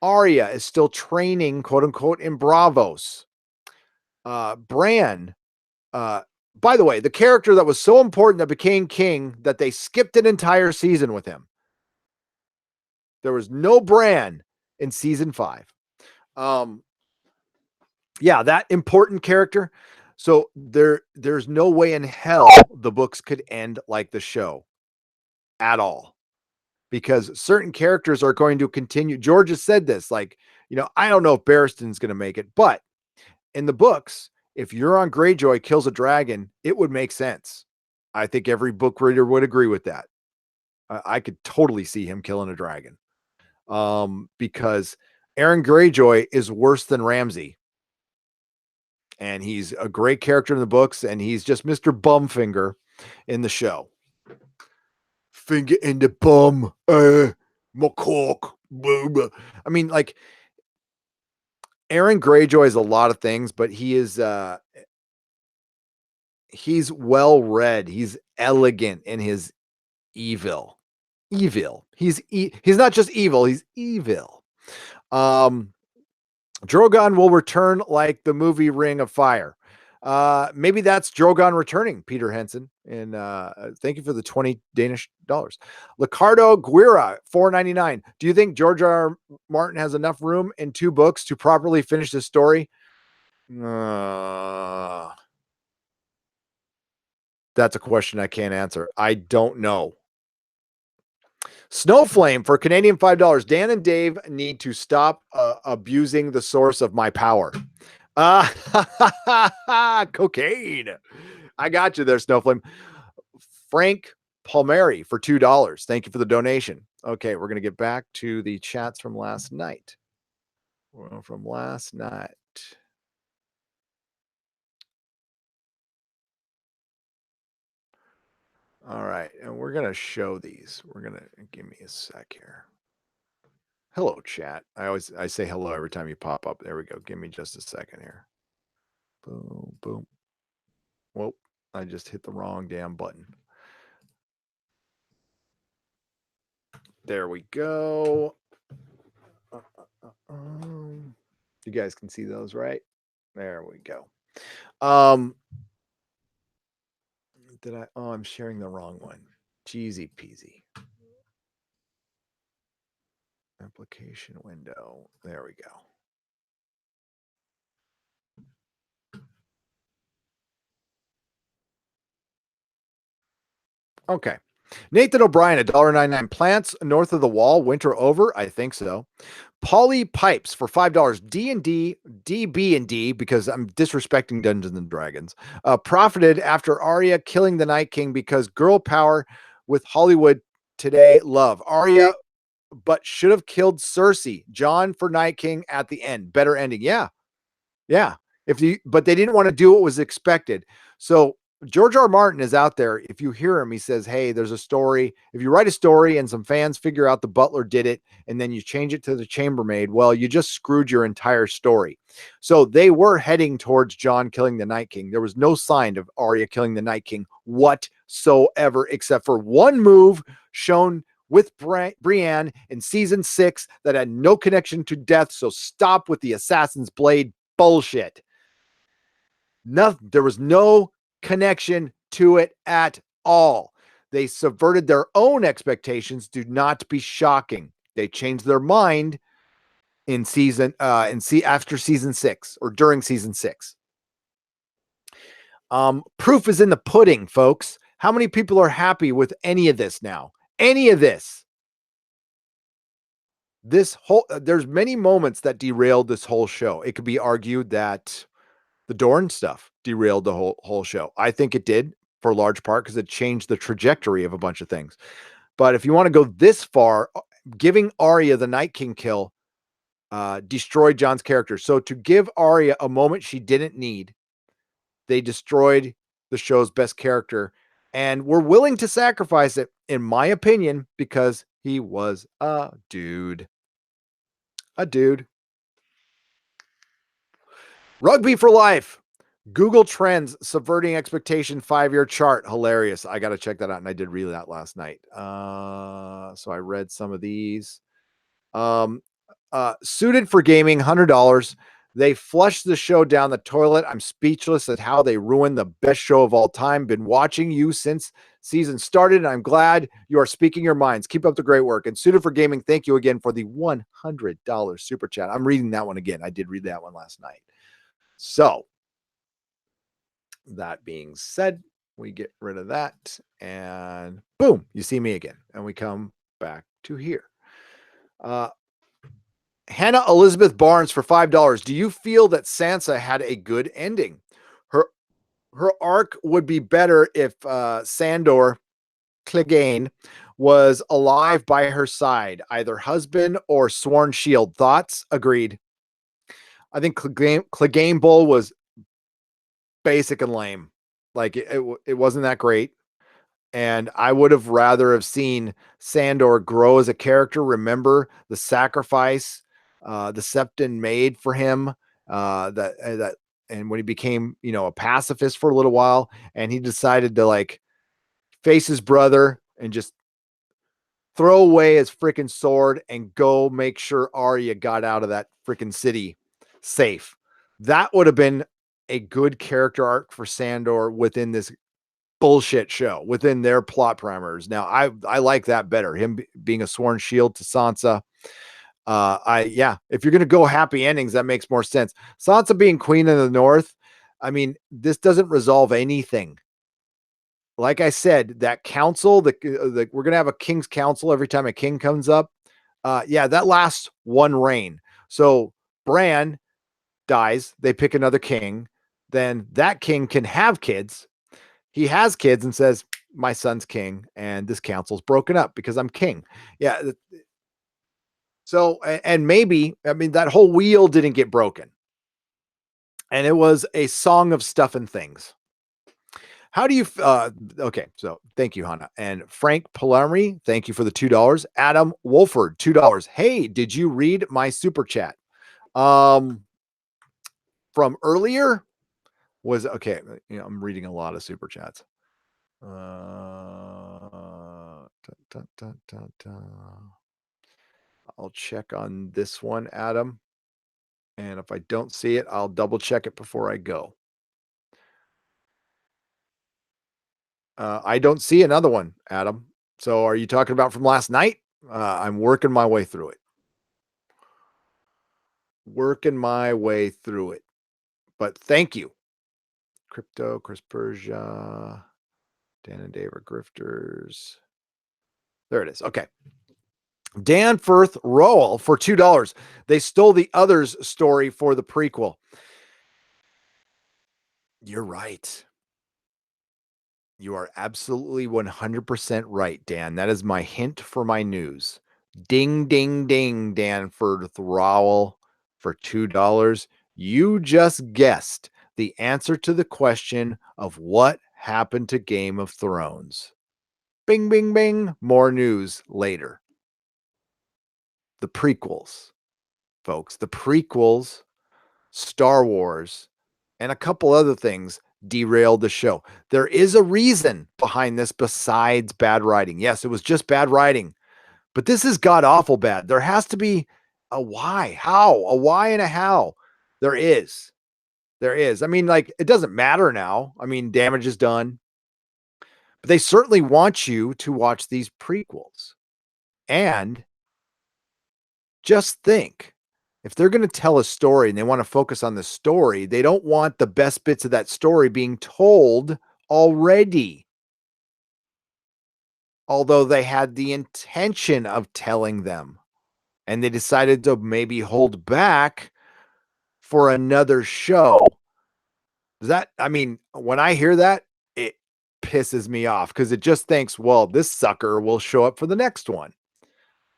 Arya is still training, quote unquote, in Bravos. Bran, by the way, the character that was so important that became king that they skipped an entire season with him. There was no Bran in season 5. That important character. So there's no way in hell the books could end like the show at all, because certain characters are going to continue. George has said this, I don't know if Barristan's going to make it, but in the books, if Euron Greyjoy kills a dragon, it would make sense. I think every book reader would agree with that. I could totally see him killing a dragon. Because Aaron Greyjoy is worse than Ramsay. And he's a great character in the books, and he's just Mr. Bumfinger in the show. Finger in the bum, McCook. I mean, Aaron Greyjoy is a lot of things, but he is he's well read. He's elegant in his evil. He's not just evil, he's evil. Drogon will return like the movie Ring of Fire. Maybe that's Drogon returning, Peter Henson. And thank you for the 20 Danish dollars. Licardo Guira, $4.99. Do you think George R. Martin has enough room in 2 books to properly finish the story? That's a question I can't answer. I don't know. Snowflame for Canadian $5. Dan and Dave need to stop abusing the source of my power. Cocaine. I got you there, Snowflame. Frank Palmieri for $2. Thank you for the donation. Okay, we're going to get back to the chats from last night. All right, and we're going to show these. We're going to give me a sec here. Hello, chat. I say hello every time you pop up. There we go. Give me just a second here. Boom, boom. Whoa, I just hit the wrong damn button. There we go. You guys can see those, right? There we go. I'm sharing the wrong one. Jeezy peasy. Application window. There we go. Okay. Nathan O'Brien, $1.99. Plants north of the wall, winter over? I think so. Polly Pipes for $5. D&D, DB&D, because I'm disrespecting Dungeons and Dragons, profited after Arya killing the Night King because girl power with Hollywood today love. Arya, but should have killed Cersei. John for Night King at the end. Better ending. Yeah. But they didn't want to do what was expected. So George R. Martin is out there. If you hear him, he says, hey, there's a story. If you write a story and some fans figure out the butler did it, and then you change it to the chambermaid, well, you just screwed your entire story. So they were heading towards Jon killing the Night King. There was no sign of Arya killing the Night King whatsoever, except for one move shown with Brienne in season 6 that had no connection to death. So stop with the Assassin's Blade bullshit. There was no connection to it at all. They subverted their own expectations. Do not be shocking. They changed their mind after season 6 or during season 6. Proof is in the pudding, folks. How many people are happy with any of this now? Any of this? There's many moments that derailed this whole show. It could be argued that the Dorne stuff derailed the whole show. I think it did for a large part because it changed the trajectory of a bunch of things. But if you want to go this far, giving Arya the Night King kill destroyed Jon's character. So to give Arya a moment she didn't need, they destroyed the show's best character and were willing to sacrifice it, in my opinion, because he was a dude. Rugby for life. Google Trends subverting expectation 5-year chart. Hilarious. I got to check that out. And I did read that last night. So I read some of these. Suited for gaming, $100. They flushed the show down the toilet. I'm speechless at how they ruined the best show of all time. Been watching you since season started, and I'm glad you are speaking your minds. Keep up the great work. And Suited for Gaming, thank you again for the $100 super chat. I'm reading that one again. I did read that one last night. So that being said, we get rid of that and boom, you see me again. And we come back to here. Hannah Elizabeth Barnes for $5. Do you feel that Sansa had a good ending? Her arc would be better if Sandor Clegane was alive by her side, either husband or sworn shield. Thoughts? Agreed. I think Clegane Bull was basic and lame. Like it wasn't that great. And I would have rather have seen Sandor grow as a character. Remember the sacrifice the Septon made for him, that and when he became, a pacifist for a little while, and he decided to like face his brother and just throw away his freaking sword and go make sure Arya got out of that freaking city safe. That would have been a good character arc for Sandor within this bullshit show, within their plot parameters. Now, I like that better. Him being a sworn shield to Sansa. If you're gonna go happy endings, that makes more sense. Sansa being queen of the North, I mean, this doesn't resolve anything. Like I said, that council, we're gonna have a king's council every time a king comes up. That lasts one reign. So Bran dies, they pick another king, then that king can have kids. He has kids and says, my son's king, and this council's broken up because I'm king. Yeah. So, and maybe, I mean, that whole wheel didn't get broken. And it was a song of stuff and things. How do you, okay, so thank you, Hannah. And Frank Palermi, thank you for the $2. Adam Wolford, $2. Hey, did you read my super chat? From earlier was, okay, I'm reading a lot of super chats. I'll check on this one, Adam. And if I don't see it, I'll double check it before I go. I don't see another one, Adam. So are you talking about from last night? I'm working my way through it. But thank you. Crypto, Chris Persia, Dan and Dave are grifters. There it is. Okay. Dan Firth Rowell for $2. They stole the others story for the prequel. You're right. You are absolutely 100% right, Dan. That is my hint for my news. Ding, ding, ding, Dan Firth Rowell for $2. You just guessed the answer to the question of what happened to Game of Thrones. Bing, bing, bing. More news later. The prequels, folks. The prequels, Star Wars, and a couple other things derailed the show. There is a reason behind this besides bad writing. Yes, it was just bad writing, but this is god awful bad. There has to be a why. How? A why and a how. There is. I mean, like, it doesn't matter now. I mean, damage is done. But they certainly want you to watch these prequels. And just think, if they're going to tell a story and they want to focus on the story, they don't want the best bits of that story being told already. Although they had the intention of telling them, and they decided to maybe hold back for another show. I mean, when I hear that, it pisses me off because it just thinks, well, this sucker will show up for the next one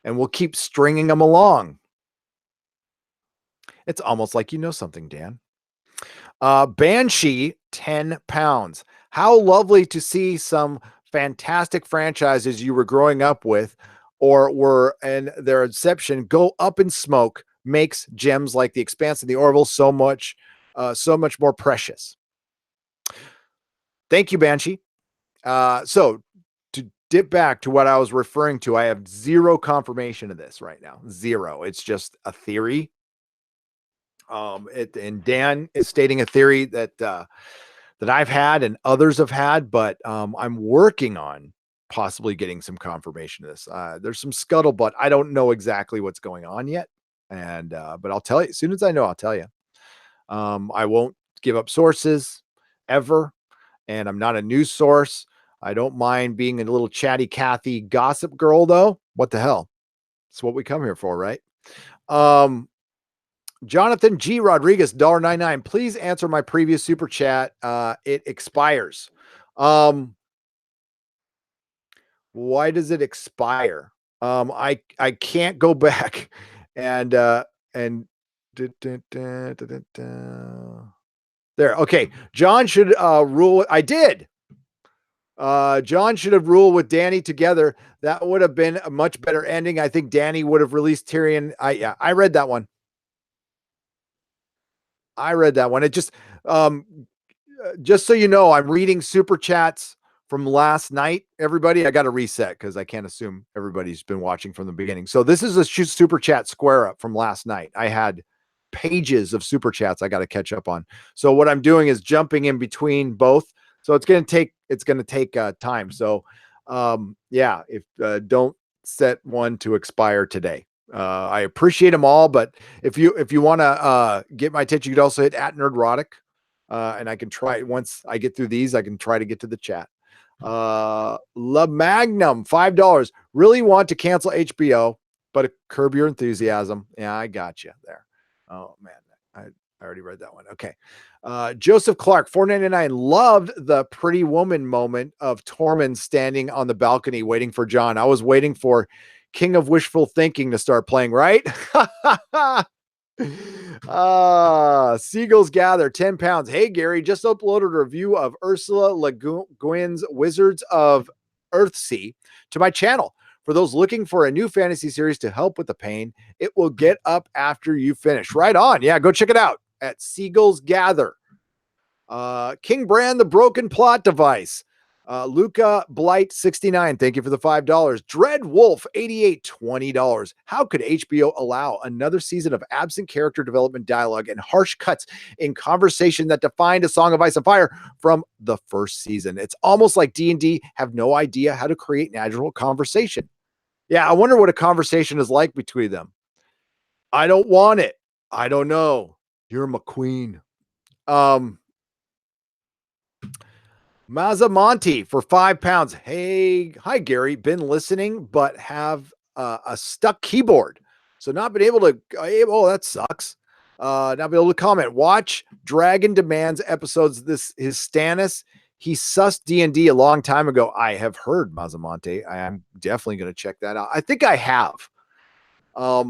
and we'll keep stringing them along. It's almost like you know something, Dan. Banshee, 10 pounds. How lovely to see some fantastic franchises you were growing up with or were in their inception go up in smoke. Makes gems like The Expanse and The Orville so much more precious. Thank you, Banshee. So to dip back to what I was referring to, I have zero confirmation of this right now. Zero. It's just a theory. And Dan is stating a theory that I've had and others have had, but I'm working on possibly getting some confirmation of this. There's some scuttlebutt. I don't know exactly what's going on yet. And, but I'll tell you as soon as I know, I'll tell you. I won't give up sources ever. And I'm not a news source. I don't mind being a little chatty Cathy gossip girl though. What the hell? It's what we come here for, right? Jonathan G. Rodriguez, $1.99. Please answer my previous super chat. It expires. Why does it expire? I can't go back and there. Okay. John should rule. I did. John should have ruled with Dany together. That would have been a much better ending. I think Dany would have released Tyrion. I read that one. I read that one. It just so you know, I'm reading super chats from last night. Everybody, I got to reset because I can't assume everybody's been watching from the beginning. So this is a super chat square up from last night. I had pages of super chats I got to catch up on. So what I'm doing is jumping in between both. So it's going to take time. So yeah, if don't set one to expire today. I appreciate them all, but if you want to get my attention, you could also hit @Nerdrotic. And I can try once I get through these, I can try to get to the chat. La Magnum, $5. Really want to cancel HBO, but curb your enthusiasm. Yeah, I got you there. Oh man, I already read that one. Okay. Joseph Clark, $4.99. Loved the pretty woman moment of Tormund standing on the balcony waiting for John. I was waiting for King of Wishful Thinking to start playing, right? Seagulls Gather, 10 pounds. Hey, Gary, just uploaded a review of Ursula Le Guin's Wizards of Earthsea to my channel. For those looking for a new fantasy series to help with the pain, it will get up after you finish. Right on. Yeah, go check it out at Seagulls Gather. King Brand, the Broken Plot Device. Luca Blight, 69. Thank you for the $5. Dread Wolf, 88, $20. How could HBO allow another season of absent character development dialogue and harsh cuts in conversation that defined A Song of Ice and Fire from the first season? It's almost like D&D have no idea how to create natural conversation. Yeah, I wonder what a conversation is like between them. I don't want it. I don't know. You're my queen. Mazamonte for £5. Hey, hi, Gary. Been listening, but have a stuck keyboard. So not been able to, oh, that sucks. Not be able to comment. Watch Dragon Demands episodes. His Stannis. He sussed D&D a long time ago. I have heard Mazamonte. I am definitely going to check that out. I think I have. I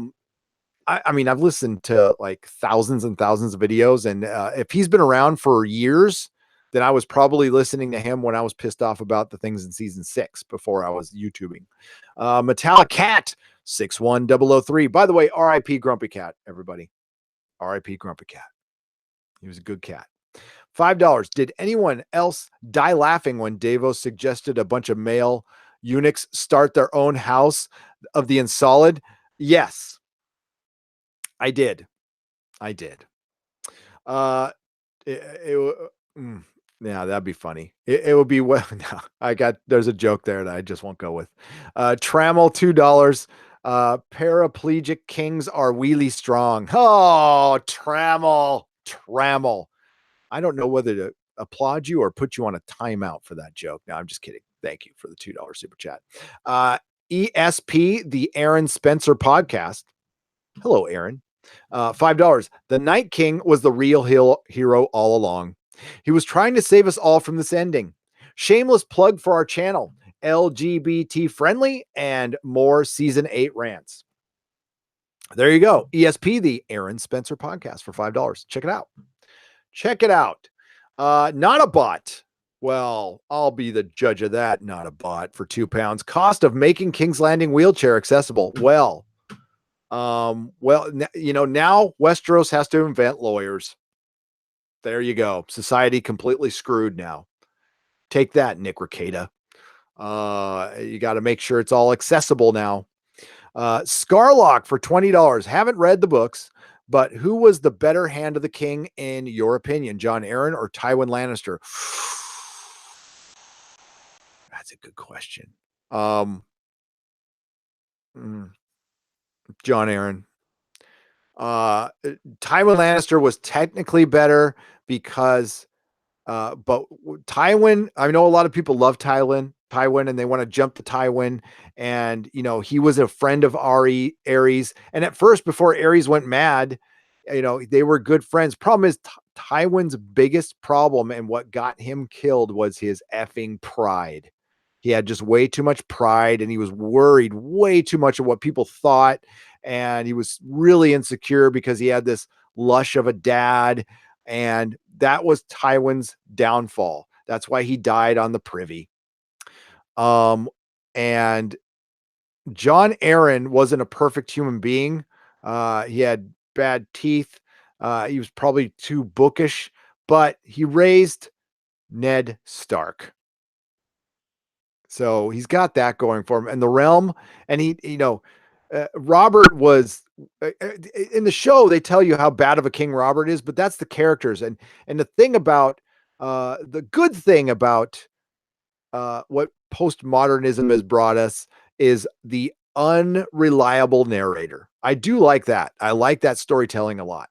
mean, I've listened to like thousands and thousands of videos, and if he's been around for years, then I was probably listening to him when I was pissed off about the things in season 6 before I was YouTubing. Metallic Cat 61003. By the way, RIP Grumpy Cat, everybody. RIP Grumpy Cat. He was a good cat. $5. Did anyone else die laughing when Davos suggested a bunch of male eunuchs start their own house of the Unsolid? Yes, I did. Yeah, that'd be funny. It would be well. No, there's a joke there that I just won't go with. Trammel, $2. Paraplegic kings are wheelie strong. Oh, Trammel. I don't know whether to applaud you or put you on a timeout for that joke. No, I'm just kidding. Thank you for the $2 super chat. ESP, the Aaron Spencer podcast. Hello, Aaron. $5. The Night King was the real hero all along. He was trying to save us all from this ending. Shameless plug for our channel, LGBT friendly and more season 8 rants. There you go. ESP, the Aaron Spencer podcast for $5. Check it out. Not a bot. Well, I'll be the judge of that. Not a bot for £2. Cost of making King's Landing wheelchair accessible. Well, now Westeros has to invent lawyers. There you go. Society completely screwed now. Take that, Nick Rekieta. You got to make sure it's all accessible now. Scarlock for $20. Haven't read the books, but who was the better hand of the king in your opinion, Jon Arryn or Tywin Lannister? That's a good question. Jon Arryn. Tywin Lannister was technically better because, but Tywin, I know a lot of people love Tywin, and they want to jump to Tywin. And, he was a friend of Aerys. And at first, before Aerys went mad, they were good friends. Problem is Tywin's biggest problem and what got him killed was his effing pride. He had just way too much pride and he was worried way too much of what people thought. And he was really insecure because he had this lush of a dad. And that was Tywin's downfall. That's why he died on the privy. And Jon Arryn wasn't a perfect human being. He had bad teeth. He was probably too bookish, but he raised Ned Stark. So he's got that going for him. And the realm, and Robert was in the show, they tell you how bad of a king Robert is, but that's the characters. And the thing about the good thing about what postmodernism has brought us is the unreliable narrator. I do like that. I like that storytelling a lot,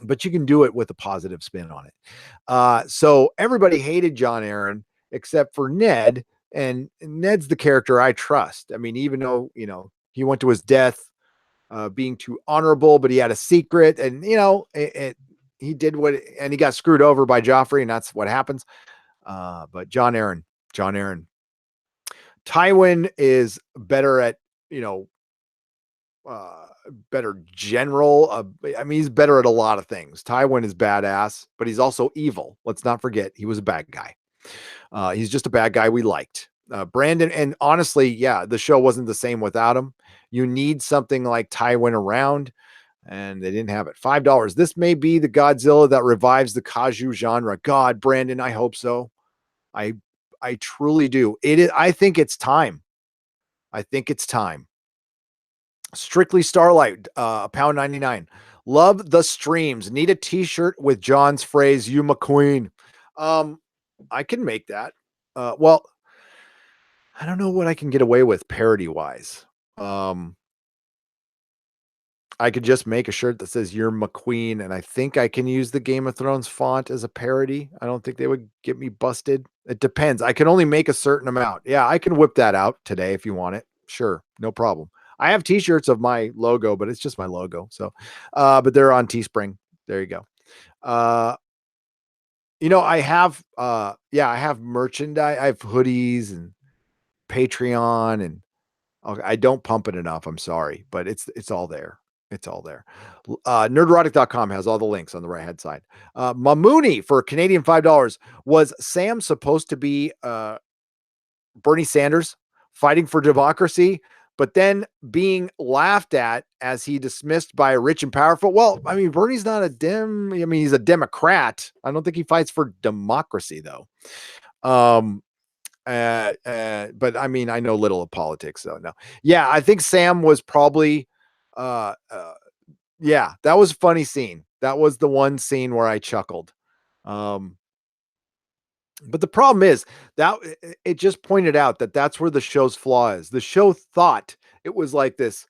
but you can do it with a positive spin on it. So everybody hated John Aaron except for Ned, and Ned's the character I trust. I mean, even though, he went to his death being too honorable, but he had a secret, and, he did and he got screwed over by Joffrey, and that's what happens. But John Aaron, Tywin is better at, better general. I mean, he's better at a lot of things. Tywin is badass, but he's also evil. Let's not forget he was a bad guy. He's just a bad guy we liked. Brandon, and honestly, yeah, the show wasn't the same without him. You need something like Tywin around, and they didn't have it. $5. This may be the Godzilla that revives the kaiju genre. God, Brandon, I hope so. I truly do. I think it's time. Strictly Starlight, £1.99. Love the streams. Need a t-shirt with John's phrase, "You McQueen." I can make that. Well, I don't know what I can get away with parody wise. I could just make a shirt that says "You're McQueen," and I think I can use the Game of Thrones font as a parody. I don't think they would get me busted. It depends. I can only make a certain amount. Yeah, I can whip that out today if you want it. Sure, no problem. I have t-shirts of my logo, but it's just my logo. So, but they're on Teespring. There you go. I have merchandise. I have hoodies and Patreon, and I don't pump it enough. I'm sorry, but it's all there. It's all there. Nerdrotic.com has all the links on the right hand side. Mamooni for Canadian $5. Was Sam supposed to be Bernie Sanders fighting for democracy, but then being laughed at as he dismissed by rich and powerful? Well, I mean, Bernie's not a Dem. I mean, he's a Democrat. I don't think he fights for democracy, though. But I mean, I know little of politics, so no. Yeah, I think Sam was probably, yeah, that was a funny scene. That was the one scene where I chuckled. But the problem is that it just pointed out that that's where the show's flaw is. The show thought it was like this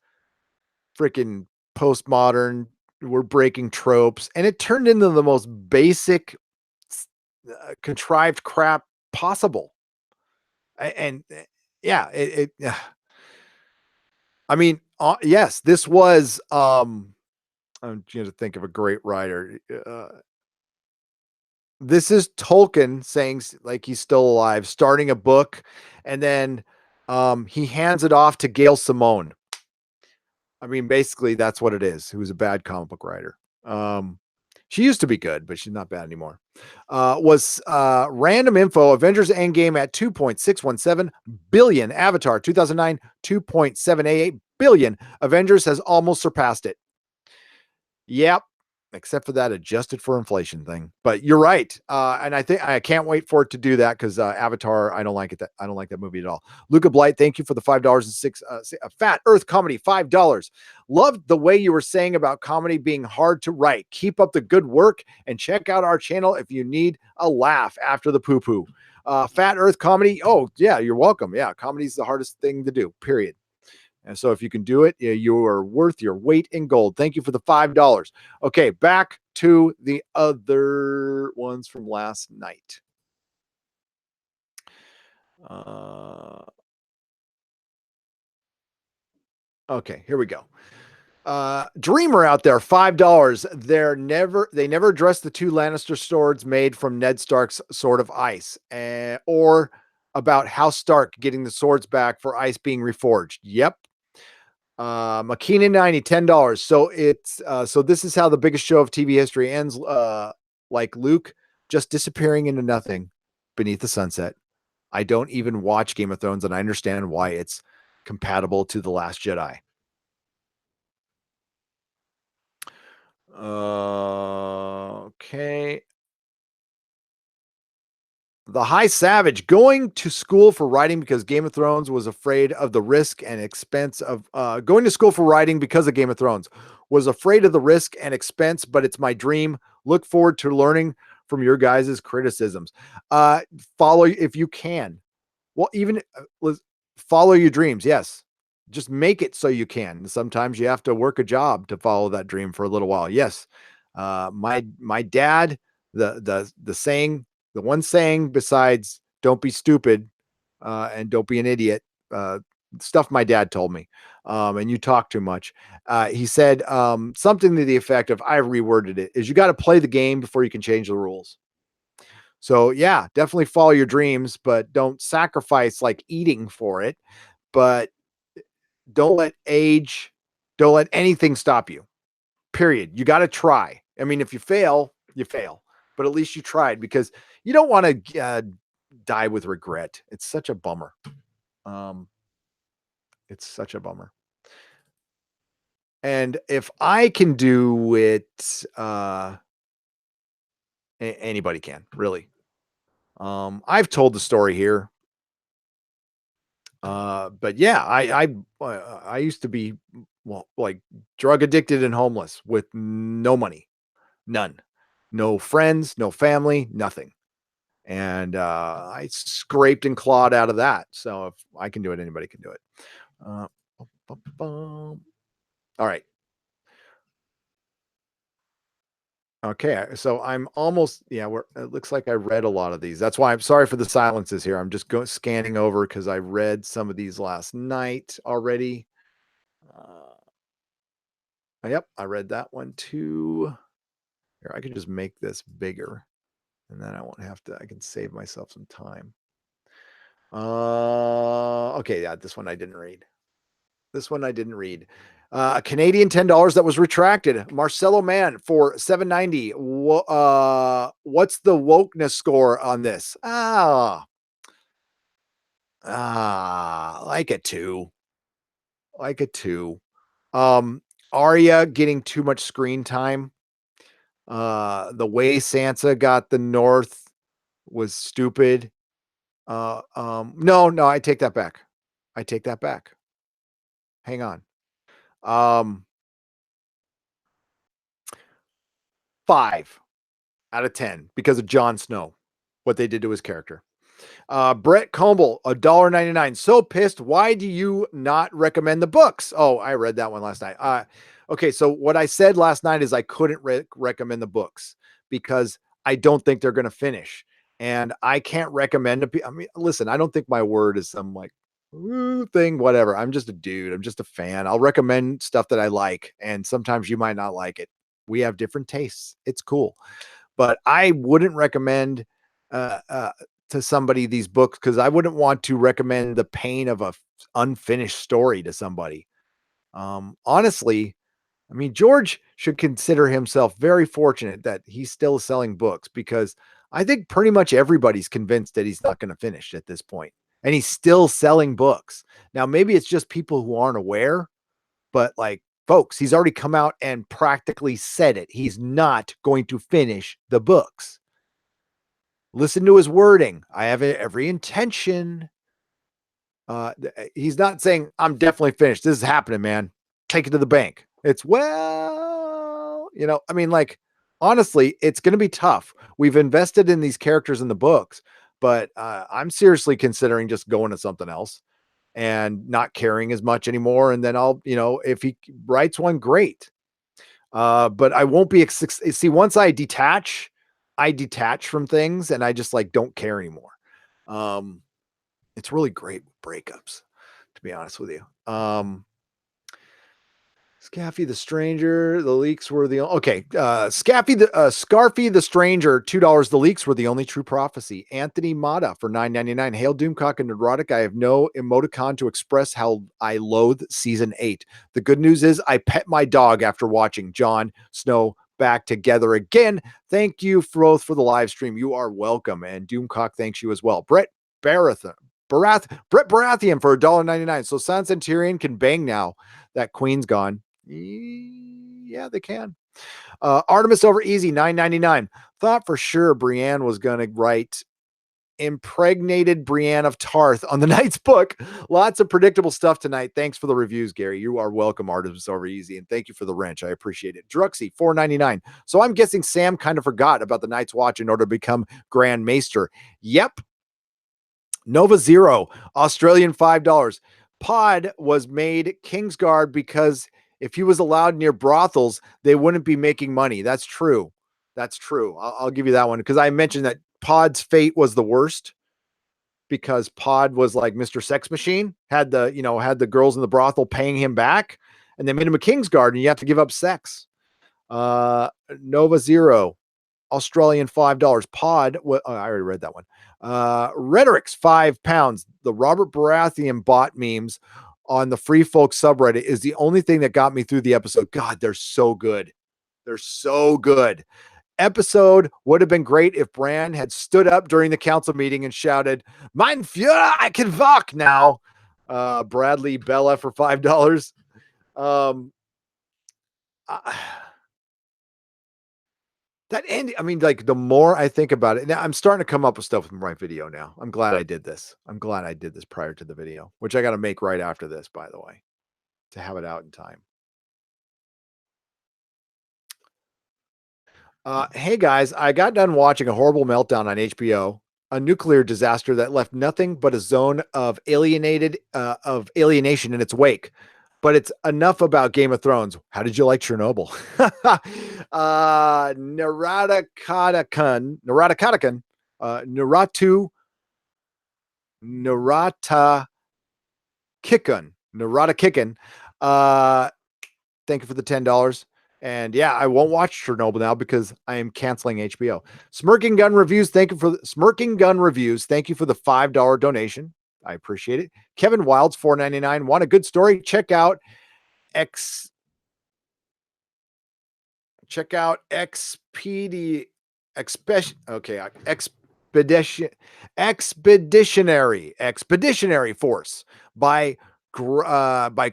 freaking postmodern, we're breaking tropes, and it turned into the most basic, contrived crap possible. And yeah, I mean, yes, this was, I'm trying to think of a great writer. This is Tolkien saying, like, he's still alive, starting a book, and then he hands it off to Gail Simone. I mean, basically, that's what it is. Who's a bad comic book writer. She used to be good, but she's not bad anymore. Was random info: Avengers Endgame at 2.617 billion. Avatar 2009, 2.788 billion. Avengers has almost surpassed it. Yep. Except for that adjusted for inflation thing. But you're right. And I think I can't wait for it to do that, because Avatar, I don't like it. I don't like that movie at all. Luca Blight, thank you for the $5.06. Fat Earth Comedy, $5. Loved the way you were saying about comedy being hard to write. Keep up the good work, and check out our channel if you need a laugh after the poo-poo. Fat Earth Comedy. Oh, yeah, you're welcome. Yeah, comedy is the hardest thing to do, period. And so if you can do it, you are worth your weight in gold. Thank you for the $5. Okay, back to the other ones from last night. Okay, here we go. Dreamer out there, $5. They never addressed the two Lannister swords made from Ned Stark's Sword of Ice, or about House Stark getting the swords back for ice being reforged. Yep. Makina 90, $10. So it's so this is how the biggest show of TV history ends, like Luke just disappearing into nothing beneath the sunset. I don't even watch Game of Thrones, and I understand why it's compatible to The Last Jedi. Okay. The High Savage going to school for writing because Game of Thrones was afraid of the risk and expense of going to school for writing because of Game of Thrones was afraid of the risk and expense, but it's my dream. Look forward to learning from your guys' criticisms. Uh, Follow if you can. Well, even follow your dreams. Yes. Just make it so you can. Sometimes you have to work a job to follow that dream for a little while. Yes. My dad, the saying, the one saying besides don't be stupid and don't be an idiot, uh, stuff my dad told me. And you talk too much. He said something to the effect of, I reworded it, is you got to play the game before you can change the rules. So yeah, definitely follow your dreams, but don't sacrifice like eating for it. But don't let age, don't let anything stop you. Period. You got to try. I mean, if you fail, you fail, but at least you tried because you don't want to die with regret. It's such a bummer. Um, it's such a bummer. And if I can do it, anybody can really. I've told the story here. But yeah, I used to be well, like drug addicted and homeless with no money, none, no friends, no family, nothing. And I scraped and clawed out of that. So if I can do it, anybody can do it. Uh, All right. Okay. So I'm almost, yeah, it looks like I read a lot of these. That's why I'm sorry for the silences here. I'm just scanning over because I read some of these last night already. Uh, Yep, I read that one too. Here, I could just make this bigger and then I won't have to, I can save myself some time. Okay, yeah, this one I didn't read. This one I didn't read. A Canadian $10 that was retracted. Marcelo Mann for 790. What's the wokeness score on this? Like a 2. Like a 2. Arya getting too much screen time. The way Sansa got the North was stupid. No, I take that back. I take that back. Hang on. Um, 5 out of 10 because of Jon Snow, what they did to his character. Brett Combel, $1.99. So pissed. Why do you not recommend the books? Oh, I read that one last night. Okay, so what I said last night is I couldn't recommend the books because I don't think they're going to finish. And I can't recommend I mean, listen, I don't think my word is some like thing, whatever. I'm just a dude. I'm just a fan. I'll recommend stuff that I like. And sometimes you might not like it. We have different tastes. It's cool. But I wouldn't recommend uh, uh, to somebody these books because I wouldn't want to recommend the pain of a unfinished story to somebody. Honestly, I mean, George should consider himself very fortunate that he's still selling books because I think pretty much everybody's convinced that he's not going to finish at this point, and he's still selling books. Now, maybe it's just people who aren't aware, but like, folks, he's already come out and practically said it. He's not going to finish the books. Listen to his wording. I have every intention. He's not saying I'm definitely finished. This is happening, man. Take it to the bank. It's I mean, like, honestly, it's going to be tough. We've invested in these characters in the books, but I'm seriously considering just going to something else and not caring as much anymore. And then I'll, if he writes one, great. But I won't be, see, once I detach from things and I just like don't care anymore. Um, it's really great with breakups, to be honest with you. Scaffy the Stranger, the leaks were the okay. Scarfy the Stranger, $2. The leaks were the only true prophecy. Anthony Mata for $9.99. Hail Doomcock and Nerdrotic. I have no emoticon to express how I loathe season 8. The good news is I pet my dog after watching Jon Snow back together again. Thank you both for the live stream. You are welcome. And Doomcock thanks you as well. Brett Baratheon for $1.99. So Sansa and Tyrion can bang now that Queen's gone. Yeah, they can. Artemis over easy, $9.99. Thought for sure Brienne was going to write impregnated Brienne of Tarth on the Knight's book. Lots of predictable stuff tonight. Thanks for the reviews, Gary. You are welcome, Artemis over easy. And thank you for the wrench. I appreciate it. Druxy, $4.99. So I'm guessing Sam kind of forgot about the Night's Watch in order to become Grand Maester. Yep. Nova Zero, Australian $5. Pod was made Kingsguard because if he was allowed near brothels, they wouldn't be making money. That's true. That's true. I'll give you that one because I mentioned that Pod's fate was the worst because Pod was like Mr. Sex Machine, had the girls in the brothel paying him back, and they made him a Kingsguard, and you have to give up sex. Nova Zero, Australian $5. Pod, I already read that one. Rhetoric's £5. The Robert Baratheon bot memes on the Free Folk subreddit is the only thing that got me through the episode. God, they're so good. They're so good. Episode would have been great if Bran had stood up during the council meeting and shouted, "Mein Führer, I can walk now." Bradley Bella for $5. That end, I mean, like the more I think about it, now I'm starting to come up with stuff with my video now. I'm glad I did this. I'm glad I did this prior to the video, which I got to make right after this, by the way, to have it out in time. Hey guys, I got done watching A Horrible Meltdown on HBO, a nuclear disaster that left nothing but a zone of alienation in its wake. But it's enough about Game of Thrones. How did you like Chernobyl? Narata Kicken. Thank you for the $10. And yeah, I won't watch Chernobyl now because I am canceling HBO. Smirking Gun Reviews. Thank you for the $5 donation. I appreciate it. Kevin Wilds, $4.99. Want a good story? Check out Expeditionary Force by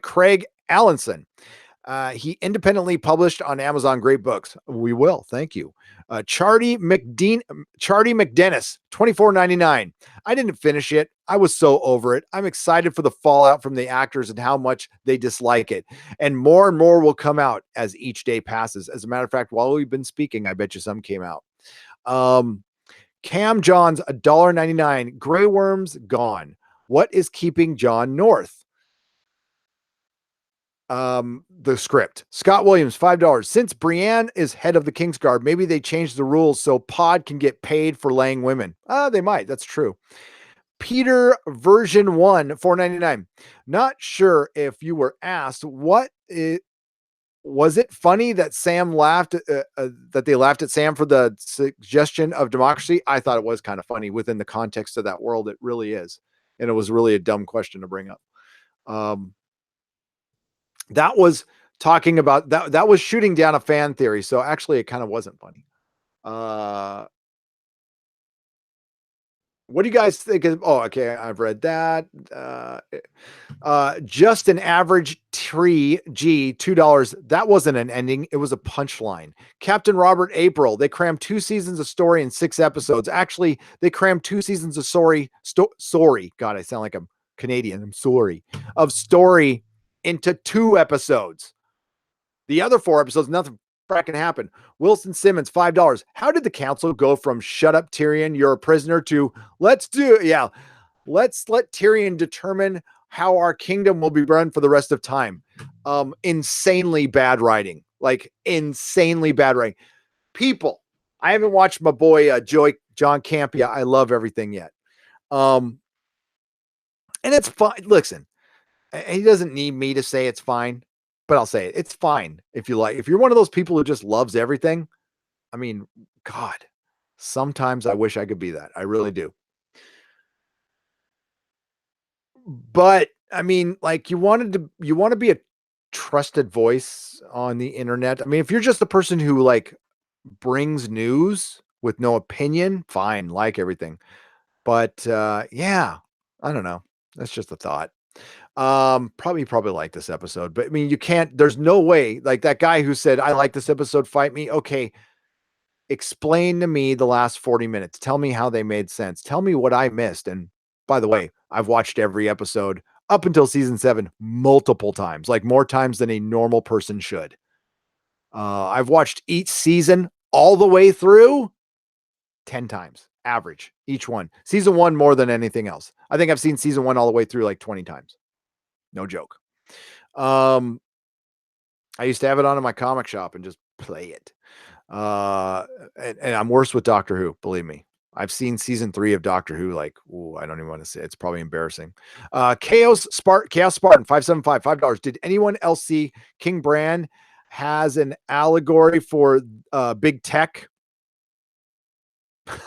Craig Allenson. He independently published on Amazon. Great books. We will. Thank you. Charlie McDennis, $24.99. I didn't finish it. I was so over it. I'm excited for the fallout from the actors and how much they dislike it. And more will come out as each day passes. As a matter of fact, while we've been speaking, I bet you some came out. Cam Johns, $1.99. Grey Worm's gone. What is keeping John North? The script. Scott Williams, $5. Since Brienne is head of the Kingsguard, maybe they changed the rules so Pod can get paid for laying women. They might. That's true. Peter version 1, $4.99. Not sure if you were asked was it funny that Sam laughed that they laughed at Sam for the suggestion of democracy? I thought it was kind of funny within the context of that world. It really is. And it was really a dumb question to bring up. That was talking about that was shooting down a fan theory. So actually it kind of wasn't funny. What do you guys think of? Oh, okay. I've read that. Just an average tree G, $2. That wasn't an ending. It was a punchline. Captain Robert April. They crammed 2 seasons of story in 6 episodes. Actually, they crammed 2 seasons of sorry. God, I sound like I'm Canadian. I'm sorry. Of story into 2 episodes. The other 4 episodes, nothing fracking happened. Wilson Simmons, $5. How did the council go from shut up Tyrion, you're a prisoner, to let's let Tyrion determine how our kingdom will be run for the rest of time? Insanely bad writing. Like insanely bad writing. People, I haven't watched my boy John Campea. I love everything yet. And it's fine. Listen, he doesn't need me to say it's fine, but I'll say it. It's fine if you like. If you're one of those people who just loves everything, I mean, God, sometimes I wish I could be that. I really do. But I mean, like you want to be a trusted voice on the internet. I mean, if you're just the person who like brings news with no opinion, fine, like everything. But yeah, I don't know. That's just a thought. Probably like this episode, but I mean, you can't, there's no way, like that guy who said, I like this episode, fight me. Okay. Explain to me the last 40 minutes. Tell me how they made sense. Tell me what I missed. And by the way, I've watched every episode up until season 7 multiple times, like more times than a normal person should. I've watched each season all the way through 10 times average, each one. Season 1 more than anything else. I think I've seen season 1 all the way through like 20 times. No joke. I used to have it on in my comic shop and just play it. And I'm worse with Doctor Who, believe me. I've seen season 3 of Doctor Who. Like, ooh, I don't even want to say it. It's probably embarrassing. Chaos Spartan 575 $5. Did anyone else see King Bran has an allegory for big tech?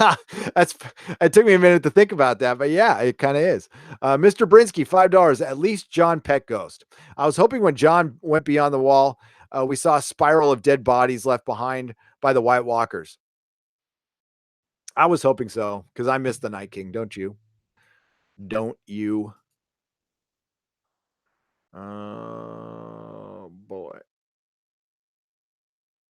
It took me a minute to think about that, but yeah, it kind of is. Mr. Brinsky, $5. At least John Pet Ghost. I was hoping when John went beyond the wall, we saw a spiral of dead bodies left behind by the White Walkers. I was hoping so, because I missed the Night King. Don't you? Don't you? Oh, boy.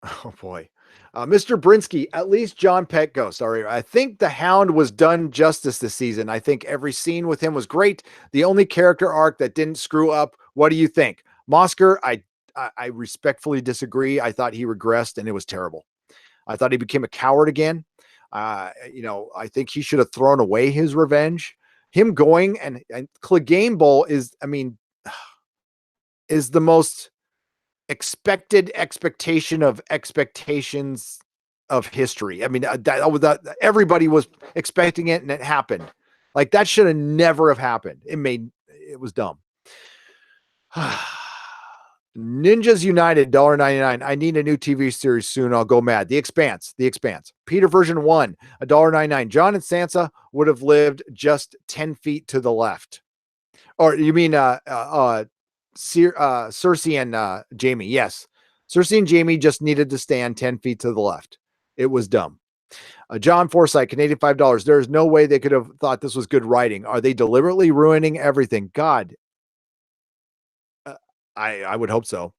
Oh, boy. Mr. Brinsky, at least John Pet Ghost. All right. I think the Hound was done justice this season. I think every scene with him was great. The only character arc that didn't screw up. What do you think? Mosker, I respectfully disagree. I thought he regressed and it was terrible. I thought he became a coward again. I think he should have thrown away his revenge. Him going and Clegane Bowl is the most expected expectation of expectations of history. I mean, everybody was expecting it and it happened. Like that should have never have happened. It was dumb. Ninjas United, $1.99. I need a new TV series soon. I'll go mad. The Expanse. Peter version 1, $1.99. John and Sansa would have lived just 10 feet to the left. Or you mean Cersei and Jamie? Yes. Cersei and Jamie just needed to stand 10 feet to the left. It was dumb. John Forsythe, Canadian $5. There's no way they could have thought this was good writing. Are they deliberately ruining everything? God, I would hope so.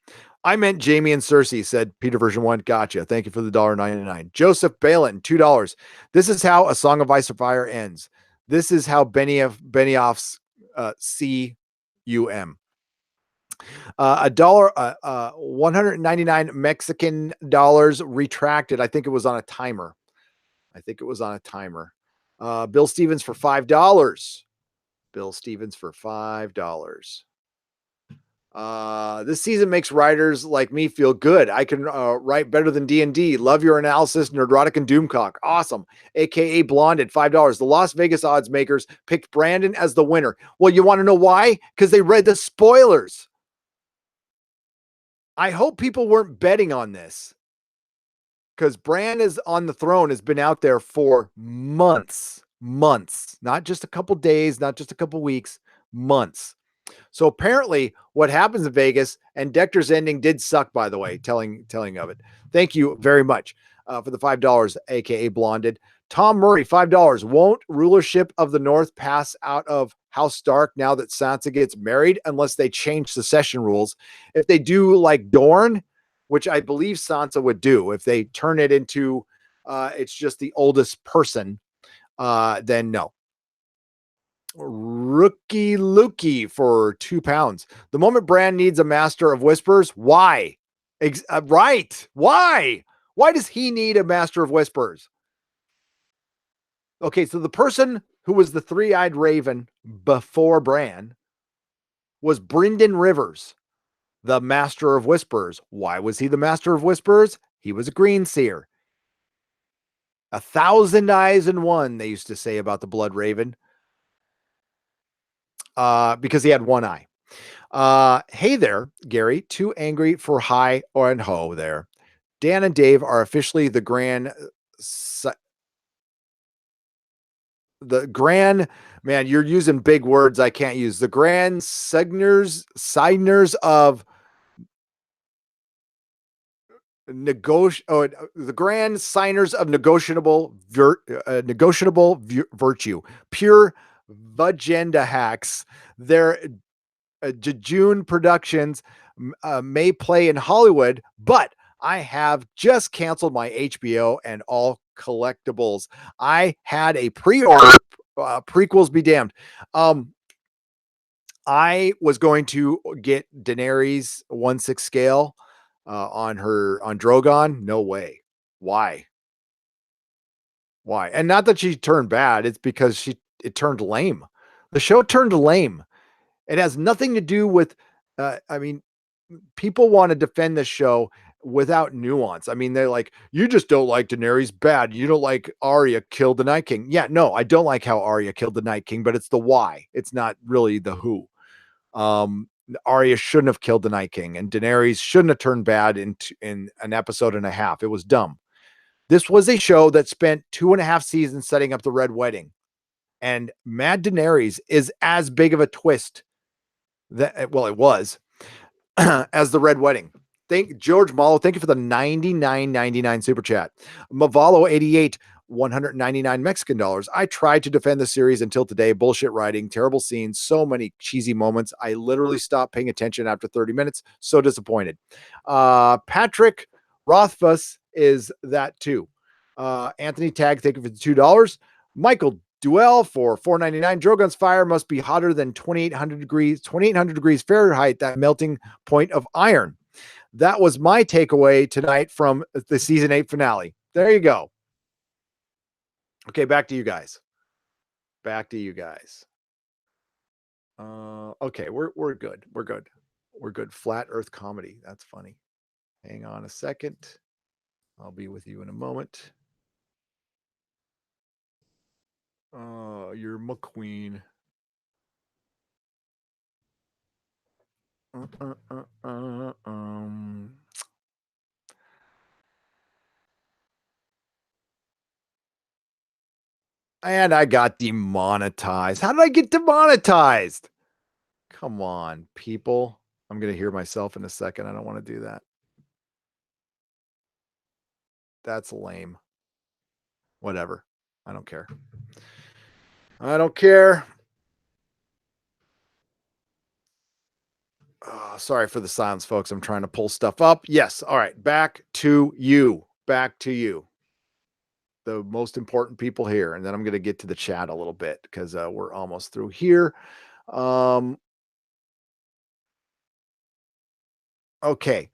I meant Jamie and Cersei, said Peter version 1. Gotcha. Thank you for the $1.99. Joseph Balin, $2. This is how A Song of Ice and Fire ends. This is how Benioff's CUM. $199 Mexican dollars retracted. I think it was on a timer. Bill Stevens for $5. This season makes writers like me feel good. I can write better than D&D. Love your analysis, Nerdrotic and Doomcock. Awesome. AKA Blonded, $5. The Las Vegas odds makers picked Brandon as the winner. Well, you want to know why? Because they read the spoilers. I hope people weren't betting on this, because Bran is on the throne, has been out there for months, not just a couple days, not just a couple weeks, months. So apparently what happens in Vegas, and Dector's ending did suck, by the way, telling of it. Thank you very much for the $5, AKA Blonded. Tom Murray, $5. Won't rulership of the North pass out of House Stark now that Sansa gets married, unless they change succession rules? If they do like Dorne, which I believe Sansa would do, if they turn it into it's just the oldest person, then no. Rookie Lukey for £2. The moment Bran needs a Master of Whispers, why? Right. Why does he need a Master of Whispers? Okay, so the person who was the three-eyed raven before Bran was Brynden Rivers, the Master of Whispers. Why was he the Master of Whispers? He was a green seer. 1,000 eyes in one, they used to say about the Blood Raven. Because he had one eye. Hey there, Gary. Too angry for hi or and ho there. Dan and Dave are officially the grand man. You're using big words I can't use. The grand signers of the grand signers of negotiable virtue, pure vagenda hacks. They're Jejune Productions may play in Hollywood, but I have just canceled my HBO and all collectibles. I had a pre-order. Prequels be damned. I was going to get Daenerys 1/6 scale on Drogon. No way. Why? Why? And not that she turned bad. It's because it turned lame. The show turned lame. It has nothing to do with. I mean, people want to defend this show without nuance. I mean, they're like, you just don't like Daenerys bad. You don't like Arya killed the Night King. Yeah, no, I don't like how Arya killed the Night King, but it's the why. It's not really the who. Arya shouldn't have killed the Night King, and Daenerys shouldn't have turned bad in an episode and a half. It was dumb. This was a show that spent 2.5 seasons setting up the Red Wedding, and Mad Daenerys is as big of a twist that, well, it was as the Red Wedding. Thank George Mallow. Thank you for the $99.99 super chat. Mavalo 88. 199 Mexican dollars. I tried to defend the series until today. Bullshit writing, terrible scenes, so many cheesy moments. I literally stopped paying attention after 30 minutes. So disappointed. Patrick Rothfuss is that too. Anthony Tag, thank you for the $2. Michael Duell for $4.99. Drogon's fire must be hotter than 2,800 degrees Fahrenheit, that melting point of iron. That was my takeaway tonight from the season 8 finale. There you go. Okay, back to you guys. Okay, we're good. We're good. Flat Earth comedy. That's funny. Hang on a second. I'll be with you in a moment. You're McQueen. And I got demonetized. How did I get demonetized? Come on, people. I'm going to hear myself in a second. I don't want to do that. That's lame. Whatever. I don't care. Oh, sorry for the silence, folks. I'm trying to pull stuff up. Yes. All right. Back to you. The most important people here. And then I'm going to get to the chat a little bit because we're almost through here. Okay.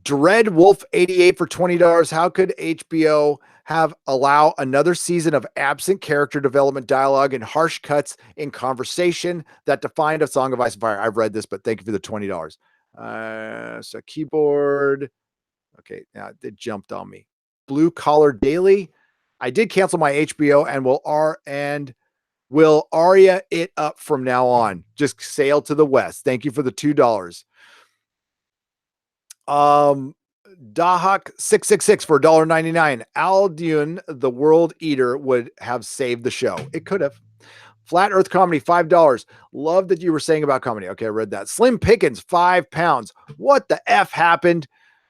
Dread Wolf 88 for $20. How could HBO allow another season of absent character development, dialogue, and harsh cuts in conversation that defined A Song of Ice and Fire? I've read this, but thank you for the $20. So keyboard. Okay, now it jumped on me. Blue Collar Daily. I did cancel my HBO and will Arya it up from now on. Just sail to the west. Thank you for the $2. Dahak 666 for $1.99. Alduin, the World Eater, would have saved the show. It could have. Flat Earth Comedy, $5. Love that you were saying about comedy. Okay, I read that. Slim Pickens, £5. What the F happened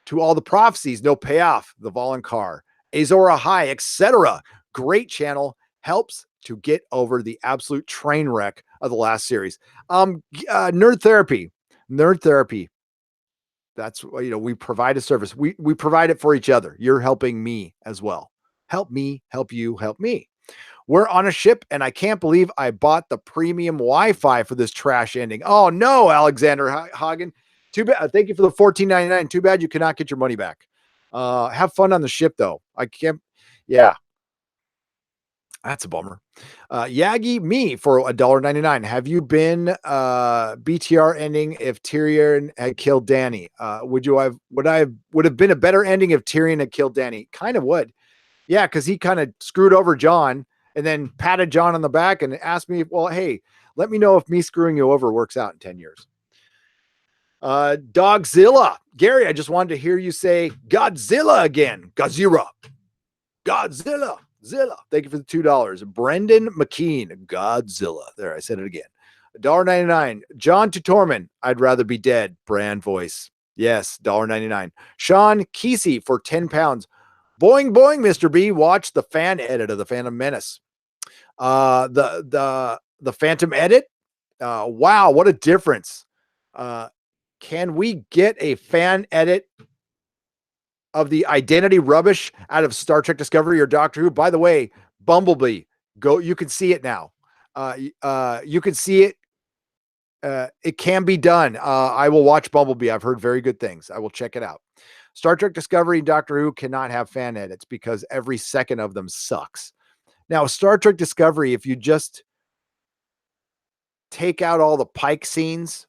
to all the prophecies? No payoff. The Voluncar. Azora High, etc. Great channel. Helps to get over the absolute train wreck of the last series. Nerd Therapy. That's, we provide a service. We provide it for each other. You're helping me as well. Help me, help you, help me. We're on a ship, and I can't believe I bought the premium Wi-Fi for this trash ending. Oh no, Alexander Hagen. Too bad. Thank you for the $14.99. Too bad you cannot get your money back. Have fun on the ship, though. I can't. Yeah. That's a bummer. Yagi me for $1.99. Have you been BTR ending if Tyrion had killed Dany? Would have been a better ending if Tyrion had killed Dany? Kind of would. Yeah, because he kind of screwed over Jon and then patted Jon on the back and asked me, well, hey, let me know if me screwing you over works out in 10 years. Dogzilla. Gary, I just wanted to hear you say Godzilla again. Godzilla. Zilla. Thank you for the $2. Brendan McKean, Godzilla. There, I said it again. $1.99. John Tutorman, I'd rather be dead. Brand voice. Yes, $1.99. Sean Kesey for £10. Boing, boing, Mr. B. Watch the fan edit of The Phantom Menace. The Phantom edit Wow, what a difference. Can we get a fan edit of the identity rubbish out of Star Trek Discovery or Doctor Who? By the way, Bumblebee, go. You can see it now. You can see it. It can be done. I will watch Bumblebee. I've heard very good things. I will check it out. Star Trek Discovery and Doctor Who cannot have fan edits because every second of them sucks. Now, Star Trek Discovery, if you just take out all the Pike scenes,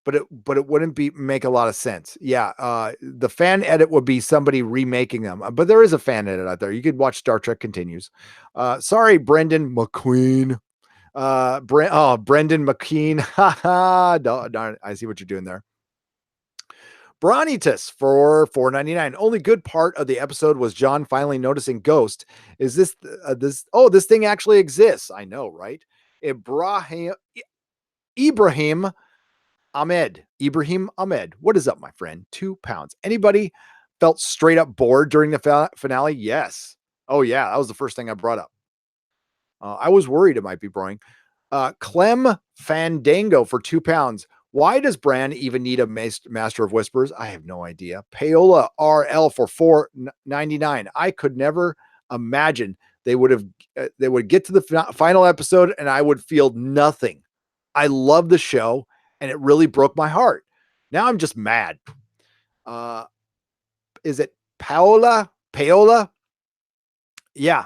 but it wouldn't make a lot of sense. Yeah, the fan edit would be somebody remaking them, but there is a fan edit out there. You could watch Star Trek Continues. Sorry, Brendan McQueen. Brendan McKean. Darn, I see what you're doing there. Bronitus for $4.99. Only good part of the episode was John finally noticing Ghost. Is this this? Oh, this thing actually exists. I know, right? Ibrahim Ahmed. What is up, my friend? £2. Anybody felt straight up bored during the finale? Yes. Oh yeah, that was the first thing I brought up. I was worried it might be boring. Clem Fandango for £2. Why does Bran even need a Master of Whispers? I have no idea. Paola RL for $4.99. I could never imagine they would get to the final episode and I would feel nothing. I love the show and it really broke my heart. Now I'm just mad. Is it Paola? Yeah.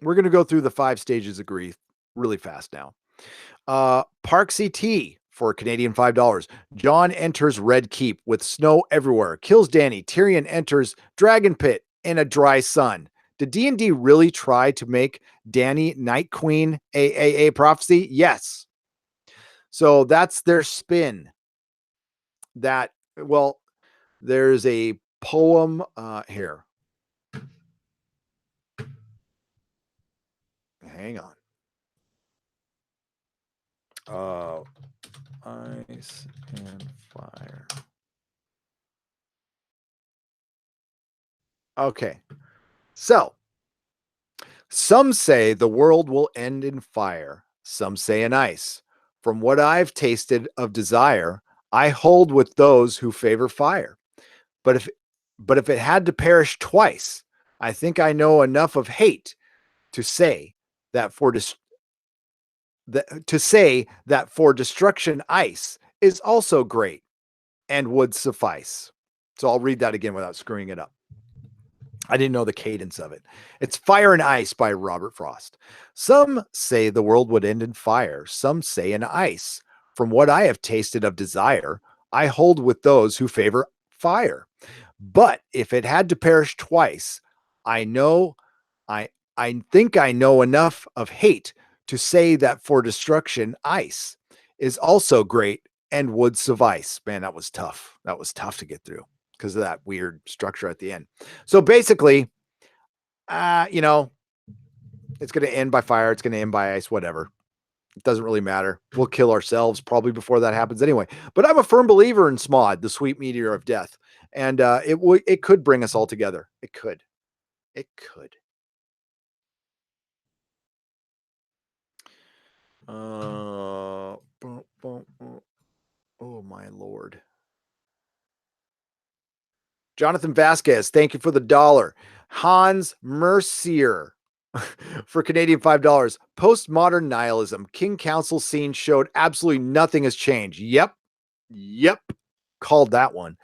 We're going to go through the 5 stages of grief really fast now. Parksy T for Canadian $5. Jon enters Red Keep with snow everywhere, kills Dany. Tyrion enters Dragon Pit in a dry sun. Did D&D really try to make Dany Night Queen a prophecy? Yes. So that's their spin. That, well, there's a poem here. Hang on. Ice and fire. Okay. So, some say the world will end in fire. Some say in ice. From what I've tasted of desire, I hold with those who favor fire. But if it had to perish twice, I think I know enough of hate to say that for destruction ice is also great and would suffice. So I'll read that again without screwing it up. I didn't know the cadence of it. It's Fire and Ice by Robert Frost. Some say the world would end in fire. Some say in ice. From what I have tasted of desire, I hold with those who favor fire. But if it had to perish twice, I think I know enough of hate to say that for destruction, ice is also great and would suffice. Man, that was tough. That was tough to get through because of that weird structure at the end. So basically, it's going to end by fire. It's going to end by ice, whatever. It doesn't really matter. We'll kill ourselves probably before that happens anyway. But I'm a firm believer in Smod, the sweet meteor of death. And it could bring us all together. It could. Oh, my Lord. Jonathan Vasquez, thank you for the $1. Hans Mercier for Canadian $5. Postmodern nihilism. King Council scene showed absolutely nothing has changed. Yep. Called that one.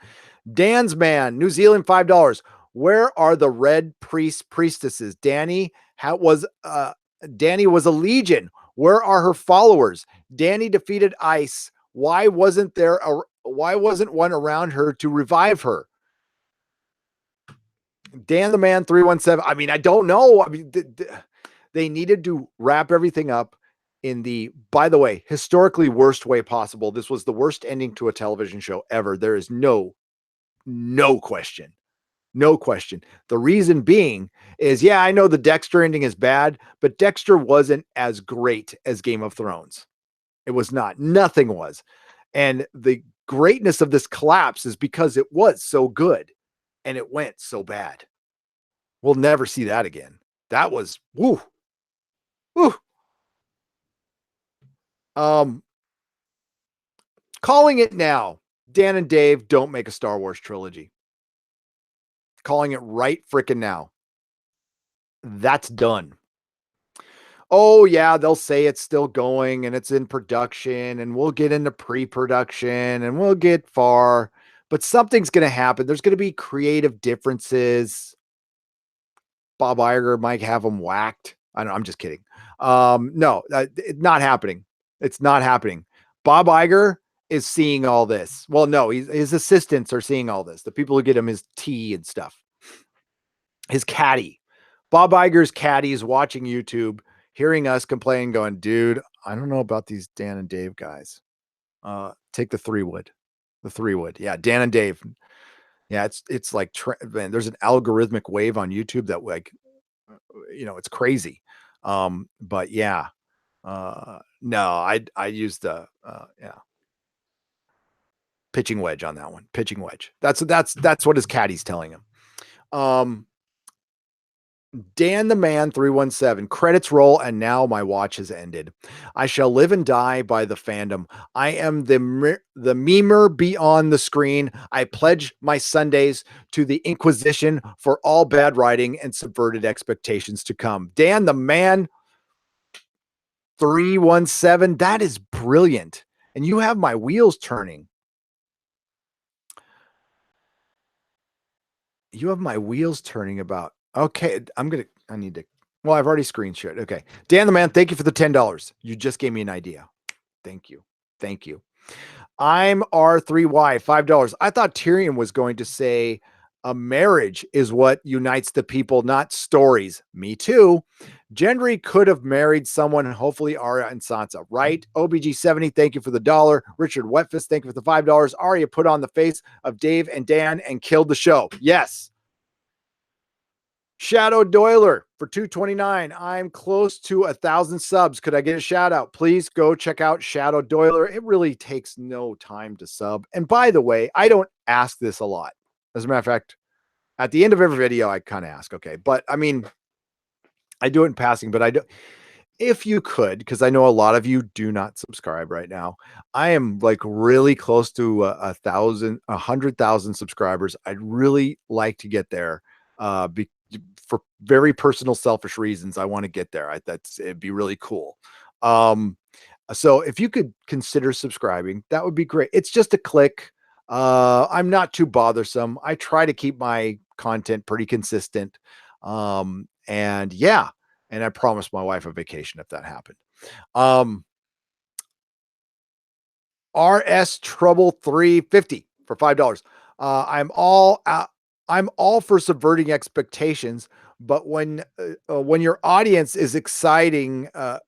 Dan's Man, New Zealand $5. Where are the red priestesses? Dany was a legion. Where are her followers? Dany defeated ice. Why wasn't one around her to revive her? Dan the Man 317. I mean, I don't know. I mean, they needed to wrap everything up in the, by the way, historically worst way possible. This was the worst ending to a television show ever. There is no question. No question. The reason being is, yeah, I know the Dexter ending is bad, but Dexter wasn't as great as Game of Thrones. It was not. Nothing was. And the greatness of this collapse is because it was so good and it went so bad. We'll never see that again. That was woo. Calling it now. Dan and Dave don't make a Star Wars trilogy. Calling it right frickin' now. That's done. Oh, yeah, they'll say it's still going and it's in production and we'll get into pre-production and we'll get far, but something's going to happen. There's going to be creative differences. Bob Iger might have them whacked. I don't know. I'm just kidding. No, it's not happening. It's not happening. Bob Iger is seeing all this. Well, no, his assistants are seeing all this. The people who get him his tea and stuff. His caddy. Bob Iger's caddy is watching YouTube, hearing us complain, going, dude, I don't know about these Dan and Dave guys. Take the 3-wood. The 3-wood. Yeah, Dan and Dave. Yeah, it's like, man, there's an algorithmic wave on YouTube that like, it's crazy. But yeah, no, I used the, pitching wedge on that one. Pitching wedge. That's what his caddy's telling him. Dan the Man 317 credits roll, and now my watch has ended. I shall live and die by the fandom. I am the memer beyond the screen. I pledge my Sundays to the Inquisition for all bad writing and subverted expectations to come. Dan the Man 317. That is brilliant. And you have my wheels turning. You have my wheels turning about. Okay, I need to, well, I've already screenshot. Okay. Dan the Man, thank you for the $10. You just gave me an idea. Thank you. Thank you. I'm R3Y, $5. I thought Tyrion was going to say a marriage is what unites the people, not stories. Me too. Gendry could have married someone, hopefully Arya and Sansa, right? OBG70, thank you for the $1. Richard Wetfist, thank you for the $5. Arya put on the face of Dave and Dan and killed the show. Yes. Shadow Doyler for $2.29. I'm close to 1,000 subs. Could I get a shout out? Please go check out Shadow Doyler. It really takes no time to sub. And by the way, I don't ask this a lot. As a matter of fact, at the end of every video, I kind of ask, okay. But I mean, I do it in passing, but I do. If you could, because I know a lot of you do not subscribe right now. I am like really close to 100,000 subscribers. I'd really like to get there. For very personal, selfish reasons, I want to get there. It'd be really cool. So if you could consider subscribing, that would be great. It's just a click. I'm not too bothersome. I try to keep my content pretty consistent. And yeah, and I promised my wife a vacation if that happened. RS Trouble 350 for $5. I'm all for subverting expectations, but when your audience is expecting a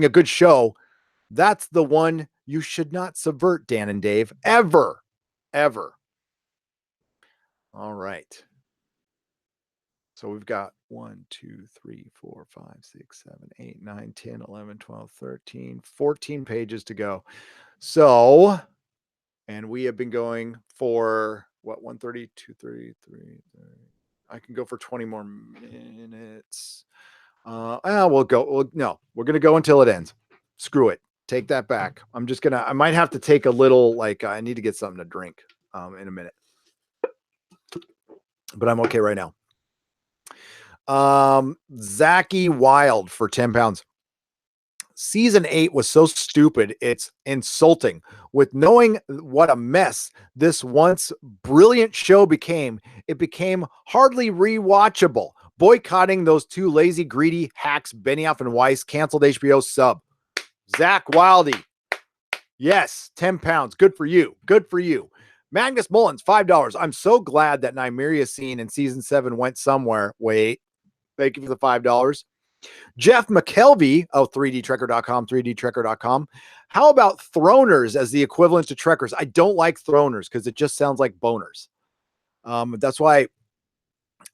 good show, that's the one you should not subvert, Dan and Dave, ever. All right. So we've got 1, 2, 3, 4, 5, 6, 7, 8, 9, 10, 11, 12, 13, 14 pages to go. So, and we have been going for what, 130, 230, 330. I can go for 20 more minutes. We're going to go until it ends. Screw it. Take that back. I might have to take a little, I need to get something to drink in a minute, but I'm okay right now. Zachy Wild for £10. Season 8 was so stupid, it's insulting. With knowing what a mess this once brilliant show became, it became hardly rewatchable. Boycotting those two lazy, greedy hacks, Benioff and Weiss, canceled HBO sub. Zach Wildy. Yes, £10. Good for you. Good for you. Magnus Mullins, $5. I'm so glad that Nymeria scene in season 7 went somewhere. Wait. Thank you for the $5. Jeff McKelvey of 3dtrekker.com. How about Throners as the equivalent to Trekkers? I don't like Throners because it just sounds like boners. That's why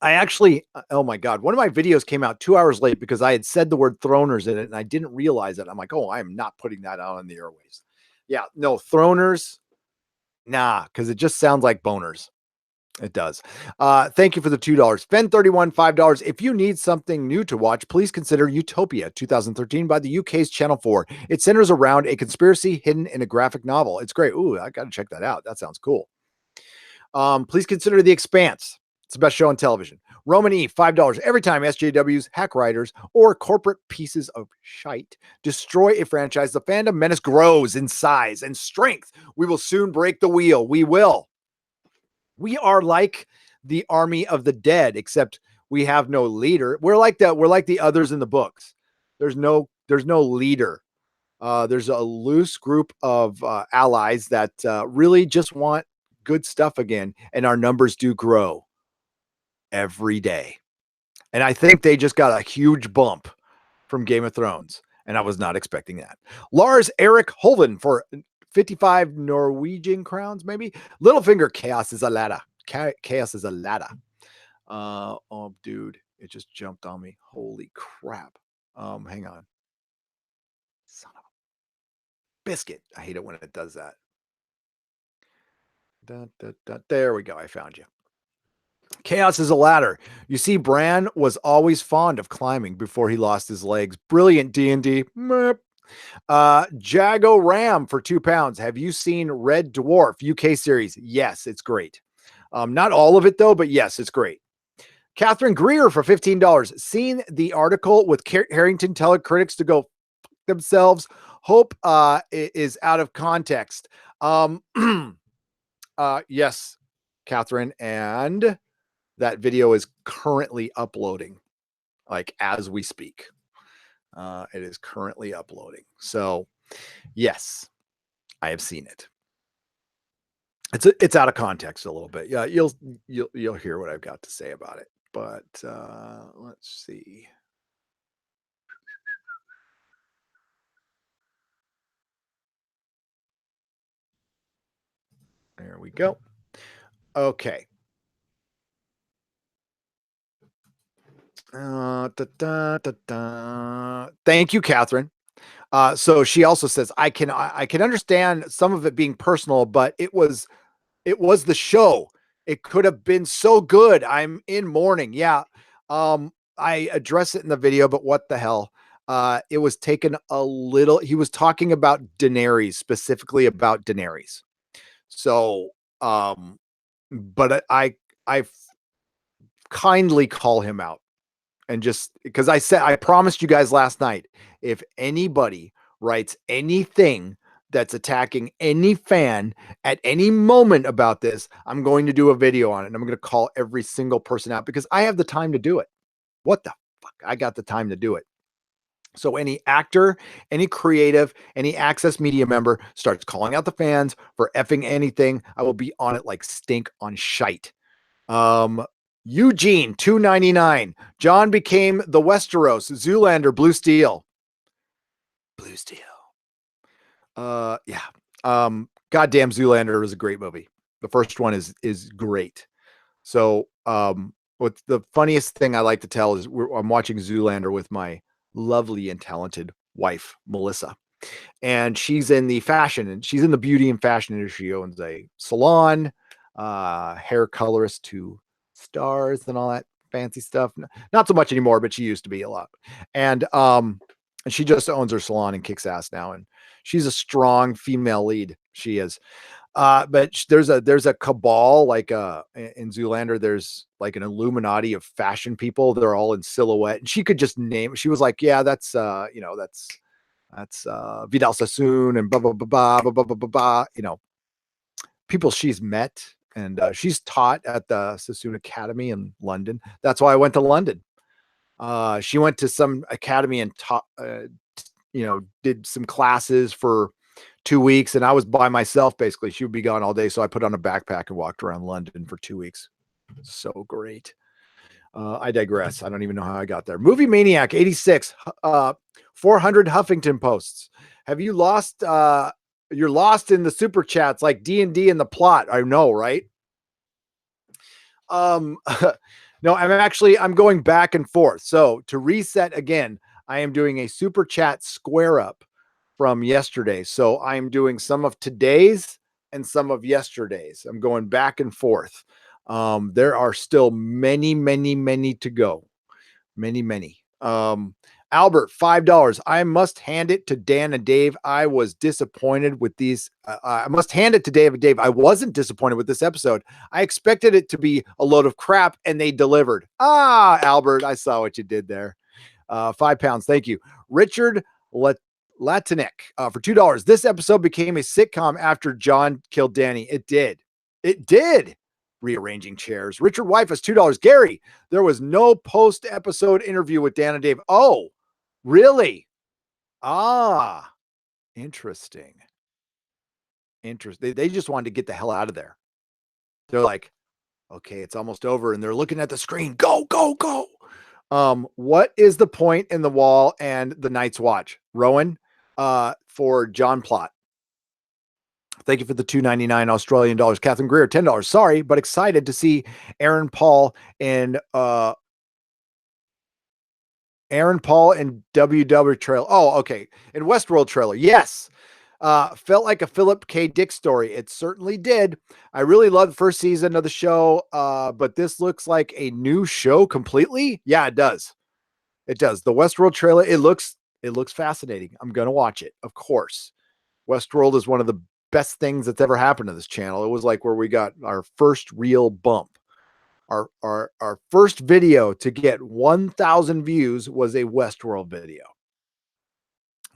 I actually, oh my God, one of my videos came out 2 hours late because I had said the word Throners in it and I didn't realize it. I'm like, oh, I am not putting that out on the airwaves. Yeah, no, Throners, nah, because it just sounds like boners. It does. Thank you for the $2. Fen31, $5. If you need something new to watch, please consider Utopia 2013 by the UK's Channel 4. It centers around a conspiracy hidden in a graphic novel. It's great. Ooh, I got to check that out. That sounds cool. Please consider The Expanse. It's the best show on television. Roman E, $5. Every time SJWs, hack writers, or corporate pieces of shite destroy a franchise, the fandom menace grows in size and strength. We will soon break the wheel. We will. We are like the army of the dead, except we have no leader. We're like that. We're like the others in the books. There's no leader. There's a loose group of allies that really just want good stuff again. And our numbers do grow every day. And I think they just got a huge bump from Game of Thrones. And I was not expecting that. Lars Eric Holven for 55 Norwegian crowns, maybe. Littlefinger, chaos is a ladder. Chaos is a ladder. Oh, dude, it just jumped on me. Holy crap. Hang on. Son of a biscuit. I hate it when it does that. There we go. I found you. Chaos is a ladder. You see, Bran was always fond of climbing before he lost his legs. Brilliant D&D. Jago Ram for £2. Have you seen Red Dwarf UK series? Yes, it's great. Not all of it though, but yes, it's great. Catherine Greer for $15. Seen the article with Harrington telling critics to go themselves. Hope is out of context. Yes, Catherine, and that video is currently uploading, like as we speak. It is currently uploading. So, yes, I have seen it. It's out of context a little bit. Yeah, you'll hear what I've got to say about it. But let's see. There we go. Okay. Thank you, Catherine. So she also says, I can understand some of it being personal, but it was the show. It could have been so good. I'm in mourning. Yeah. I address it in the video, but what the hell? It was taken a little. He was talking about Daenerys, specifically about Daenerys. So, but I kindly call him out. And just because I promised you guys last night, if anybody writes anything that's attacking any fan at any moment about this, I'm going to do a video on it. And I'm going to call every single person out because I have the time to do it. What the fuck? I got the time to do it. So any actor, any creative, any Access Media member starts calling out the fans for effing anything, I will be on it like stink on shite. Eugene, $2.99. John became the Westeros. Zoolander, Blue Steel. Blue Steel. Yeah. Goddamn, Zoolander is a great movie. The first one is great. So, what's the funniest thing I like to tell is I'm watching Zoolander with my lovely and talented wife, Melissa. And she's in the fashion and she's in the beauty and fashion industry. She owns a salon, hair colorist to stars and all that fancy stuff. Not so much anymore, but she used to be a lot. And she just owns her salon and kicks ass now. And she's a strong female lead. She is. But there's a cabal, like in Zoolander, there's like an Illuminati of fashion people. They're all in silhouette. And she could just name, she was like, yeah, that's Vidal Sassoon and blah, blah, blah, blah, blah, blah, blah, blah, blah, people she's met. And she's taught at the Sassoon Academy in London. That's why I went to London. She went to some academy and taught, did some classes for 2 weeks. And I was by myself, basically. She would be gone all day. So I put on a backpack and walked around London for 2 weeks. So great. I digress. I don't even know how I got there. Movie Maniac, 86, 400 Huffington Posts. Have you lost... you're lost in the super chats like D&D and the plot. I know, right? No, I'm going back and forth. So to reset again, I am doing a super chat square up from yesterday. So I'm doing some of today's and some of yesterday's. I'm going back and forth. There are still many, many, many to go. Many, many. Albert, $5. I must hand it to Dan and Dave. I was disappointed with these. I must hand it to Dave and Dave. I wasn't disappointed with this episode. I expected it to be a load of crap, and they delivered. Albert, I saw what you did there. £5. Thank you. Richard Latinek for $2. This episode became a sitcom after John killed Danny. It did. It did. Rearranging chairs. Richard Wyfus, $2. Gary, there was no post-episode interview with Dan and Dave. Oh, really? Interesting. They just wanted to get the hell out of there. They're like, okay, it's almost over. And they're looking at the screen. Go, go, go. What is the point in the wall and the Night's Watch? Rowan, for John Plot. Thank you for the $2.99 Australian dollars. Catherine Greer, $10. Sorry, but excited to see Aaron Paul and WW trailer. Oh, okay. In Westworld trailer. Yes. Felt like a Philip K. Dick story. It certainly did. I really loved the first season of the show, but this looks like a new show completely. Yeah, it does. It does. The Westworld trailer, it looks fascinating. I'm going to watch it, of course. Westworld is one of the best things that's ever happened to this channel. It was like where we got our first real bump. Our first video to get 1,000 views was a Westworld video.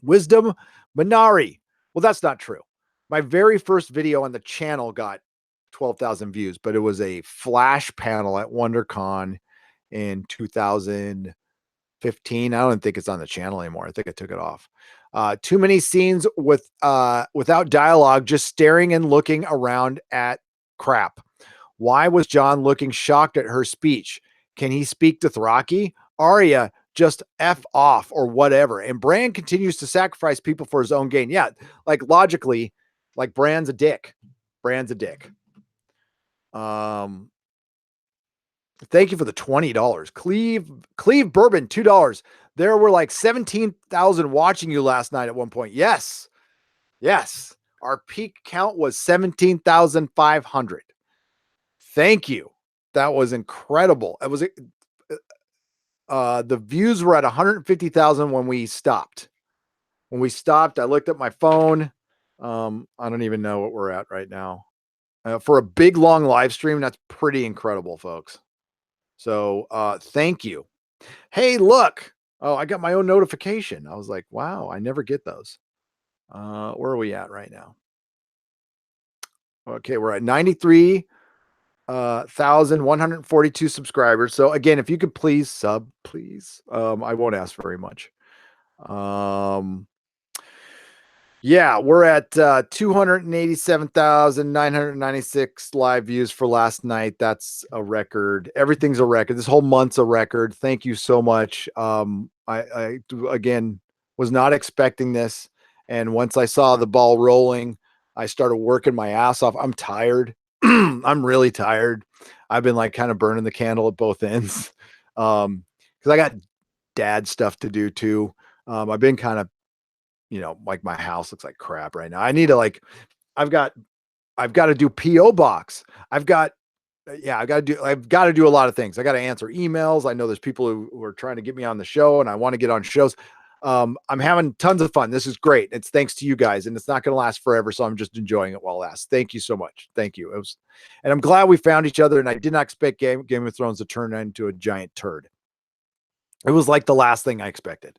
Wisdom Minari. Well, that's not true. My very first video on the channel got 12,000 views, but it was a flash panel at WonderCon in 2015. I don't think it's on the channel anymore. I think I took it off. Too many scenes without dialogue, just staring and looking around at crap. Why was John looking shocked at her speech? Can he speak Dothraki? Arya, just F off or whatever. And Bran continues to sacrifice people for his own gain. Yeah, like logically, like Bran's a dick. Bran's a dick. Thank you for the $20. Cleve Bourbon, $2. There were like 17,000 watching you last night at one point. Yes. Yes. Our peak count was 17,500. Thank you. That was incredible. It was the views were at 150,000 when we stopped. When we stopped, I looked at my phone. I don't even know what we're at right now. For a big long live stream, that's pretty incredible, folks. So thank you. Hey, look. Oh, I got my own notification. I was like, wow, I never get those. Where are we at right now? Okay, we're at 93,142 subscribers. So again, if you could please sub, please. I won't ask very much. Yeah, we're at 287,996 live views for last night. That's a record. Everything's a record. This whole month's a record. Thank you so much. I again was not expecting this. And once I saw the ball rolling, I started working my ass off. I'm tired. I'm really tired. I've been like kind of burning the candle at both ends. Because I got dad stuff to do too. I've been kind of, like my house looks like crap right now. I need to I've got to do PO box. I've got to do a lot of things. I got to answer emails. I know there's people who are trying to get me on the show and I want to get on shows. I'm having tons of fun. This is great. It's thanks to you guys and it's not going to last forever. So I'm just enjoying it while it lasts. Thank you so much. Thank you. And I'm glad we found each other and I did not expect Game of Thrones to turn into a giant turd. It was like the last thing I expected.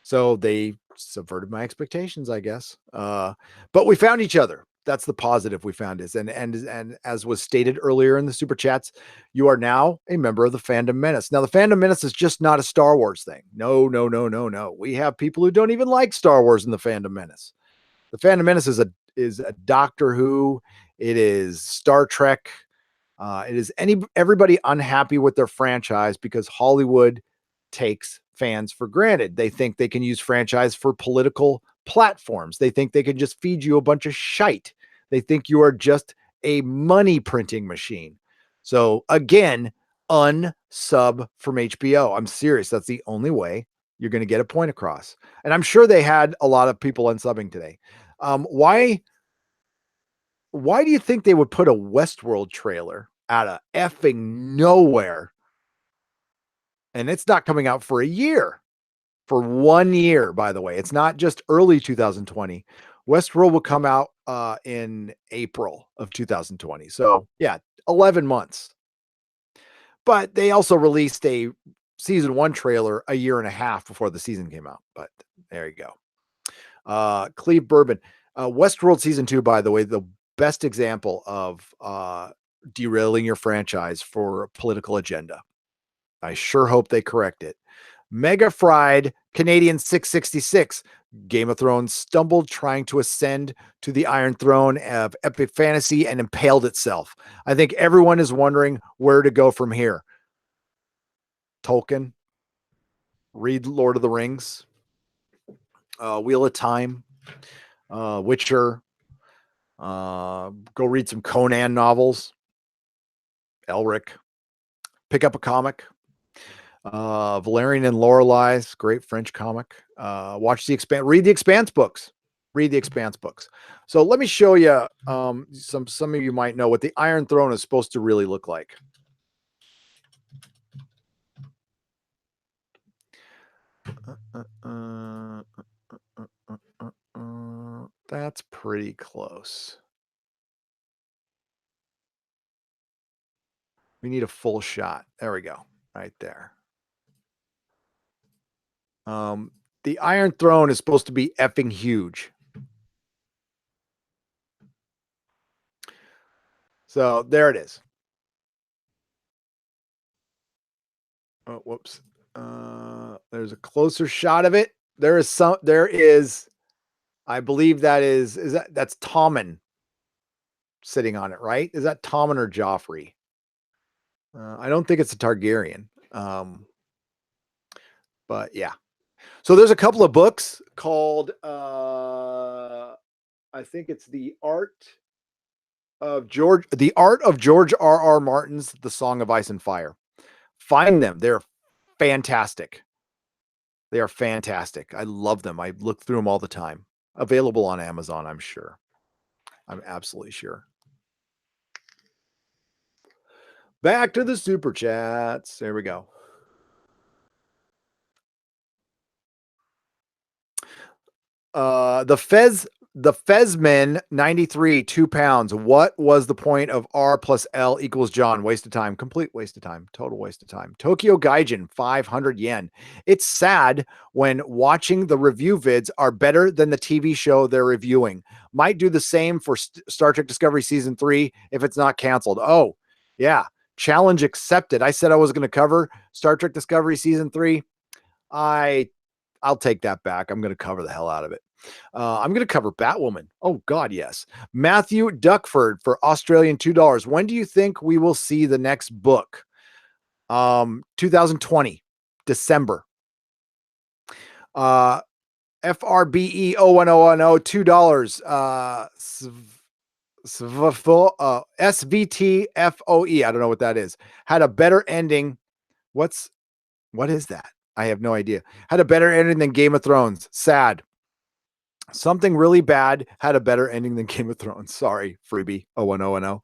So they subverted my expectations, I guess. But we found each other. That's the positive we found is. And as was stated earlier in the super chats, you are now a member of the Fandom Menace. Now, the Fandom Menace is just not a Star Wars thing. No. We have people who don't even like Star Wars in the Fandom Menace. The Fandom Menace is a Doctor Who. It is Star Trek. It is everybody unhappy with their franchise because Hollywood takes fans for granted. They think they can use franchise for political platforms. They think they can just feed you a bunch of shite. They think you are just a money printing machine. So again, unsub from HBO. I'm serious. That's the only way you're going to get a point across. And I'm sure they had a lot of people unsubbing today. Why do you think they would put a Westworld trailer out of effing nowhere. And it's not coming out for a year. For 1 year, by the way. It's not just early 2020. Westworld will come out in April of 2020. So, yeah, 11 months. But they also released a season 1 trailer a year and a half before the season came out. But there you go. Cleve Bourbon. Westworld season 2, by the way, the best example of derailing your franchise for a political agenda. I sure hope they correct it. Mega Fried Canadian 666. Game of Thrones stumbled trying to ascend to the Iron Throne of epic fantasy and impaled itself. I think everyone is wondering where to go from here. Tolkien, read Lord of the Rings, Wheel of Time, Witcher, go read some Conan novels, Elric, pick up a comic. Valerian and Lorelai's great French comic. Watch the read the Expanse books. Read the Expanse books. So let me show you some of you might know what the Iron Throne is supposed to really look like. That's pretty close. We need a full shot. There we go. Right there. The Iron Throne is supposed to be effing huge. So there it is. Oh, whoops. There's a closer shot of it. There is, I believe that's Tommen sitting on it, right? Is that Tommen or Joffrey? I don't think it's a Targaryen. But yeah. So there's a couple of books called, I think it's The Art of George R.R. Martin's The Song of Ice and Fire. Find them. They're fantastic. They are fantastic. I love them. I look through them all the time. Available on Amazon, I'm sure. I'm absolutely sure. Back to the super chats. There we go. The Fezman 93, 2 pounds. What was the point of R plus L equals John? Waste of time. Complete waste of time. Total waste of time. Tokyo Gaijin, 500 yen. It's sad when watching the review vids are better than the TV show they're reviewing. Might do the same for Star Trek Discovery Season 3 if it's not canceled. Oh, yeah. Challenge accepted. I said I was going to cover Star Trek Discovery Season 3. I'll take that back. I'm going to cover the hell out of it. I'm going to cover Batwoman. Oh, God, yes. Matthew Duckford for Australian $2. When do you think we will see the next book? 2020, December. FRBE 01010, $2. SVTFOE. I don't know what that is. Had a better ending. What is that? I have no idea. Had a better ending than Game of Thrones. Sad. Something really bad had a better ending than Game of Thrones. Sorry, freebie 01010.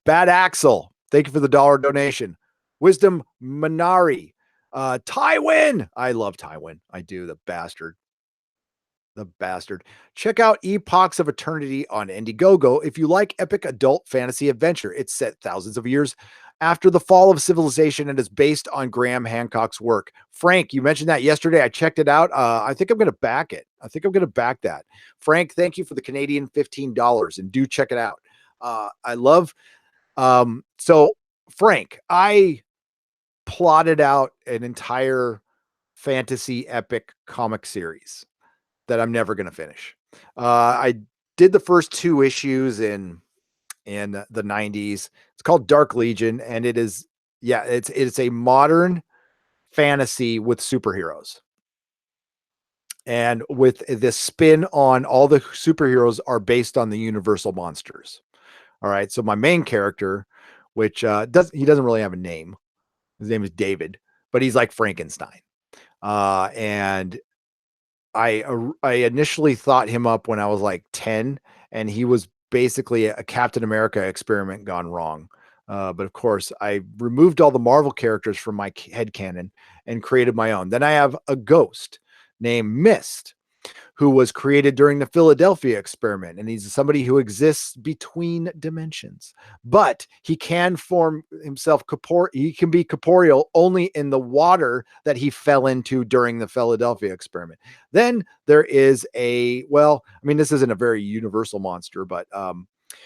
Bad Axel. Thank you for the $1 donation. Wisdom Minari. Tywin. I love Tywin. I do. The bastard. Check out Epochs of Eternity on Indiegogo if you like epic adult fantasy adventure. It's set thousands of years after the fall of civilization and is based on Graham Hancock's work. Frank, you mentioned that yesterday. I checked it out. I think I'm going to back it. I think I'm going to back that. Frank, thank you for the Canadian $15 and do check it out. I love, so Frank, I plotted out an entire fantasy epic comic series that I'm never going to finish. I did the first 2 issues in the 90s. It's called Dark Legion, and it's a modern fantasy with superheroes. And with this spin on all the superheroes are based on the universal monsters. All right. So my main character, which doesn't really have a name. His name is David, but he's like Frankenstein. And I initially thought him up when I was like 10, and he was basically a Captain America experiment gone wrong. But of course, I removed all the Marvel characters from my headcanon and created my own. Then I have a ghost named Mist, who was created during the Philadelphia experiment. And he's somebody who exists between dimensions, but he can form himself he can be corporeal only in the water that he fell into during the Philadelphia experiment. Then there is this isn't a very universal monster, but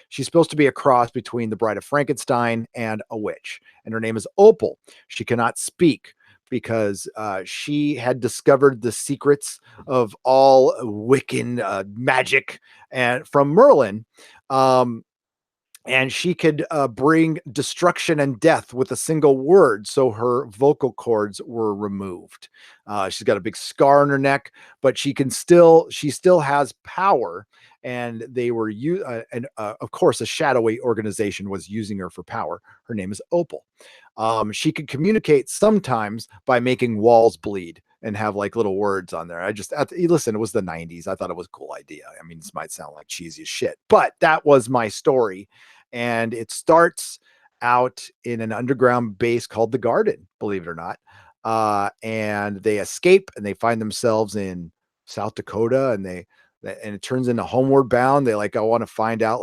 she's supposed to be a cross between the Bride of Frankenstein and a witch, and her name is Opal. She cannot speak because she had discovered the secrets of all Wiccan magic and from Merlin. And she could bring destruction and death with a single word. So her vocal cords were removed. She's got a big scar on her neck, but she still has power. And they were of course, a shadowy organization was using her for power. Her name is Opal. She could communicate sometimes by making walls bleed and have like little words on there. Listen, it was the 90s. I thought it was a cool idea. I mean, this might sound like cheesy as shit, but that was my story. And it starts out in an underground base called the Garden, believe it or not. And they escape and they find themselves in South Dakota, and it turns into Homeward Bound. They I want to find out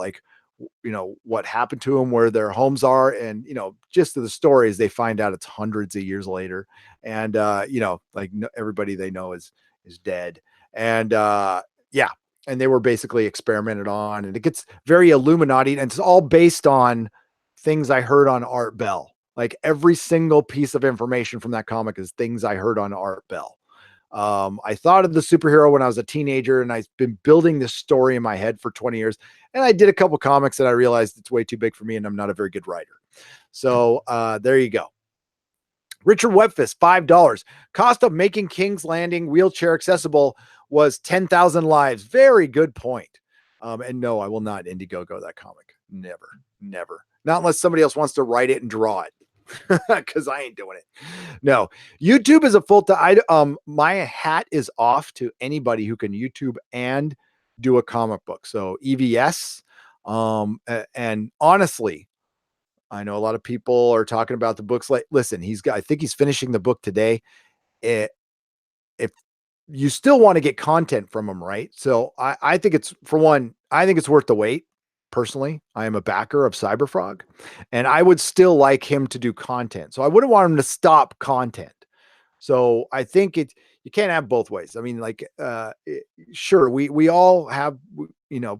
what happened to them, where their homes are. And, just the stories, they find out it's hundreds of years later. And, everybody they know is dead. And, and they were basically experimented on, and it gets very Illuminati, and it's all based on things I heard on Art Bell. Like every single piece of information from that comic is things I heard on Art Bell. I thought of the superhero when I was a teenager, and I've been building this story in my head for 20 years. And I did a couple comics that I realized it's way too big for me, and I'm not a very good writer. So there you go. Richard Webfist, $5. Cost of making King's Landing wheelchair accessible was 10,000 lives. Very good point. And no, I will not Indiegogo that comic. Never. Not unless somebody else wants to write it and draw it. Because I ain't doing it. No, YouTube is a full time. My hat is off to anybody who can YouTube and do a comic book. So EVS. And honestly, I know a lot of people are talking about the books. Listen, I think he's finishing the book today. If you still want to get content from him, right? So I think it's worth the wait. Personally, I am a backer of Cyberfrog, and I would still like him to do content. So I wouldn't want him to stop content. So I think you can't have both ways. I mean, sure, we all have,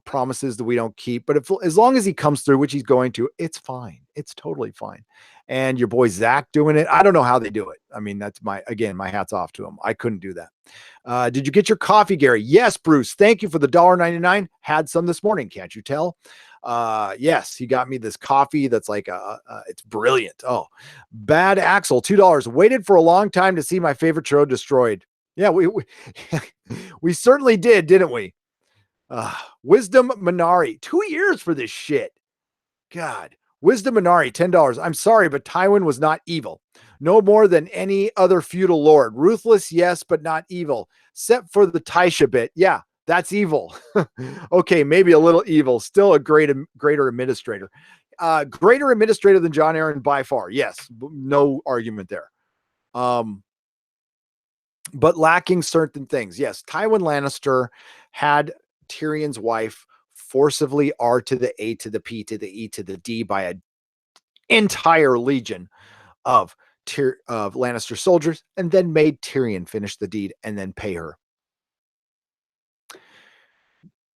promises that we don't keep, but as long as he comes through, which he's going to, it's fine. It's totally fine. And your boy Zach doing it, I don't know how they do it. I mean, that's my hat's off to him. I couldn't do that. Did you get your coffee, Gary? Yes, Bruce. Thank you for the $1.99. Had some this morning. Can't you tell? Yes, he got me this coffee that's it's brilliant. Oh, Bad Axel, $2. Waited for a long time to see my favorite show destroyed. Yeah, we certainly did, didn't we? Wisdom Minari, 2 years for this shit. God. Wisdom Minari, $10. I'm sorry, but Tywin was not evil. No more than any other feudal lord. Ruthless, yes, but not evil. Except for the Taisha bit. Yeah, that's evil. Okay, maybe a little evil. Still a greater administrator. Greater administrator than Jon Arryn by far. Yes, no argument there. But lacking certain things. Yes, Tywin Lannister had Tyrion's wife forcibly R to the A to the P to the E to the D by an entire legion of Lannister soldiers, and then made Tyrion finish the deed and then pay her,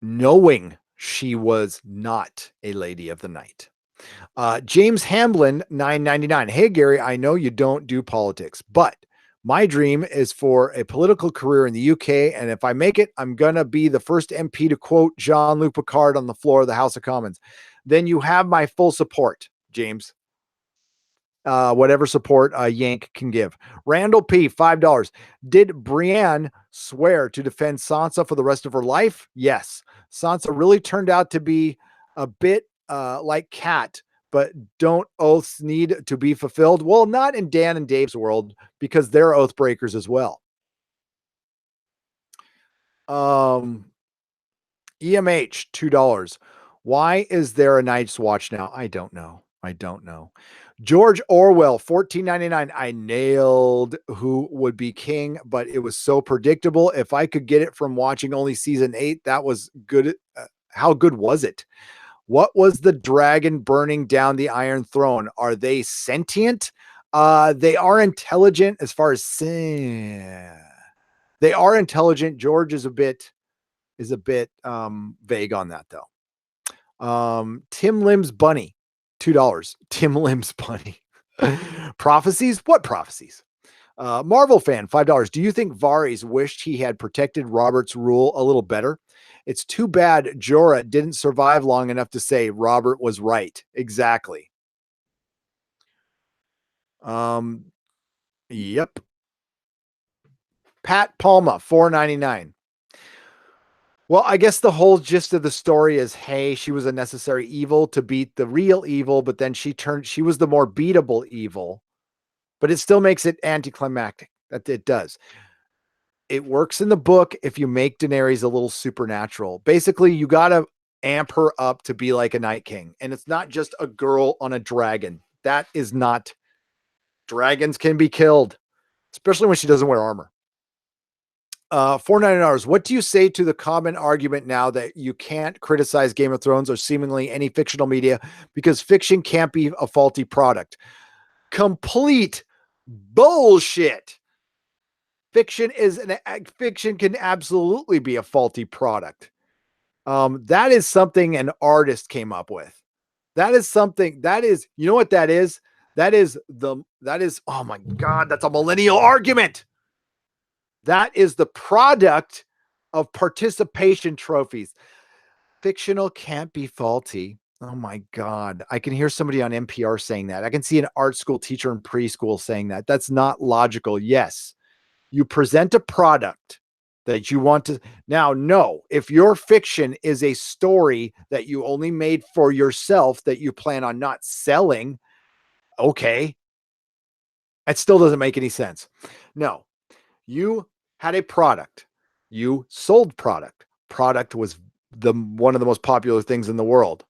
knowing she was not a lady of the night. James Hamblin, $9.99. Hey, Gary, I know you don't do politics, but my dream is for a political career in the UK, and if I make it, I'm going to be the first MP to quote Jean-Luc Picard on the floor of the House of Commons. Then you have my full support, James. Whatever support Yank can give. Randall P, $5. Did Brienne swear to defend Sansa for the rest of her life? Yes. Sansa really turned out to be a bit like Kat, but don't oaths need to be fulfilled? Well, not in Dan and Dave's world, because they're oath breakers as well. EMH, $2. Why is there a Night's Watch now? I don't know. I don't know. George Orwell, 1499. I nailed who would be king, but it was so predictable. If I could get it from watching only season 8, that was good. How good was it? What was the dragon burning down the Iron Throne? Are they sentient? They are intelligent as far as they are intelligent. George is a bit vague on that though. Tim Lim's bunny, $2. Tim Lim's bunny. Prophecies? What prophecies? Marvel fan, $5. Do you think Varys wished he had protected Robert's rule a little better? It's too bad Jorah didn't survive long enough to say Robert was right. Exactly. Yep. Pat Palma, $4.99. Well, I guess the whole gist of the story is, hey, she was a necessary evil to beat the real evil, but then she was the more beatable evil, but it still makes it anticlimactic. That it does. It works in the book if you make Daenerys a little supernatural. Basically, you got to amp her up to be like a Night King. And it's not just a girl on a dragon. That is not. Dragons can be killed, especially when she doesn't wear armor. $4.99. What do you say to the common argument now that you can't criticize Game of Thrones or seemingly any fictional media because fiction can't be a faulty product? Complete bullshit. Fiction can absolutely be a faulty product. That is something an artist came up with. That is something you know what that is? That is, oh my God, that's a millennial argument. That is the product of participation trophies. Fictional can't be faulty. Oh my God. I can hear somebody on NPR saying that. I can see an art school teacher in preschool saying that. That's not logical. Yes. You present a product that you want to. Now, no, if your fiction is a story that you only made for yourself that you plan on not selling, okay. It still doesn't make any sense. No, you had a product. You sold product. Product was one of the most popular things in the world.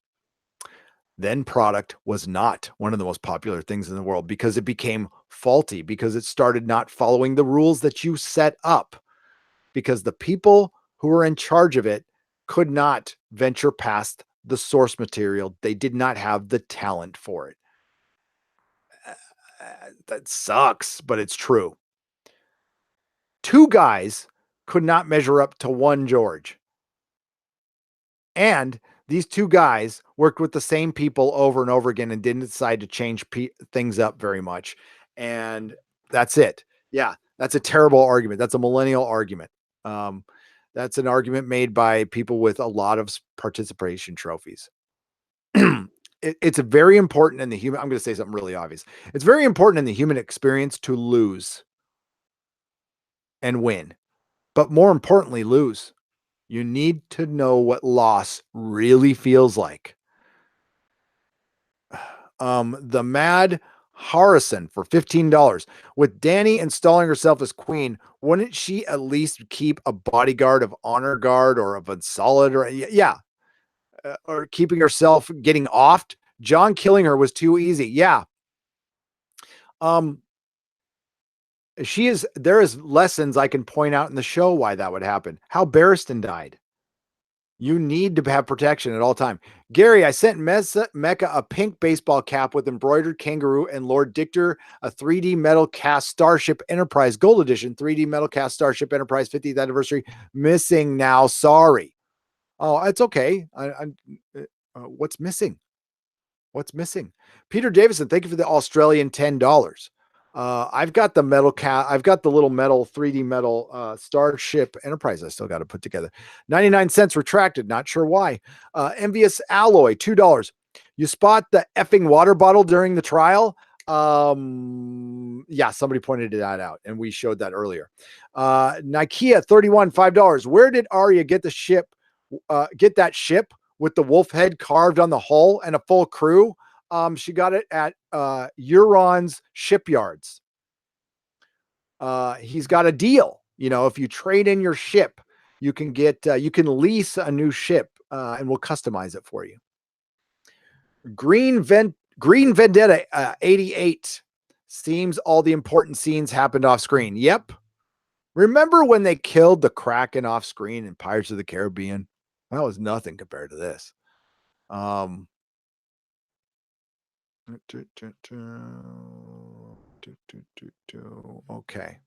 Then product was not one of the most popular things in the world because it became faulty, because it started not following the rules that you set up, because the people who were in charge of it could not venture past the source material. They did not have the talent for it. That sucks, but it's true. Two guys could not measure up to one George. And these two guys worked with the same people over and over again and didn't decide to change things up very much. And that's it. Yeah, that's a terrible argument. That's a millennial argument. That's an argument made by people with a lot of participation trophies. It's very important in the human. I'm going to say something really obvious. It's very important in the human experience to lose and win, but more importantly, lose. You need to know what loss really feels like. The Mad Harrison for $15. With Dany installing herself as queen, wouldn't she at least keep a bodyguard of honor guard or of a solid or keeping herself getting offed? John killing her was too easy. Yeah. There is lessons I can point out in the show why that would happen. How Barristan died. You need to have protection at all time. Gary, I sent Mecca a pink baseball cap with embroidered kangaroo and Lord Dictor a 3D metal cast Starship Enterprise Gold Edition, 3D metal cast Starship Enterprise 50th anniversary. Missing now. Sorry. Oh, it's okay. What's missing? What's missing? Peter Davison, thank you for the Australian $10. I've got the metal I've got the little metal 3D metal Starship Enterprise I still got to put together. 99 cents retracted. Not sure why. Envious Alloy, $2. You spot the effing water bottle during the trial. Yeah, somebody pointed that out and we showed that earlier. Nikea 31, $5. Where did Arya get the ship? Get that ship with the wolf head carved on the hull and a full crew? She got it at Euron's shipyards. He's got a deal. You know, if you trade in your ship, you can lease a new ship and we'll customize it for you. Green Green Vendetta 88. Seems all the important scenes happened off screen. Yep. Remember when they killed the Kraken off screen in Pirates of the Caribbean? That was nothing compared to this. Okay.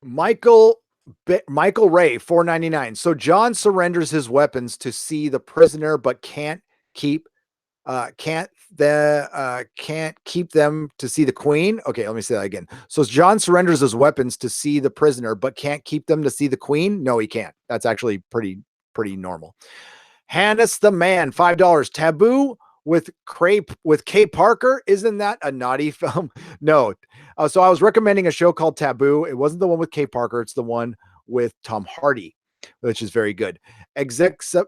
Michael Ray, $4.99. So John surrenders his weapons to see the prisoner, but can't keep them to see the queen. Okay, let me say that again. So John surrenders his weapons to see the prisoner, but can't keep them to see the queen. No, he can't. That's actually pretty normal. Hannes the Man, $5. Taboo with Kay Parker. Isn't that a naughty film? No. So I was recommending a show called Taboo. It wasn't the one with Kay Parker. It's the one with Tom Hardy, which is very good. Expat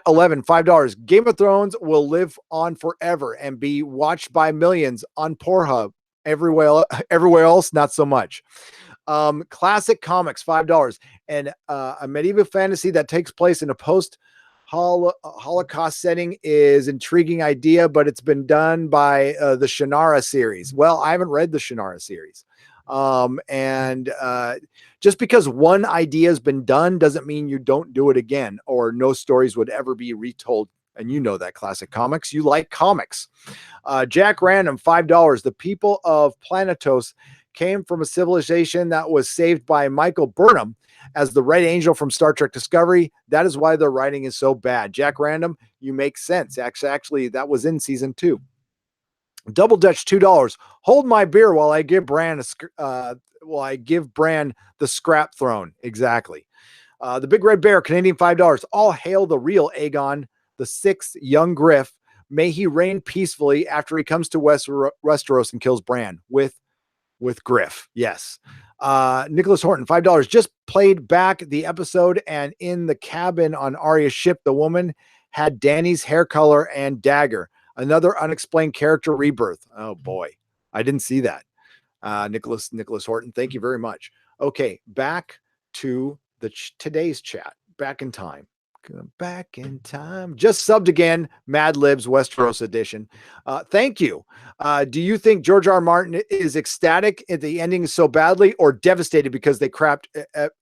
11, $5. Game of Thrones will live on forever and be watched by millions on Pornhub. Everywhere else, not so much. Classic Comics, $5. And a medieval fantasy that takes place in a Holocaust setting is intriguing idea, but it's been done by the Shannara series. Well, I haven't read the Shannara series. Just because one idea has been done doesn't mean you don't do it again, or no stories would ever be retold. And you know that, Classic Comics. You like comics. Jack Random, $5. The people of Planetos came from a civilization that was saved by Michael Burnham as the Red Angel from Star Trek Discovery. That is why their writing is so bad. Jack Random, you make sense. Actually, that was in season 2. Double Dutch, $2. Hold my beer while I give Bran the scrap throne. Exactly. The Big Red Bear, Canadian, $5. All hail the real Aegon, the 6th young Griff. May he reign peacefully after he comes to Westeros and kills Bran with Griff. Yes. Nicholas Horton, $5. Just played back the episode, and in the cabin on Arya's ship, the woman had Dany's hair color and dagger. Another unexplained character rebirth. Oh boy, I didn't see that. Nicholas Horton, thank you very much. Okay, back to today's chat. Back in time. Just subbed again. Mad Libs Westeros edition. Thank you. Do you think George R. R. Martin is ecstatic at the ending so badly, or devastated because they crapped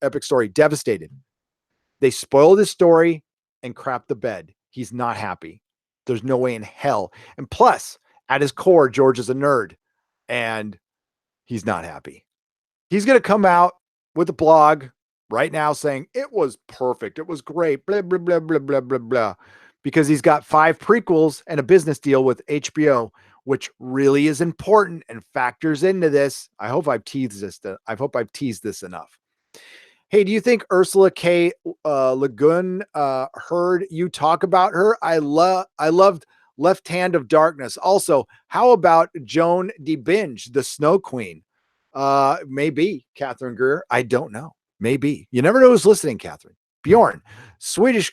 epic story? Devastated. They spoiled his story and crapped the bed. He's not happy. There's no way in hell. And plus, at his core, George is a nerd, and he's not happy. He's going to come out with a blog right now saying it was perfect. It was great. Blah, blah, blah, blah, blah, blah, blah. Because he's got 5 prequels and a business deal with HBO, which really is important and factors into this. I hope I've teased this enough. Hey, do you think Ursula K. Le Guin heard you talk about her? I loved Left Hand of Darkness. Also, how about Joan de Binge, the Snow Queen? Maybe Catherine Greer. I don't know. Maybe. You never know who's listening, Catherine. Bjorn, Swedish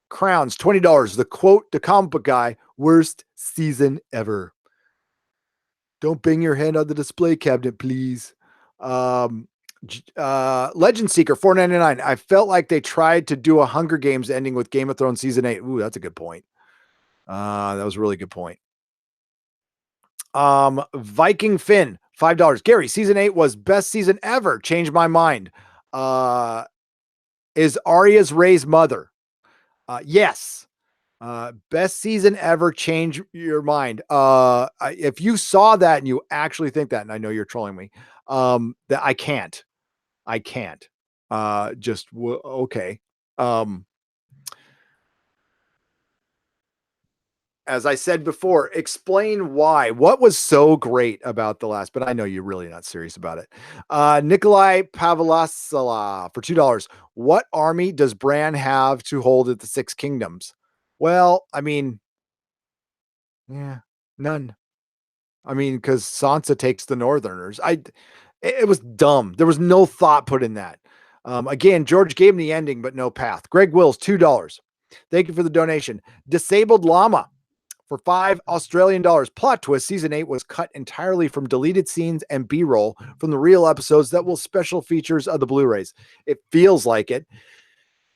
Crowns, $20. The quote to comic book guy, worst season ever. Don't bang your hand on the display cabinet, please. Legend Seeker, $4.99. I felt like they tried to do a Hunger Games ending with Game of Thrones season 8. Ooh, that's a good point. That was a really good point. Viking Finn, $5. Gary, season 8 was best season ever. Changed my mind. Is Arya's Ray's mother? Yes. Best season ever. Change your mind. If you saw that and you actually think that, and I know you're trolling me, that I can't. Okay. As I said before, explain why. What was so great about the last? But I know you're really not serious about it. Nikolai Pavlasala for $2. What army does Bran have to hold at the Six Kingdoms? Well, I mean, yeah, none. I mean, because Sansa takes the Northerners. It was dumb. There was no thought put in that. Again, George gave him the ending, but no path. Greg Wills, $2. Thank you for the donation. Disabled Llama for $5 Australian. Plot twist, season 8 was cut entirely from deleted scenes and B-roll from the real episodes that will special features of the Blu-rays. It feels like it.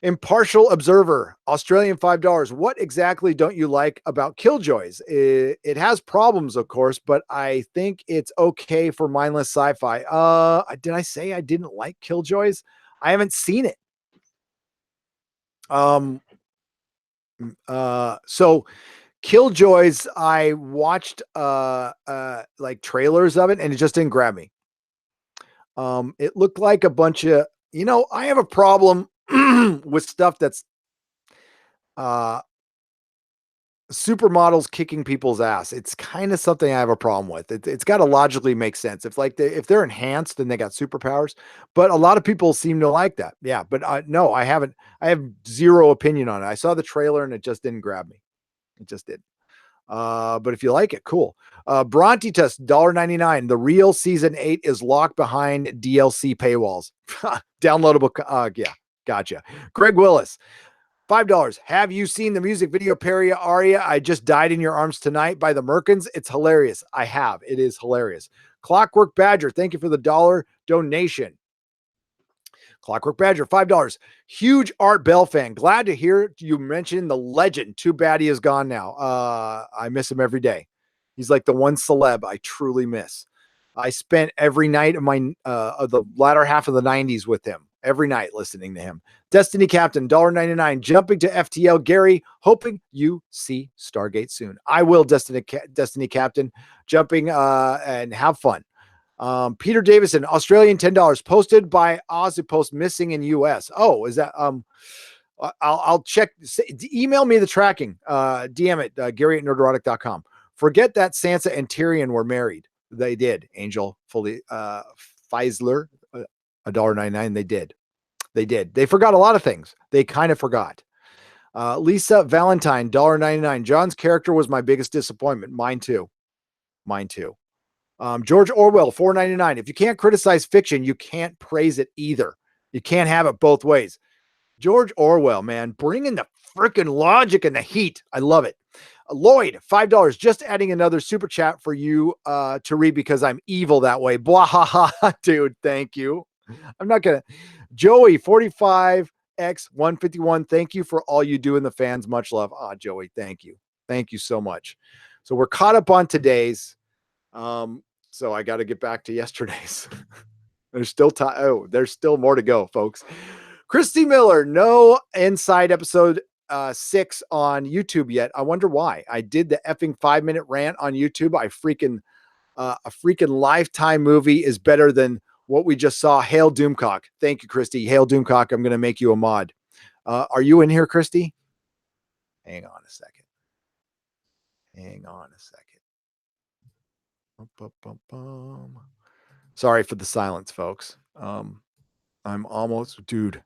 Impartial Observer, Australian $5. What exactly don't you like about Killjoys? It has problems, of course, but I think it's okay for mindless sci-fi. Did I say I didn't like Killjoys? I haven't seen it. So Killjoys, I watched like trailers of it, and it just didn't grab me. It looked like a bunch of, I have a problem with stuff that's supermodels kicking people's ass. It's kind of something I have a problem with. It's got to logically make sense. If if they're enhanced and they got superpowers, but a lot of people seem to like that. Yeah, but no, I haven't. I have zero opinion on it. I saw the trailer and it just didn't grab me. It just did. But if you like it, cool. Bronte test $1.99. The real season 8 is locked behind DLC paywalls. Downloadable. Yeah, gotcha. Greg Willis, $5. Have you seen the music video Peria aria I Just Died in Your Arms Tonight by the Merkins? It's hilarious. I have. It is hilarious. Clockwork Badger, thank you for the $1 donation. Clockwork Badger, $5. Huge Art Bell fan. Glad to hear you mention the legend. Too bad he is gone now. I miss him every day. He's like the one celeb I truly miss. I spent every night of the latter half of the 90s with him. Every night listening to him. Destiny Captain, $1.99. Jumping to FTL. Gary, hoping you see Stargate soon. I will, Destiny Captain. Jumping and have fun. Peter Davison, Australian $10. Posted by Aussie Post, missing in US. Oh, is that I'll check. Email me the tracking. DM it, Gary at nerdrotic.com. Forget that Sansa and Tyrion were married. They did. Angel fully Feisler, $1.99. They did. They forgot a lot of things. They kind of forgot. Lisa Valentine, $1.99. John's character was my biggest disappointment. Mine too. George Orwell, $4.99. If you can't criticize fiction, you can't praise it either. You can't have it both ways. George Orwell, man, bring in the freaking logic and the heat. I love it. Lloyd, $5. Just adding another super chat for you to read because I'm evil that way. Blah, ha, ha, dude. Thank you. I'm not going to. Joey, 45X151. Thank you for all you do in the fans. Much love. Joey, thank you. Thank you so much. So we're caught up on today's. So I got to get back to yesterday's. There's still time. Oh, there's still more to go, folks. Christy Miller, no Inside episode 6 on YouTube yet. I wonder why. I did the effing 5-minute rant on YouTube. A freaking Lifetime movie is better than what we just saw. Hail Doomcock. Thank you, Christy. Hail Doomcock. I'm going to make you a mod. Are you in here, Christy? Hang on a second. Sorry for the silence, folks. I'm almost, dude,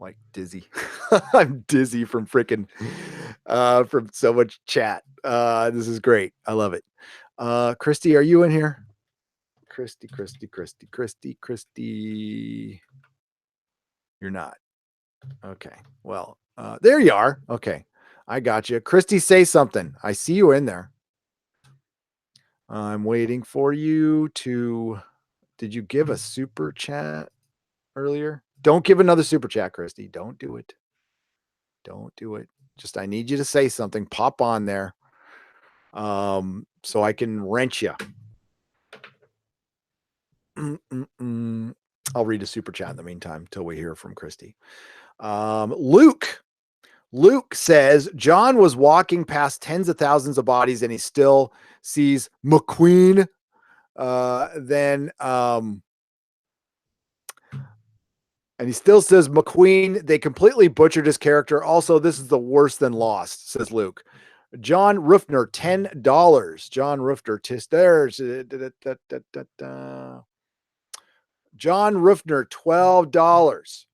like dizzy. I'm dizzy from freaking from so much chat. This is great. I love it. Christy, are you in here? Christy. You're not. Okay. Well, there you are. Okay. I got you. Christy, say something. I see you in there. I'm waiting for you to. Did you give a super chat earlier? Don't give another super chat, Christy. Don't do it. Just I need you to say something. Pop on there. So I can wrench you. I'll read a super chat in the meantime till we hear from Christy. Luke says John was walking past tens of thousands of bodies and he still sees McQueen. And he still says McQueen. They completely butchered his character. Also, this is the worse than Lost, says Luke. John Ruffner, $10. John Ruffner, John Ruffner, $12.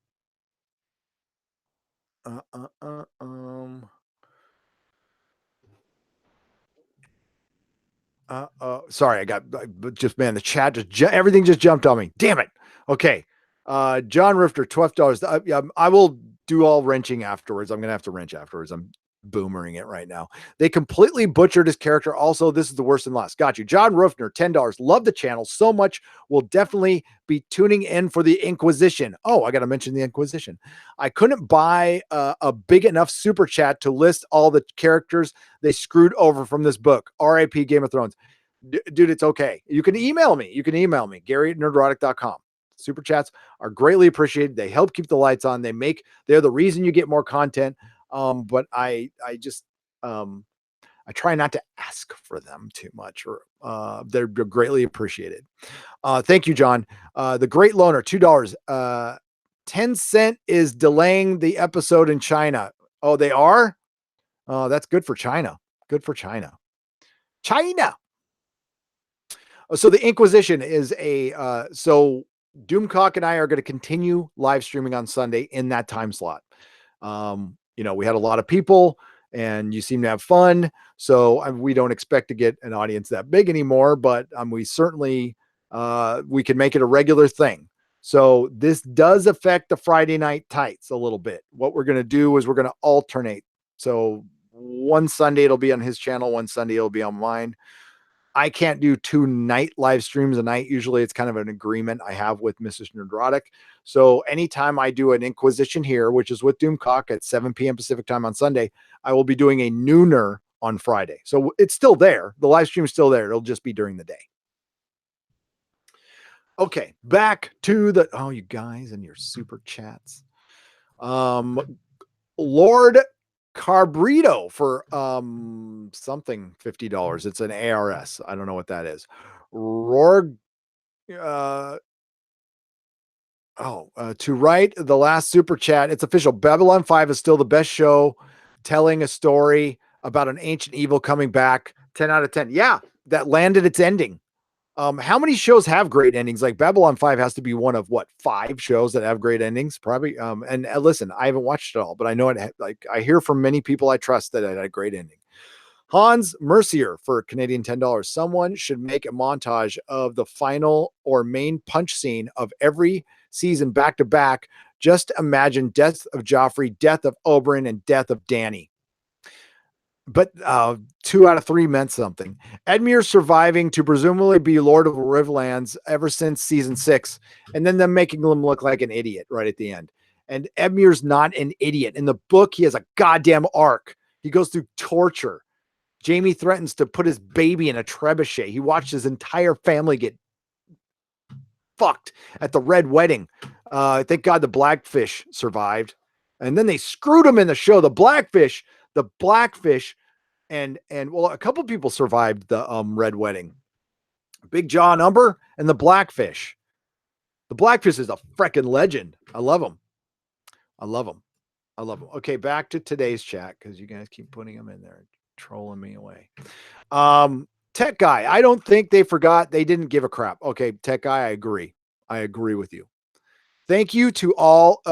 Sorry, I got just, man, the chat everything just jumped on me. Damn it. Okay. John Rifter, $12. I will do all wrenching afterwards. I'm going to have to wrench afterwards. boomering it right now. They completely butchered his character. Also, this is the worst and last. Got you. John Roofner, $10. Love the channel so much. Will definitely be tuning in for the Inquisition. Oh, I got to mention the Inquisition. I couldn't buy a big enough super chat to list all the characters they screwed over from this book. RIP Game of Thrones. Dude, it's okay. You can email me. Gary at nerdrotic.com. Super chats are greatly appreciated. They help keep the lights on. They're the reason you get more content. But I try not to ask for them too much, or they're greatly appreciated. Thank you, John. The Great Loner, $2. Tencent is delaying the episode in China. Oh, they are? Oh, that's good for China. Good for China. China. So the Inquisition is so Doomcock and I are going to continue live streaming on Sunday in that time slot. We had a lot of people and you seem to have fun. So we don't expect to get an audience that big anymore, but we certainly, we can make it a regular thing. So this does affect the Friday night tights a little bit. What we're going to do is we're going to alternate. So one Sunday it'll be on his channel, one Sunday it'll be on mine. I can't do 2 night live streams a night. Usually it's kind of an agreement I have with Mrs. Nerdrotic. So anytime I do an Inquisition here, which is with Doomcock at 7 p.m. Pacific time on Sunday, I will be doing a nooner on Friday. So it's still there. The live stream is still there. It'll just be during the day. Okay, back to you guys and your super chats. Lord Carbrito for something $50. It's an ARS. I don't know what that is. Rorg to write the last super chat. It's official. Babylon 5 is still the best show telling a story about an ancient evil coming back. 10 out of 10. Yeah, that landed its ending. How many shows have great endings? Like Babylon 5 has to be one of 5 shows that have great endings, probably. And listen, I haven't watched it all, but I know it. I hear from many people I trust that it had a great ending. Hans Mercier for Canadian $10. Someone should make a montage of the final or main punch scene of every season back to back. Just imagine death of Joffrey, death of Oberyn, and death of Dany. But 2 out of 3 meant something. Edmure surviving to presumably be Lord of the Riverlands ever since season 6, and then them making him look like an idiot right at the end. And Edmure's not an idiot. In the book, he has a goddamn arc. He goes through torture. Jaime threatens to put his baby in a trebuchet. He watched his entire family get fucked at the Red Wedding. Thank God the Blackfish survived. And then they screwed him in the show. The Blackfish, and well, a couple people survived the Red Wedding. Big John Umber and the Blackfish. The Blackfish is a freaking legend. I love him. Okay, back to today's chat because you guys keep putting them in there, trolling me away. Tech Guy, I don't think they forgot. They didn't give a crap. Okay, Tech Guy, I agree with you. Thank you to all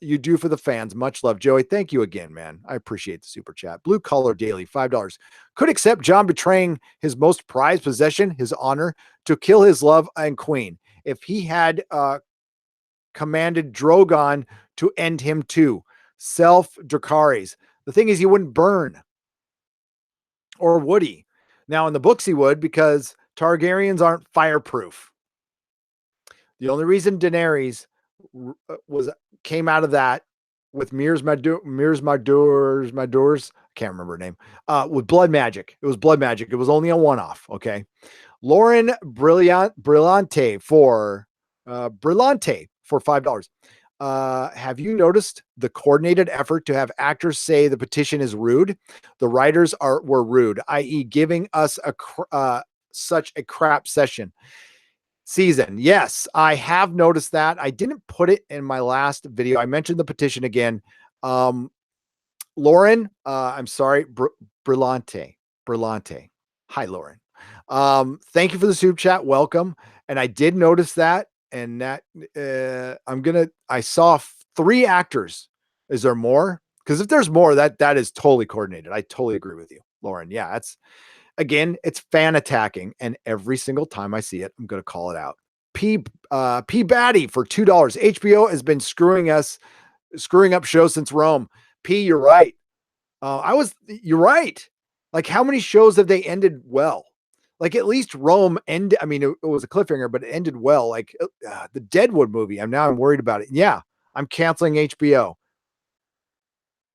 you do for the fans. Much love, Joey. Thank you again, man. I appreciate the super chat. Blue Collar Daily, $5. Could accept John betraying his most prized possession, his honor, to kill his love and queen. If he had commanded Drogon to end him too. Dracarys. The thing is, he wouldn't burn. Or would he? Now, in the books, he would, because Targaryens aren't fireproof. The only reason Daenerys came out of that with Mirs Madurs, can't remember her name, with blood magic. It was blood magic. It was only a one-off. Okay. Lauren Brillante for $5. Have you noticed the coordinated effort to have actors say the petition is rude? The writers were rude, i.e. giving us such a crap season. Yes, I have noticed that. I didn't put it in my last video. I mentioned the petition again. Lauren, I'm sorry, Brillante. Hi, Lauren. Thank you for the super chat. Welcome. And I did notice that. And that I saw 3 actors. Is there more? Because if there's more, that is totally coordinated. I totally agree with you, Lauren. Yeah, it's fan attacking. And every single time I see it, I'm going to call it out. P Batty for $2. HBO has been screwing up shows since Rome. P, you're right. You're right. Like, how many shows have they ended well? Like, at least Rome ended. I mean, it was a cliffhanger, but it ended well. Like the Deadwood movie. I'm worried about it. Yeah, I'm canceling HBO,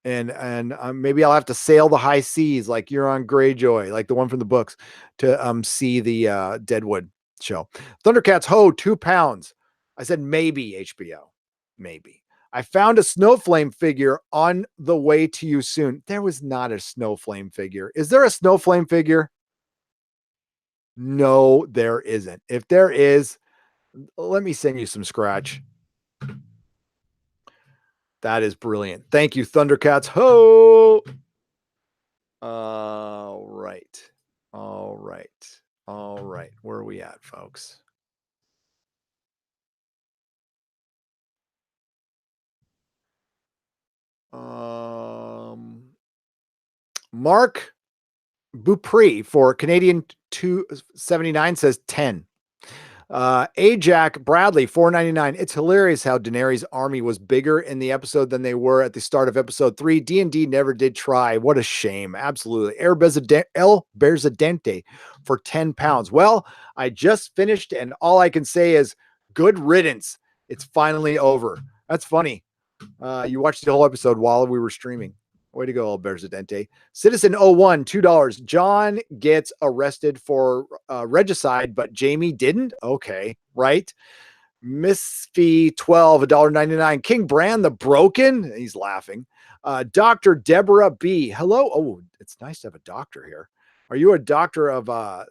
and maybe I'll have to sail the high seas like you're on Greyjoy, like the one from the books, to see the Deadwood show. Thundercats Ho, £2. I said maybe HBO, maybe. I found a Snowflame figure on the way to you soon. There was not a Snowflame figure. Is there a Snowflame figure? No, there isn't. If there is, let me send you some scratch. That is brilliant. Thank you, Thundercats. Ho! All right. All right. All right. Where are we at, folks? Mark Beaupre for Canadian 279 says 10. Ajax Bradley, $4.99. It's hilarious how Daenerys' army was bigger in the episode than they were at the start of episode 3. D&D never did try. What a shame. Absolutely. El Berzadente for £10. Well, I just finished, and all I can say is good riddance. It's finally over. That's funny. You watched the whole episode while we were streaming. Way to go, El Berzadente. Citizen 01, $2. John gets arrested for regicide, but Jamie didn't? Okay, right? Miss Fee 12, $1.99. King Bran the Broken. He's laughing. Dr. Deborah B. Hello. Oh, it's nice to have a doctor here. Are you a doctor of are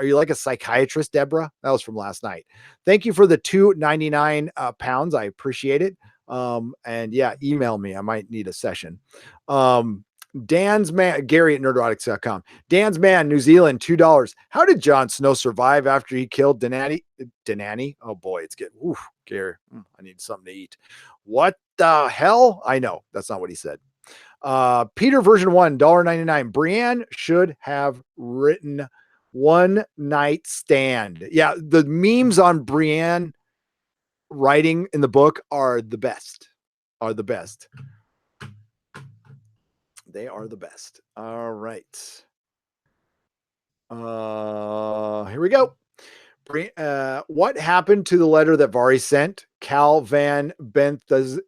you like a psychiatrist, Deborah? That was from last night. Thank you for the £2.99 pounds. I appreciate it. And yeah, email me. I might need a session. Dan's man, Gary at nerdrotics.com. Dan's man, New Zealand, $2. How did Jon Snow survive after he killed Denani? Oh boy, it's getting, Gary, I need something to eat. What the hell? I know that's not what he said. Peter version 1, $1.99. Brienne should have written One Night Stand. Yeah, the memes on Brienne writing in the book are the best. They are the best. All right. Here we go. What happened to the letter that Vari sent? Cal Van Benthasm?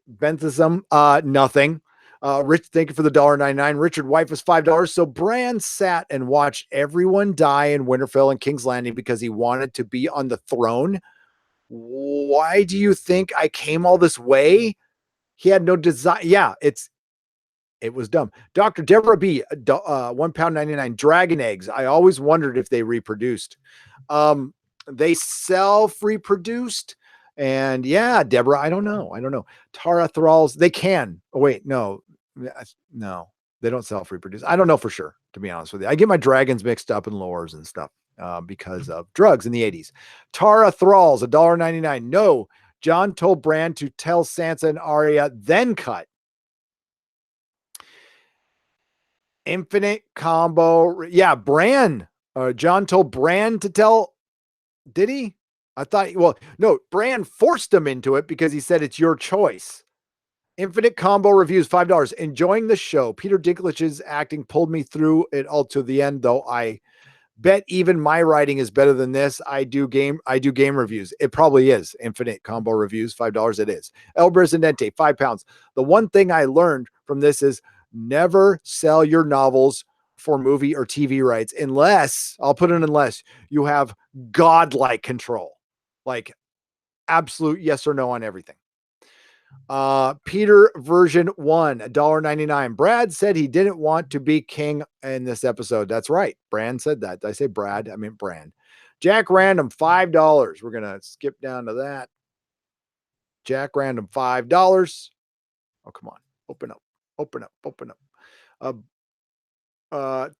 Nothing. Rich, thank you for the $1.99. Richard White was $5. So Bran sat and watched everyone die in Winterfell and King's Landing because he wanted to be on the throne. Why do you think I came all this way? He had no desire. Yeah, it was dumb. Dr. Deborah B, £1.99. Dragon eggs. I always wondered if they reproduced. They self-reproduced. And yeah, Deborah, I don't know. Tara Thralls, they can. Oh, wait, no, they don't self-reproduce. I don't know for sure, to be honest with you. I get my dragons mixed up in lores and stuff because of drugs in the 80s. Tara Thralls, $1.99. No, John told Bran to tell Sansa and Arya, then cut. Infinite combo. Yeah, Bran. John told Bran to tell. Did he? I thought, no, Bran forced him into it because he said it's your choice. Infinite combo reviews, $5. Enjoying the show. Peter Dinklage's acting pulled me through it all to the end, though. I bet even my writing is better than this. I do game reviews. It probably is. Infinite combo reviews, $5. It is. El Presidente, £5. The one thing I learned from this is never sell your novels for movie or TV rights unless you have godlike control, like absolute yes or no on everything. Peter version 1, $1.99. Brad said he didn't want to be king in this episode. That's right. Bran said that. Did I say Brad? I mean Bran. Jack Random, $5. We're gonna skip down to that. Jack Random, $5. Oh, come on. Open up.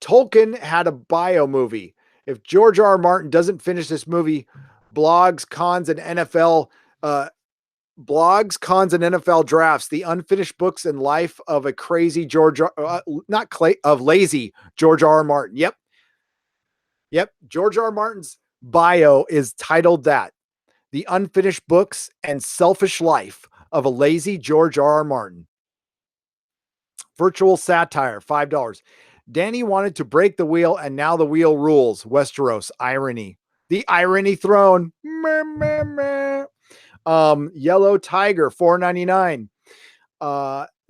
Tolkien had a bio movie. If George R. Martin doesn't finish this movie, blogs, cons, and NFL drafts, the unfinished books and life of a crazy lazy George R. R. Martin. Yep. George R. R. Martin's bio is titled that. The unfinished books and selfish life of a lazy George R. R. Martin. Virtual satire, $5. Danny wanted to break the wheel, and now the wheel rules. Westeros, irony. The irony throne. Meh, meh, meh. Yellow Tiger, $4.99.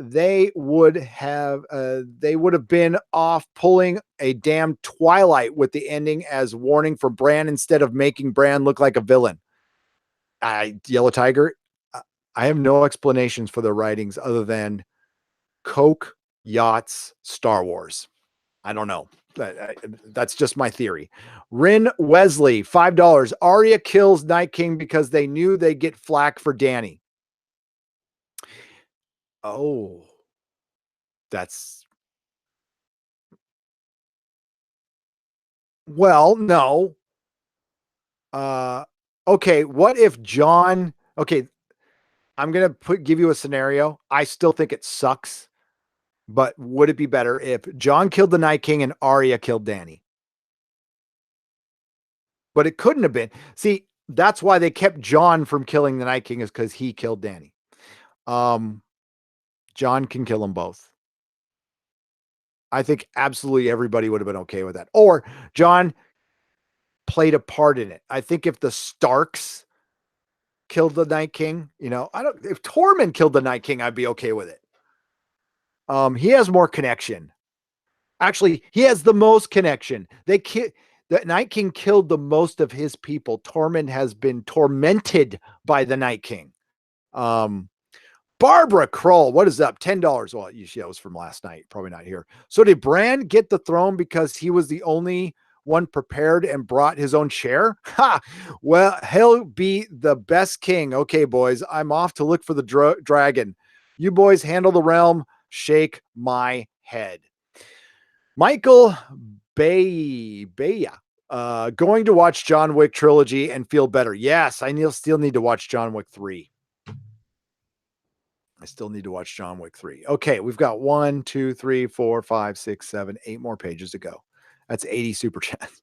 They would have been off pulling a damn Twilight with the ending as warning for Bran instead of making Bran look like a villain. Yellow Tiger, I have no explanations for their writings other than Coke, yachts, Star Wars. I don't know. That's just my theory. Rin Wesley, $5. Arya kills Night King because they knew they'd get flack for Danny. Oh, that's well, no. Okay, what if John? Okay, I'm gonna give you a scenario. I still think it sucks, but would it be better if John killed the Night King and Arya killed Danny? But it couldn't have been. See, that's why they kept John from killing the Night King, is because he killed Danny. John can kill them both. I think absolutely everybody would have been okay with that. Or John played a part in it. I think if the Starks killed the Night King, if Tormund killed the Night King, I'd be okay with it. He has more connection. Actually, he has the most connection. The Night King killed the most of his people. Tormund has been tormented by the Night King. Barbara Kroll, what is up? $10. Well, that was from last night. Probably not here. So did Bran get the throne because he was the only one prepared and brought his own chair? Ha! Well, he'll be the best king. Okay, boys, I'm off to look for the dragon. You boys handle the realm. Shake my head. Michael Baya. Going to watch John Wick trilogy and feel better. Yes, I still need to watch John Wick 3. I still need to watch John Wick 3. Okay, we've got 1, 2, 3, 4, 5, 6, 7, 8 more pages to go. That's 80 super chats.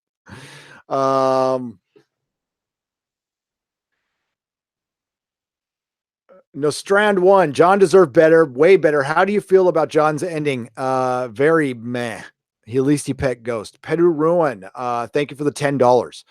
Nostrand 1. John deserved better, way better. How do you feel about John's ending? Very meh. At least he pet Ghost. Pedu Ruin. Thank you for the $10.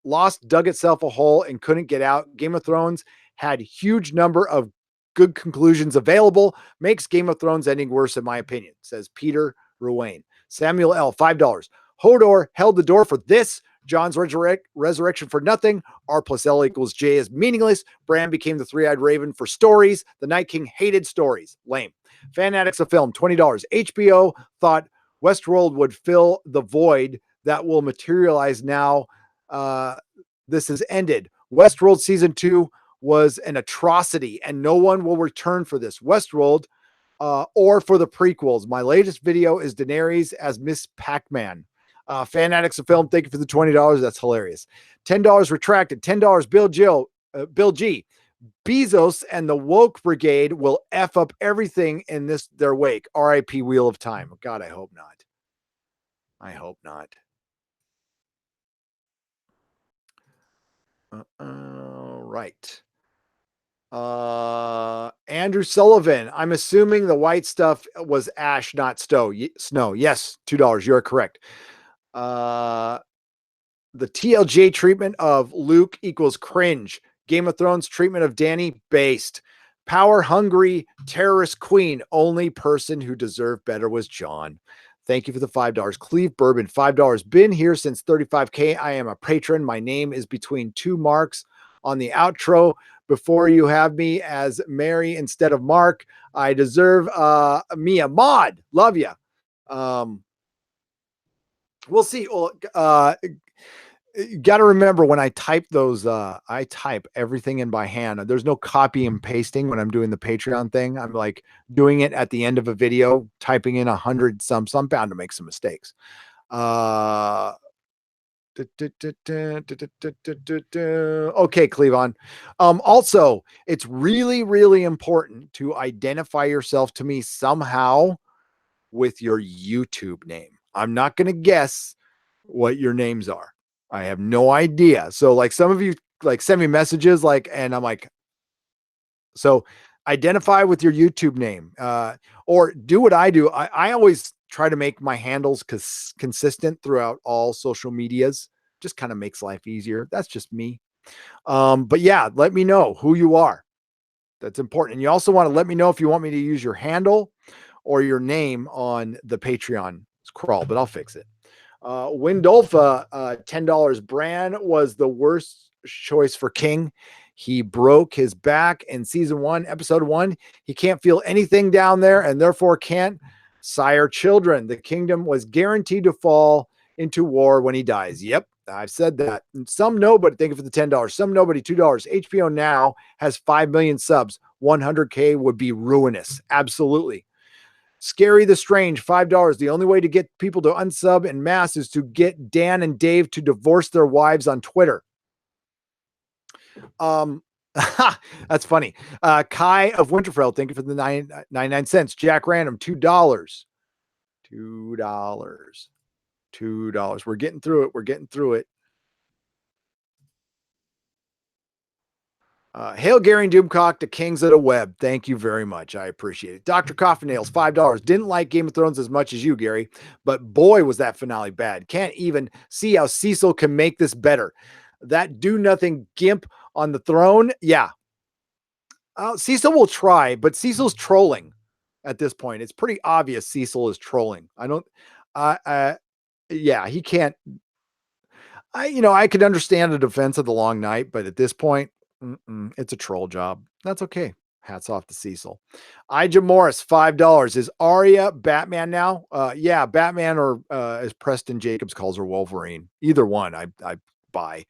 Lost dug itself a hole and couldn't get out. Game of Thrones had huge number of good conclusions available. Makes Game of Thrones ending worse, in my opinion, says Peter Ruane. Samuel L. $5. Hodor held the door for this. John's resurrection for nothing. R plus L equals J is meaningless. Bran became the three-eyed raven for stories. The Night King hated stories. Lame. Fan Addicts of Film, $20. HBO thought Westworld would fill the void that will materialize now. This has ended. Westworld season 2 was an atrocity, and no one will return for this. Westworld or for the prequels. My latest video is Daenerys as Miss Pac-Man. Fan Addicts of Film, thank you for the $20. That's hilarious. $10 retracted. $10 Bill G. Bezos and the woke brigade will F up everything in their wake. RIP Wheel of Time. God, I hope not. I hope not. Right. Andrew Sullivan. I'm assuming the white stuff was ash, not snow. Yes, $2. You're correct. The TLJ treatment of Luke equals cringe. Game of Thrones treatment of Danny, based. Power hungry terrorist queen. Only person who deserved better was John. Thank you for the $5. Cleve Bourbon, $5. Been here since 35K. I am a patron. My name is between 2 marks on the outro. Before you have me as Mary instead of Mark, I deserve me a mod. Love you. We'll see. You got to remember when I type those, I type everything in by hand. There's no copy and pasting when I'm doing the Patreon thing. I'm like doing it at the end of a video, typing in 100 some. So I'm bound to make some mistakes. Okay, Cleavon. Also, it's really, really important to identify yourself to me somehow with your YouTube name. I'm not going to guess what your names are. I have no idea. So like some of you like send me messages and I'm like, so Identify with your YouTube name, or do what I do. I always try to make my handles consistent throughout all social medias. Just kind of makes life easier. That's just me. But yeah, let me know who you are. That's important. And you also want to let me know if you want me to use your handle or your name on the Patreon crawl, but I'll fix it. Windolfa, $10. Bran was the worst choice for King. He broke his back in season 1, episode 1. He can't feel anything down there and therefore can't sire children. The kingdom was guaranteed to fall into war when he dies. Yep, I've said that. Some know, but thank you for the $10. Some nobody, $2. HBO Now has 5 million subs. 100K would be ruinous. Absolutely. Scary the Strange, $5. The only way to get people to unsub en masse is to get Dan and Dave to divorce their wives on Twitter. That's funny. Kai of Winterfell, thank you for the 99 cents. Jack Random, $2. $2. We're getting through it. Hail Gary and Doomcock, the kings of the web. Thank you very much. I appreciate it. Dr. Coffin Nails, $5. Didn't like Game of Thrones as much as you, Gary, but boy, was that finale bad. Can't even see how Cecil can make this better. That do-nothing gimp on the throne, yeah. Cecil will try, but Cecil's trolling at this point. It's pretty obvious Cecil is trolling. Yeah, he can't. I could understand the defense of the long night, but at this point, it's a troll job. That's okay. Hats off to Cecil. Ija Morris, $5. Is Arya Batman now? Yeah, Batman, or as Preston Jacobs calls her, Wolverine. Either one, I buy.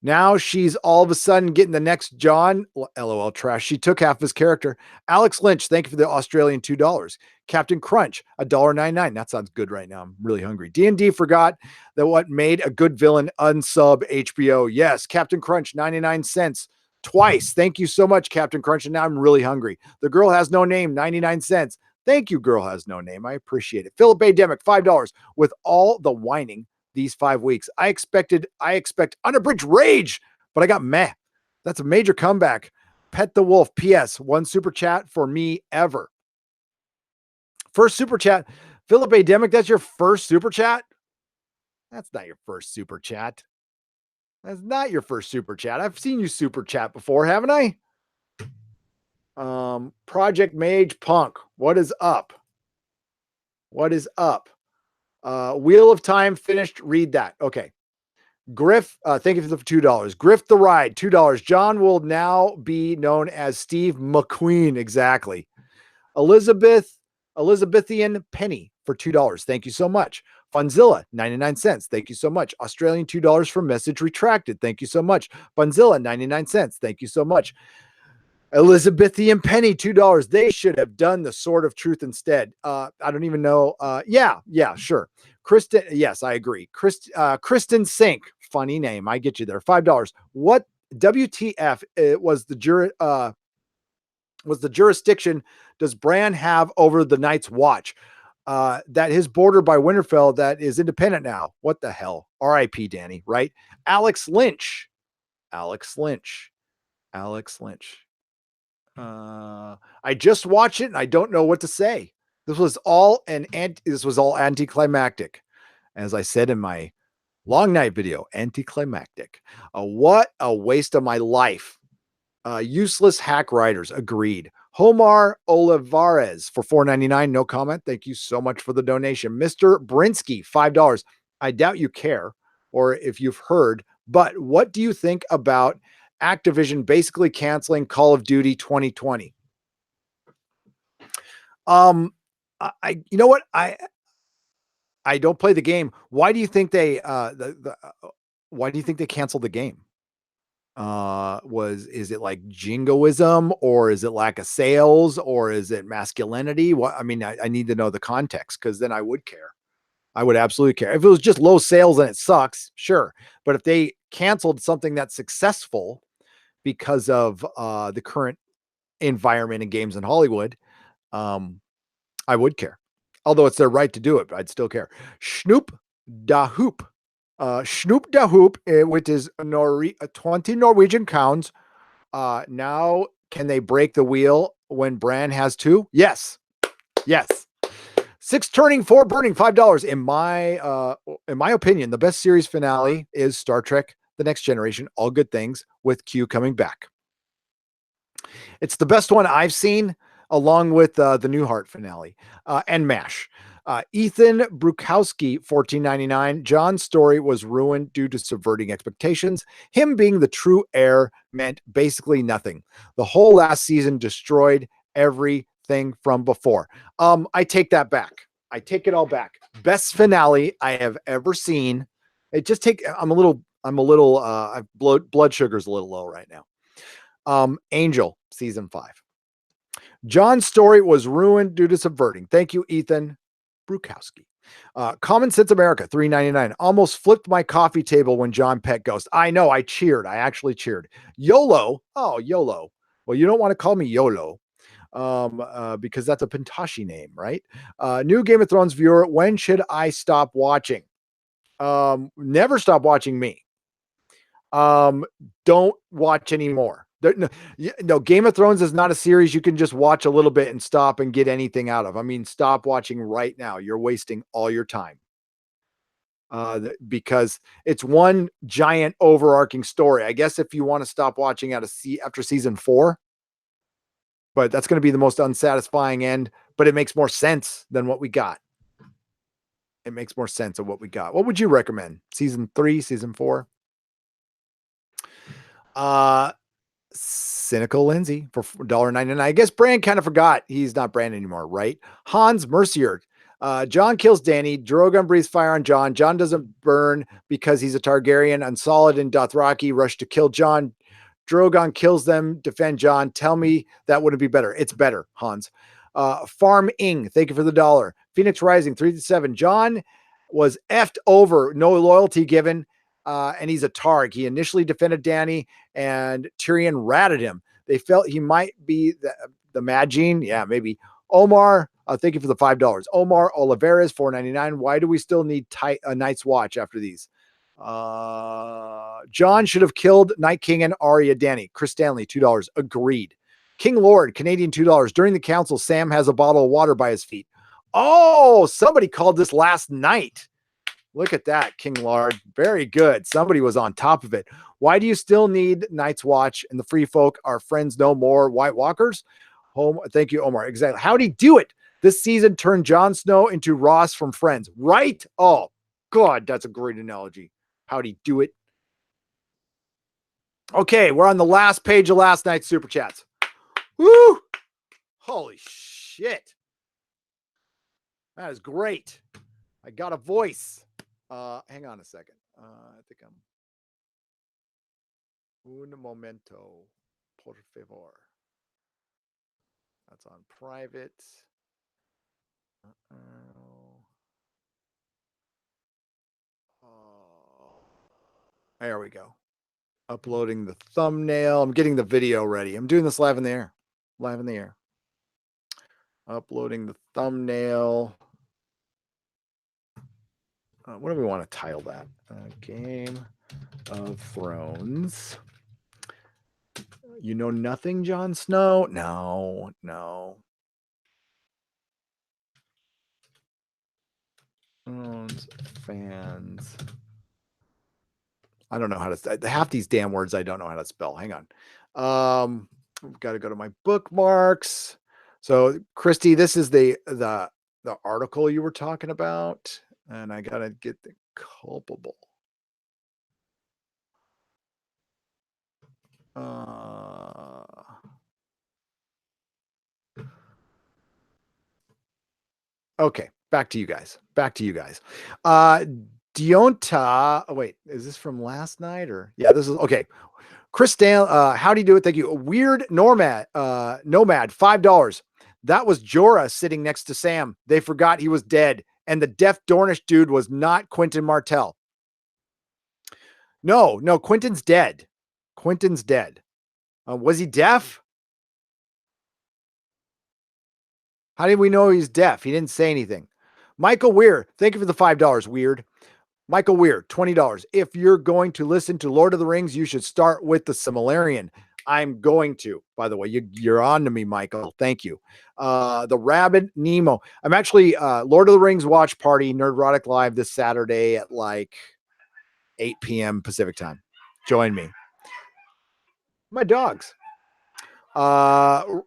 Now she's all of a sudden getting the next John. LOL trash. She took half his character. Alex Lynch, thank you for the Australian $2. Captain Crunch, $1.99. That sounds good right now. I'm really hungry. D&D forgot that what made a good villain unsub HBO. Yes, Captain Crunch, 99 cents. Twice. Thank you so much, Captain Crunch. And now I'm really hungry. The Girl Has No Name, 99 cents. Thank you, Girl Has No Name. I appreciate it. Philip A. Demick, $5. With all the whining these 5 weeks, I expect unabridged rage, but I got meh. That's a major comeback. Pet the Wolf, PS, one super chat for me ever. First super chat. Philip A. Demick, that's your first super chat? That's not your first super chat. That's not your first super chat. I've seen you super chat before, haven't I? Project Mage Punk, what is up? Wheel of Time finished. Read that. Okay. Griff, thank you for the $2. Griff the Ride, $2. John will now be known as Steve McQueen. Exactly. Elizabethan Penny for $2. Thank you so much. Funzilla, 99 cents. Thank you so much. Australian $2 for message retracted. Thank you so much. Funzilla, 99 cents. Thank you so much. Elizabethan Penny, $2. They should have done the Sword of Truth instead. I don't even know. Yeah, sure. Kristen, yes, I agree. Kristen Sink, funny name. I get you there. $5. What WTF was the jurisdiction does Bran have over the Night's Watch? That his border by Winterfell that is independent now. What the hell? R.I.P. Danny, right? Alex Lynch. I just watched it and I don't know what to say. This was all anticlimactic. As I said in my long night video, anticlimactic. What a waste of my life. Useless hack writers, agreed. Homar Olivares for $4.99, no comment. Thank you so much for the donation. Mr. Brinsky, $5. I doubt you care or if you've heard, but what do you think about Activision basically canceling Call of Duty 2020? You know what? I don't play the game. Why do you think they why do you think they canceled the game? Is it like jingoism, or is it lack of sales, or is it masculinity? What I mean, I need to know the context, because then I would care. I would absolutely care. If it was just low sales and it sucks, sure. But if they canceled something that's successful because of the current environment in games in Hollywood, I would care. Although it's their right to do it, but I'd still care. Snoop da Hoop, which is 20 Norwegian crowns, Now, can they break the wheel when Bran has 2? Yes. Yes. 6 turning, 4 burning, $5. In my opinion, the best series finale is Star Trek: The Next Generation, All Good Things, with Q coming back. It's the best one I've seen, along with the Newhart finale and MASH. Ethan Brukowski, $14.99. John's story was ruined due to subverting expectations. Him being the true heir meant basically nothing. The whole last season destroyed everything from before. I take that back. I take it all back. Best finale I have ever seen. Blood sugar's a little low right now. Angel, season 5. John's story was ruined due to subverting. Thank you, Ethan Brukowski. Common Sense America, $3.99. Almost flipped my coffee table when John Pet Ghost. I know, I cheered. I actually cheered. YOLO. Oh, YOLO. Well, you don't want to call me YOLO because that's a Pentashi name, right? New Game of Thrones viewer, when should I stop watching? Never stop watching me. Don't watch anymore. No, Game of Thrones is not a series you can just watch a little bit and stop and get anything out of. I mean, stop watching right now. You're wasting all your time. Because it's one giant overarching story. I guess if you want to stop watching after season 4, but that's going to be the most unsatisfying end, but it makes more sense than what we got. It makes more sense of what we got. What would you recommend? Season 3, season 4? Cynical Lindsay for $1.99. I guess Bran kind of forgot he's not Bran anymore, right? Hans Mercier. Jon kills Dany. Drogon breathes fire on Jon. Jon doesn't burn because he's a Targaryen. Unsolid and Dothraki rush to kill Jon. Drogon kills them, defend Jon. Tell me that wouldn't be better. It's better, Hans. Farm Ing, thank you for the $1. Phoenix Rising, 3-7. Jon was effed over. No loyalty given. And he's a Targ. He initially defended Dany, and Tyrion ratted him. They felt he might be the Mad Gene. Yeah, maybe. Omar, thank you for the $5. Omar Oliveras, $4.99. Why do we still need a Night's Watch after these? Jon should have killed Night King and Arya Dany. Chris Stanley, $2. Agreed. King Lord, Canadian, $2. During the council, Sam has a bottle of water by his feet. Oh, somebody called this last night. Look at that, King Lord. Very good. Somebody was on top of it. Why do you still need Night's Watch and the free folk are friends no more? White Walkers? Home. Thank you, Omar. Exactly. How'd he do it? This season turned Jon Snow into Ross from Friends, right? Oh, God, that's a great analogy. How'd he do it? Okay, we're on the last page of last night's Super Chats. Woo! Holy shit. That is great. I got a voice. Hang on a second. I think I'm un momento, por favor. That's on private. There we go. Uploading the thumbnail. I'm getting the video ready. I'm doing this live in the air. Live in the air. Uploading the thumbnail. What do we want to title that? Game of Thrones. You know nothing, Jon Snow? No. Fans. I don't know how to. Half these damn words I don't know how to spell. Hang on. I've got to go to my bookmarks. So, Christy, this is the article you were talking about. And I got to get the culpable. Okay, back to you guys. Deonta. Oh, wait, is this from last night or? Yeah, this is okay. Chris Dale, how do you do it? Thank you. Weird Nomad, $5. That was Jorah sitting next to Sam. They forgot he was dead. And the deaf Dornish dude was not Quentin Martell. No, Quentin's dead. Was he deaf? How did we know he's deaf? He didn't say anything. Michael Weir, thank you for the $5. Weird. Michael Weir, $20. If you're going to listen to Lord of the Rings, you should start with the Silmarillion. I'm going to, by the way, you're on to me, Michael. Thank you. The Rabbit Nemo. I'm actually Lord of the Rings watch party, Nerdrotic Live this Saturday at like 8 p.m. Pacific time. Join me. My dogs. The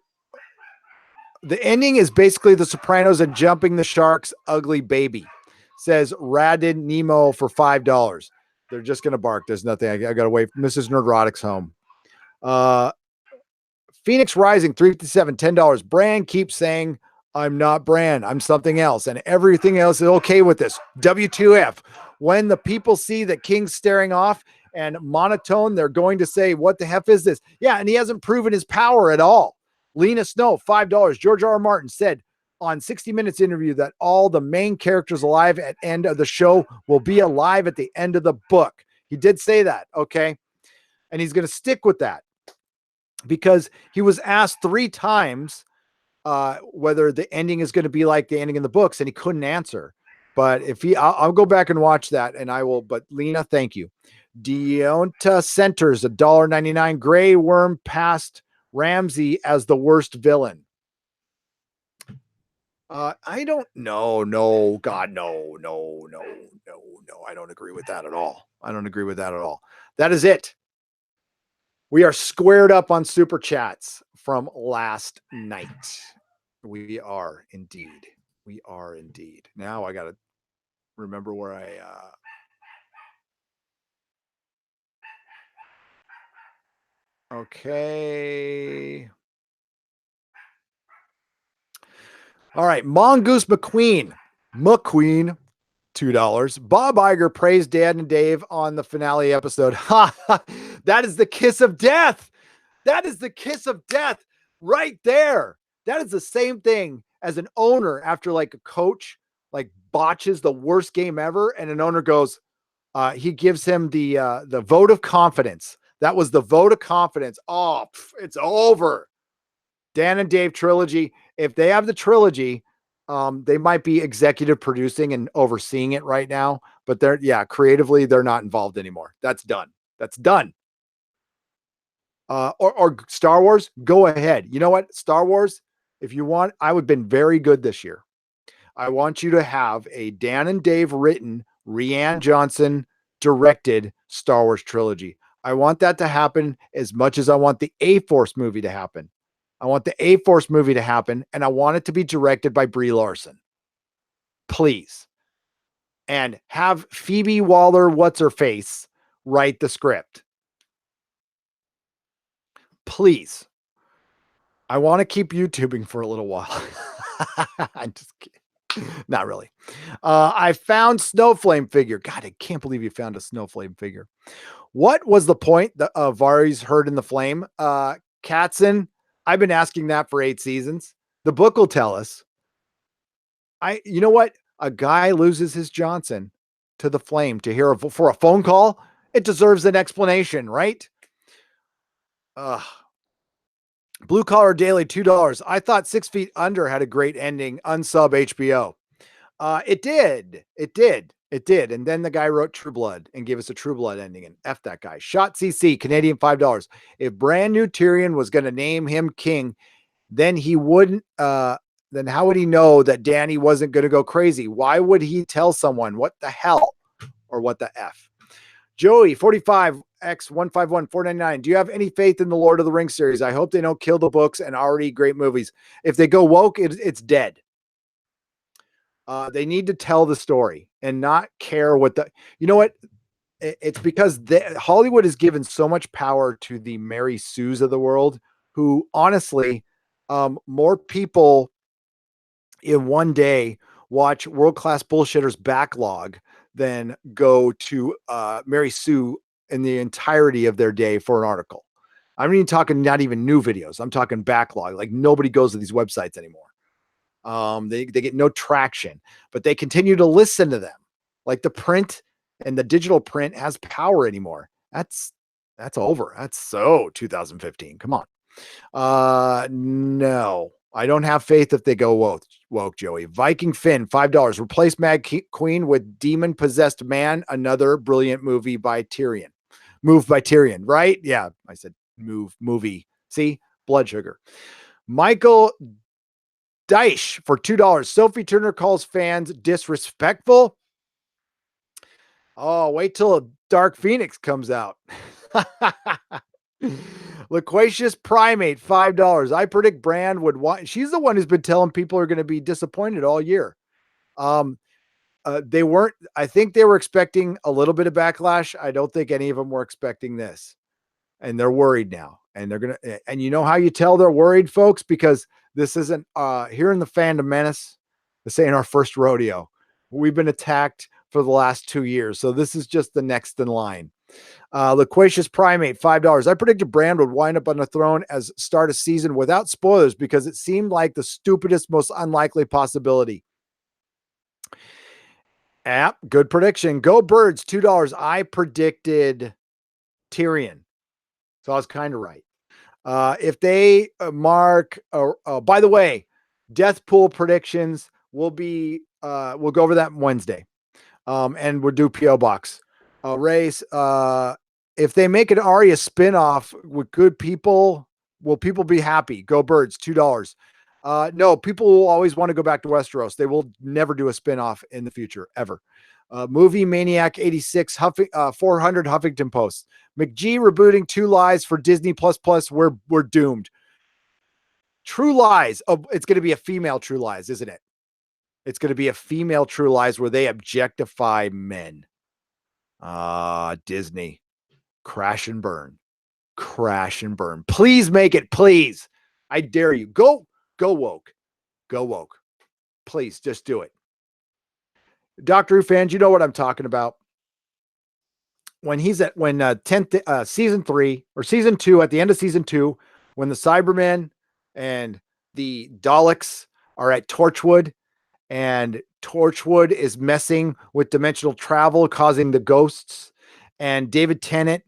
ending is basically The Sopranos and Jumping the Shark's ugly baby. Says Rabbit Nemo for $5. They're just gonna bark. There's nothing. I gotta wait. Mrs. Nerdrotic's home. Phoenix Rising 357, $10. Bran keeps saying, I'm not Bran, I'm something else, and everything else is okay with this. W2F. When the people see that King's staring off and monotone, they're going to say, what the heck is this? Yeah, and he hasn't proven his power at all. Lena Snow, $5. George R. R. Martin said on 60 Minutes interview that all the main characters alive at end of the show will be alive at the end of the book. He did say that, okay? And he's going to stick with that, because he was asked 3 times whether the ending is going to be like the ending in the books, and he couldn't answer. But if I'll go back and watch that, and I will. But Lena, thank you. Deonta Centers, $1.99. Grey Worm passed Ramsey as the worst villain. I don't know. No, God, no. I don't agree with that at all. That is it. We are squared up on super chats from last night. We are indeed. Now I got to remember where okay. All right. Mongoose McQueen, $2. Bob Iger praised Dan and Dave on the finale episode. That is the kiss of death. Right there. That is the same thing as an owner after like a coach like botches the worst game ever, and an owner goes, he gives him the vote of confidence. That was the vote of confidence. Oh, it's over. Dan and Dave trilogy. If they have the trilogy, they might be executive producing and overseeing it right now, but creatively, they're not involved anymore. That's done. Or Star Wars, go ahead. You know what? Star Wars, if you want, I would have been very good this year. I want you to have a Dan and Dave written, Rian Johnson directed Star Wars trilogy. I want that to happen as much as I want the A-Force movie to happen. And I want it to be directed by Brie Larson. Please. And have Phoebe Waller, what's-her-face, write the script. Please. I want to keep YouTubing for a little while. I'm just kidding. Not really. I found Snowflame figure. God, I can't believe you found a Snowflame figure. What was the point of Varys heard in the flame? Katzen, I've been asking that for 8 seasons. The book will tell us. You know what? A guy loses his Johnson to the flame to hear for a phone call. It deserves an explanation, right? Blue Collar Daily, $2. I thought 6 Feet Under had a great ending. Unsub HBO. It did. And then the guy wrote True Blood and gave us a True Blood ending, and F that guy. Shot CC, Canadian, $5. If brand new Tyrion was going to name him king, then he wouldn't, then how would he know that Danny wasn't going to go crazy? Why would he tell someone what the hell or what the F? Joey, 45X151499. Do you have any faith in the Lord of the Rings series? I hope they don't kill the books and already great movies. If they go woke, it's dead. They need to tell the story and not care what you know what? It's because Hollywood has given so much power to the Mary Sues of the world, who honestly, more people in one day watch world-class bullshitters backlog than go to Mary Sue in the entirety of their day for an article. I'm even talking not even new videos. I'm talking backlog. Like nobody goes to these websites anymore. They get no traction, but they continue to listen to them. Like the print and the digital print has power anymore. That's over. That's so 2015. Come on. No, I don't have faith if they go woke, Joey. Viking Finn, $5. Replace Mad Queen with Demon Possessed Man. Another brilliant movie by Tyrion. Moved by Tyrion, right? Yeah, I said movie. See, blood sugar. Michael Deich for $2. Sophie Turner calls fans disrespectful. Oh, wait till Dark Phoenix comes out. Loquacious Primate, $5. I predict Brand would want. She's the one who's been telling people are going to be disappointed all year. They weren't. I think they were expecting a little bit of backlash. I don't think any of them were expecting this, and they're worried now. And they're gonna. And you know how you tell they're worried, folks, because this isn't here in the Fandom Menace. This ain't our first rodeo. We've been attacked for the last 2 years, so this is just the next in line. Loquacious Primate, $5. I predicted Brand would wind up on the throne as start a season without spoilers because it seemed like the stupidest, most unlikely possibility. Good prediction. Go Birds, $2. I predicted Tyrion, so I was kind of right. If they mark, by the way, death pool predictions will be, we'll go over that Wednesday, and we'll do PO Box. Race, if they make an Arya spinoff with good people, will people be happy? Go Birds, $2. No, people will always want to go back to Westeros. They will never do a spinoff in the future, ever. Movie Maniac 86, 400 Huffington Post. McGee rebooting 2 Lies for Disney++. We're doomed. True Lies. Oh, it's going to be a female True Lies, isn't it? It's going to be a female True Lies where they objectify men. Disney. Crash and burn. Crash and burn. Please make it, please. I dare you. Go woke. Go woke. Please, just do it. Doctor Who fans, you know what I'm talking about. When he's at 10th season 3 or season 2, at the end of season 2, when the Cybermen and the Daleks are at Torchwood, and Torchwood is messing with dimensional travel, causing the ghosts, and David Tennant,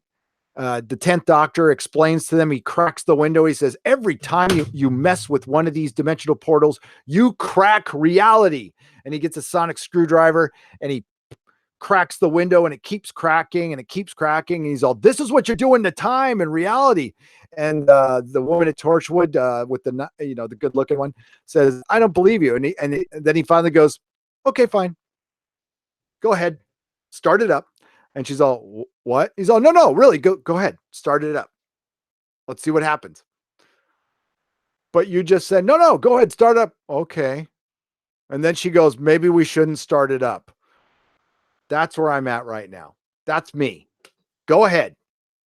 the 10th Doctor, explains to them, he cracks the window. He says, every time you mess with one of these dimensional portals, you crack reality. And he gets a sonic screwdriver and he cracks the window and it keeps cracking and it keeps cracking. And he's all, this is what you're doing to time and reality. And the woman at Torchwood with the good looking one says, I don't believe you. And then he finally goes, okay, fine. Go ahead. Start it up. And she's all, what? He's all, no, really, go ahead. Start it up. Let's see what happens. But you just said, no, go ahead. Start it up. Okay. And then she goes, maybe we shouldn't start it up. That's where I'm at right now. That's me. Go ahead.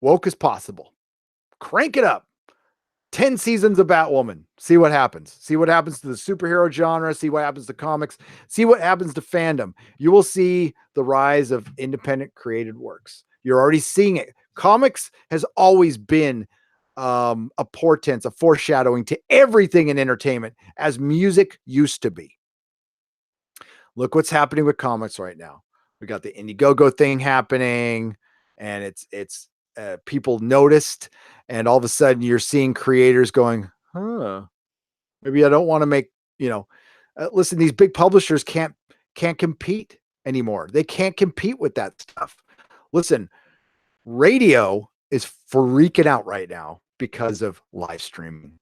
Woke as possible. Crank it up. 10 seasons of Batwoman. See what happens. See what happens to the superhero genre. See what happens to comics. See what happens to fandom. You will see the rise of independent created works. You're already seeing it. Comics has always been a portent, a foreshadowing to everything in entertainment, as music used to be. Look what's happening with comics right now. We got the Indiegogo thing happening, and it's people noticed, and all of a sudden you're seeing creators going, maybe I don't want to make, listen, these big publishers can't compete anymore. They can't compete with that stuff. Listen, radio is freaking out right now because of live streaming.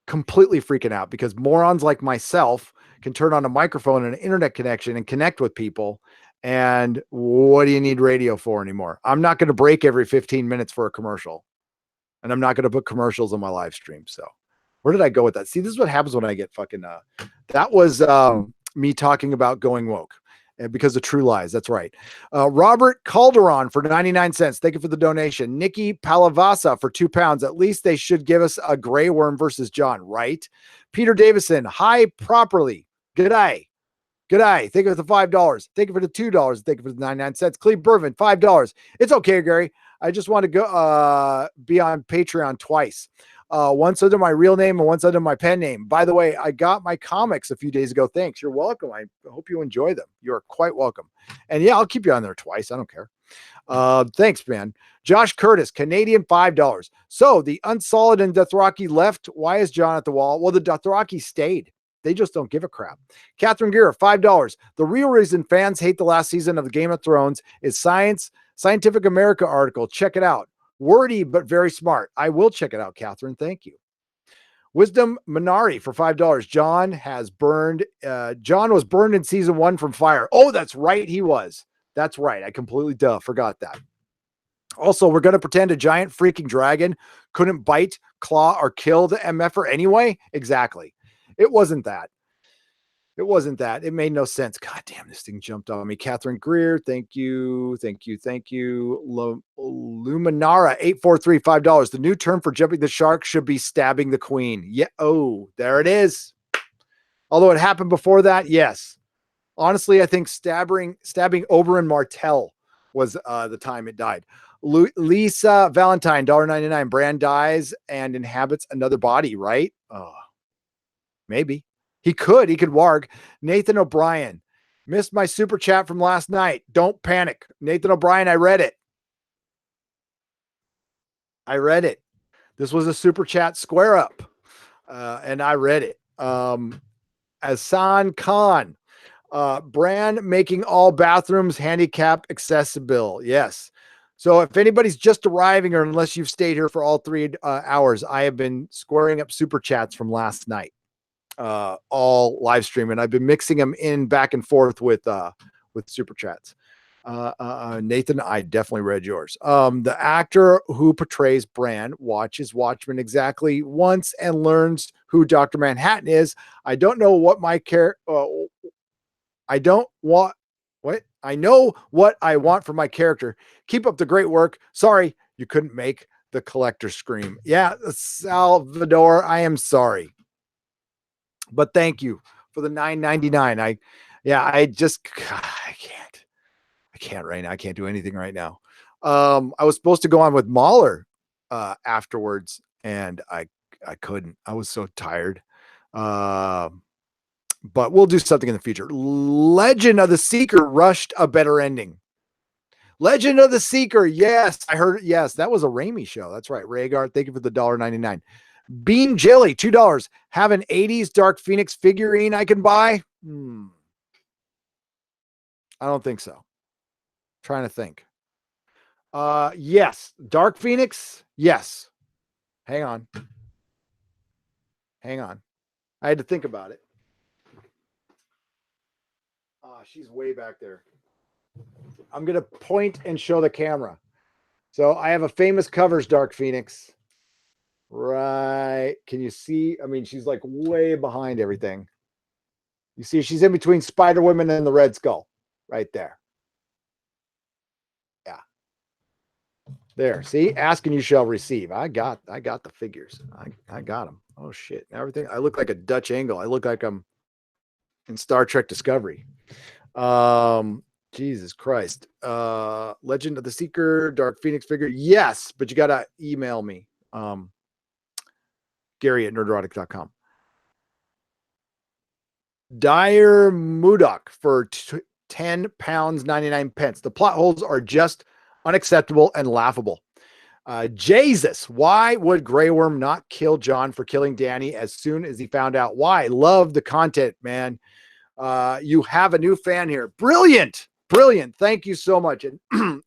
Completely freaking out because morons like myself can turn on a microphone and an internet connection and connect with people. And what do you need radio for anymore? I'm not going to break every 15 minutes for a commercial, and I'm not going to put commercials on my live stream. So where did I go with that? See, this is what happens when I get fucking, that was me talking about going woke. And because of True Lies. That's right. Robert Calderon for 99 cents. Thank you for the donation. Nikki Palavasa for £2. At least they should give us a Grey Worm versus John, right? Peter Davison. Hi, properly. G'day. Thank you for the $5. Thank you for the $2. Thank you for the 99 cents. Cleve Bervin, $5. It's okay, Gary. I just want to go be on Patreon twice. Once under my real name and once under my pen name. By the way, I got my comics a few days ago. Thanks. You're welcome. I hope you enjoy them. You're quite welcome. And yeah, I'll keep you on there twice. I don't care. Thanks, man. Josh Curtis, Canadian, $5. So the Unsolid and Dothraki left. Why is John at the wall? Well, the Dothraki stayed. They just don't give a crap. Catherine Gear, $5. The real reason fans hate the last season of the Game of Thrones is Scientific America article. Check it out. Wordy, but very smart. I will check it out, Catherine. Thank you. Wisdom Minari for $5. John was burned in season 1 from fire. Oh, that's right. He was. That's right. I completely forgot that. Also, we're going to pretend a giant freaking dragon couldn't bite, claw, or kill the MFer anyway. Exactly. It wasn't that. It made no sense. God damn, this thing jumped on me. Catherine Greer, thank you. Luminara, 843, $5. The new term for jumping the shark should be stabbing the queen. Yeah. Oh, there it is. Although it happened before that, yes. Honestly, I think stabbing Oberyn Martell was the time it died. Lisa Valentine, $1.99. Bran dies and inhabits another body, right? Oh, maybe. He could warg. Nathan O'Brien, missed my super chat from last night. Don't panic. Nathan O'Brien, I read it. This was a super chat square up. And I read it. Asan Khan, Bran making all bathrooms handicap accessible. Yes. So if anybody's just arriving, or unless you've stayed here for all 3 hours, I have been squaring up super chats from last night, all live streaming. I've been mixing them in back and forth with super chats. Nathan, I definitely read yours. The actor who portrays Bran watches Watchmen exactly once and learns who Dr. Manhattan is. I don't know what my I know what I want for my character. Keep up the great work. Sorry, you couldn't make the collector scream. Yeah, Salvador, I am sorry. But thank you for the $9.99. I can't right now. I can't do anything right now. I was supposed to go on with Mahler afterwards, and I couldn't. I was so tired. But we'll do something in the future. Legend of the Seeker rushed a better ending. Legend of the Seeker. Yes, I heard. Yes, that was a Raimi show. That's right. Rhaegar, thank you for the $1.99. Bean Jelly, $2. Have an 80s Dark Phoenix figurine I can buy? I don't think so. Trying to think. Yes. Dark Phoenix? Yes. Hang on. I had to think about it. She's way back there. I'm going to point and show the camera. So I have a famous covers Dark Phoenix. Right. Can you see? I mean, she's like way behind everything. You see, she's in between Spider-Woman and the Red Skull. Right there. Yeah. There. See? Ask and you shall receive. I got the figures. I got them. Oh shit. Everything. I look like a Dutch angle. I look like I'm in Star Trek Discovery. Jesus Christ. Legend of the Seeker, Dark Phoenix figure. Yes, but you gotta email me. Gary at nerdrotic.com. Dire Mudok for 10 pounds 99 pence. The plot holes are just unacceptable and laughable. Jesus, why would Grey Worm not kill Jon for killing Dany as soon as he found out? Why? Love the content, man. You have a new fan here. Brilliant. Thank you so much. And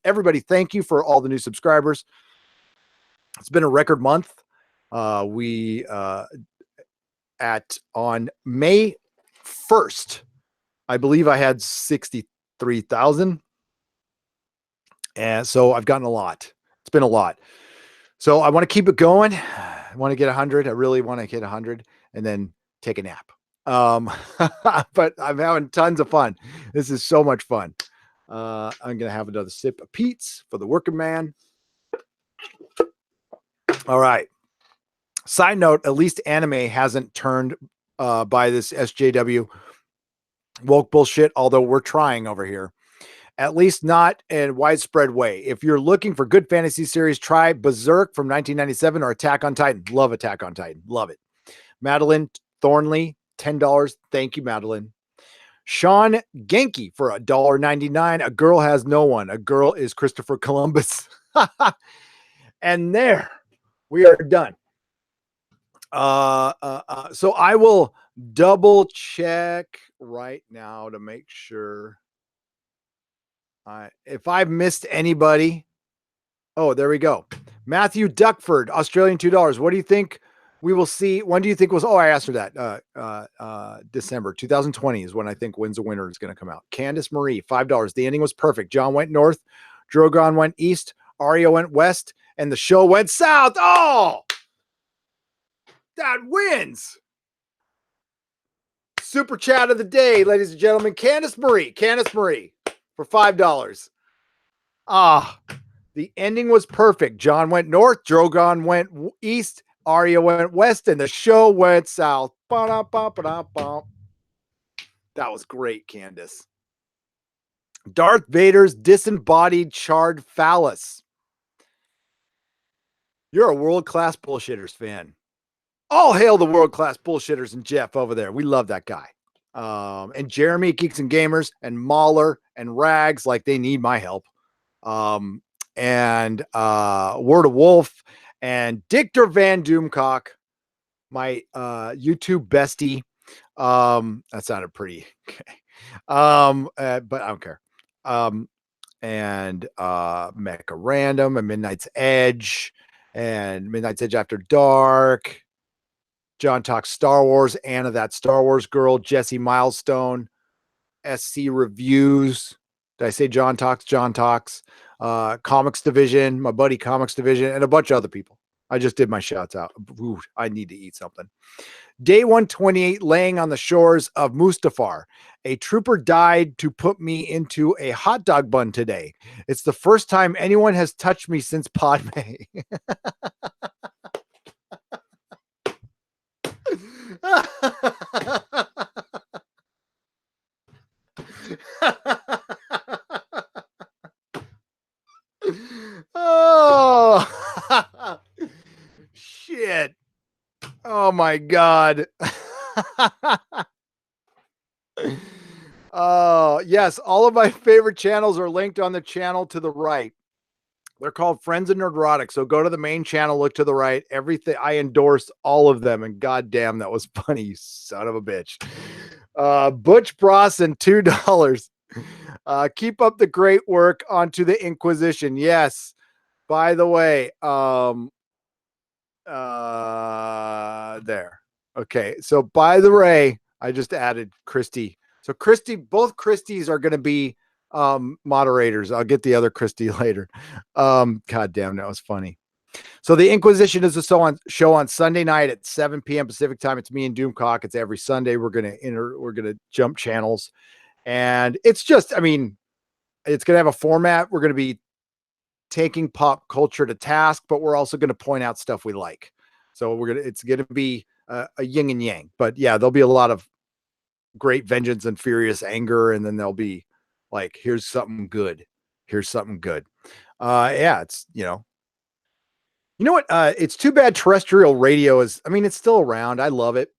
everybody, thank you for all the new subscribers. It's been a record month. On May 1st, I believe I had 63,000. And so I've gotten a lot. It's been a lot. So I want to keep it going. I want to get 100. I really want to get 100 and then take a nap. But I'm having tons of fun. This is so much fun. I'm going to have another sip of Pete's for the working man. All right. Side note, at least anime hasn't turned by this SJW woke bullshit, although we're trying over here. At least not in a widespread way. If you're looking for good fantasy series, try Berserk from 1997 or Attack on Titan. Love Attack on Titan. Love it. Madeline Thornley, $10. Thank you, Madeline. Sean Genki for $1.99. A girl has no one. A girl is Christopher Columbus. And there we are done. So I will double check right now to make sure. If I've missed anybody. Oh, there we go. Matthew Duckford, Australian $2. What do you think we will see? When do you think was? Oh, I asked her that. December 2020 is when I think Wins a Winner is going to come out. Candace Marie, $5. The ending was perfect. John went north, Drogon went east, Arya went west, and the show went south. Oh, that wins. Super chat of the day, ladies and gentlemen. Candace Marie for $5. The ending was perfect. John went north, Drogon went east, Arya went west, and the show went south. That was great, Candace. Darth Vader's disembodied charred phallus. You're a world-class bullshitters fan. All hail the world-class bullshitters and Jeff over there. We love that guy. And Jeremy, Geeks and Gamers, and Mahler, and Rags, like they need my help. And Word of Wolf, and Dictor Van Doomcock, my YouTube bestie. That sounded pretty okay. But I don't care. And Mecha Random, and Midnight's Edge, and Midnight's Edge After Dark. John Talks Star Wars, Anna That Star Wars Girl, Jesse Milestone, SC Reviews. Did I say John Talks? John Talks. Comics Division, my buddy Comics Division, and a bunch of other people. I just did my shouts out. Ooh, I need to eat something. Day 128, laying on the shores of Mustafar. A trooper died to put me into a hot dog bun today. It's the first time anyone has touched me since Padme. Oh, shit. Oh my God. Oh, yes. All of my favorite channels are linked on the channel to the right. They're called Friends of Nerdrotic. So go to the main channel, look to the right. Everything, I endorse all of them. And goddamn, that was funny, you son of a bitch. Butch Brosnan, $2. Keep up the great work onto the Inquisition. Yes. By the way, there. Okay. So by the way, I just added Christy. So Christy, both Christies are going to be moderators. I'll get the other Christy later. God damn, that was funny. So the Inquisition is a show on Sunday night at 7 p.m. Pacific time. It's me and Doomcock. It's every Sunday. We're gonna jump channels, and it's just, I mean, it's gonna have a format. We're gonna be taking pop culture to task, but we're also gonna point out stuff we like. So it's gonna be a yin and yang. But yeah, there'll be a lot of great vengeance and furious anger, and then there'll be like, here's something good. Here's something good. Yeah, it's, you know what? It's too bad terrestrial radio is, I mean, it's still around. I love it,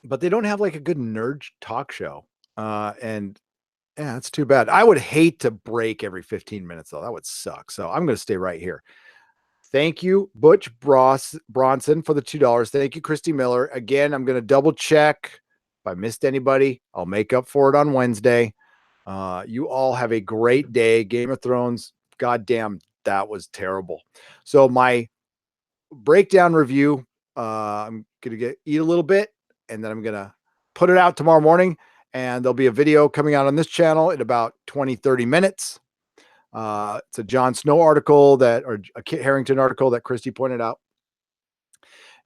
but they don't have like a good nerd talk show. And yeah, it's too bad. I would hate to break every 15 minutes though. That would suck. So I'm going to stay right here. Thank you, Butch Bronson, for the $2. Thank you, Christy Miller. Again, I'm going to double check. If I missed anybody, I'll make up for it on Wednesday. You all have a great day. Game of Thrones, goddamn, that was terrible. So my breakdown review, I'm going to eat a little bit, and then I'm going to put it out tomorrow morning, and there'll be a video coming out on this channel in about 20, 30 minutes. It's a Jon Snow article or a Kit Harington article that Christy pointed out.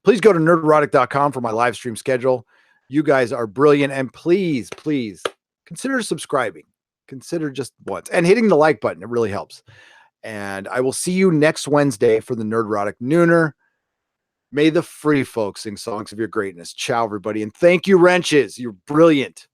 Please go to nerdrotic.com for my live stream schedule. You guys are brilliant, and please, please consider subscribing. Consider just once and hitting the like button. It really helps. And I will see you next Wednesday for the Nerdrotic Nooner. May the free folks sing songs of your greatness. Ciao, everybody. And thank you, Wrenches. You're brilliant.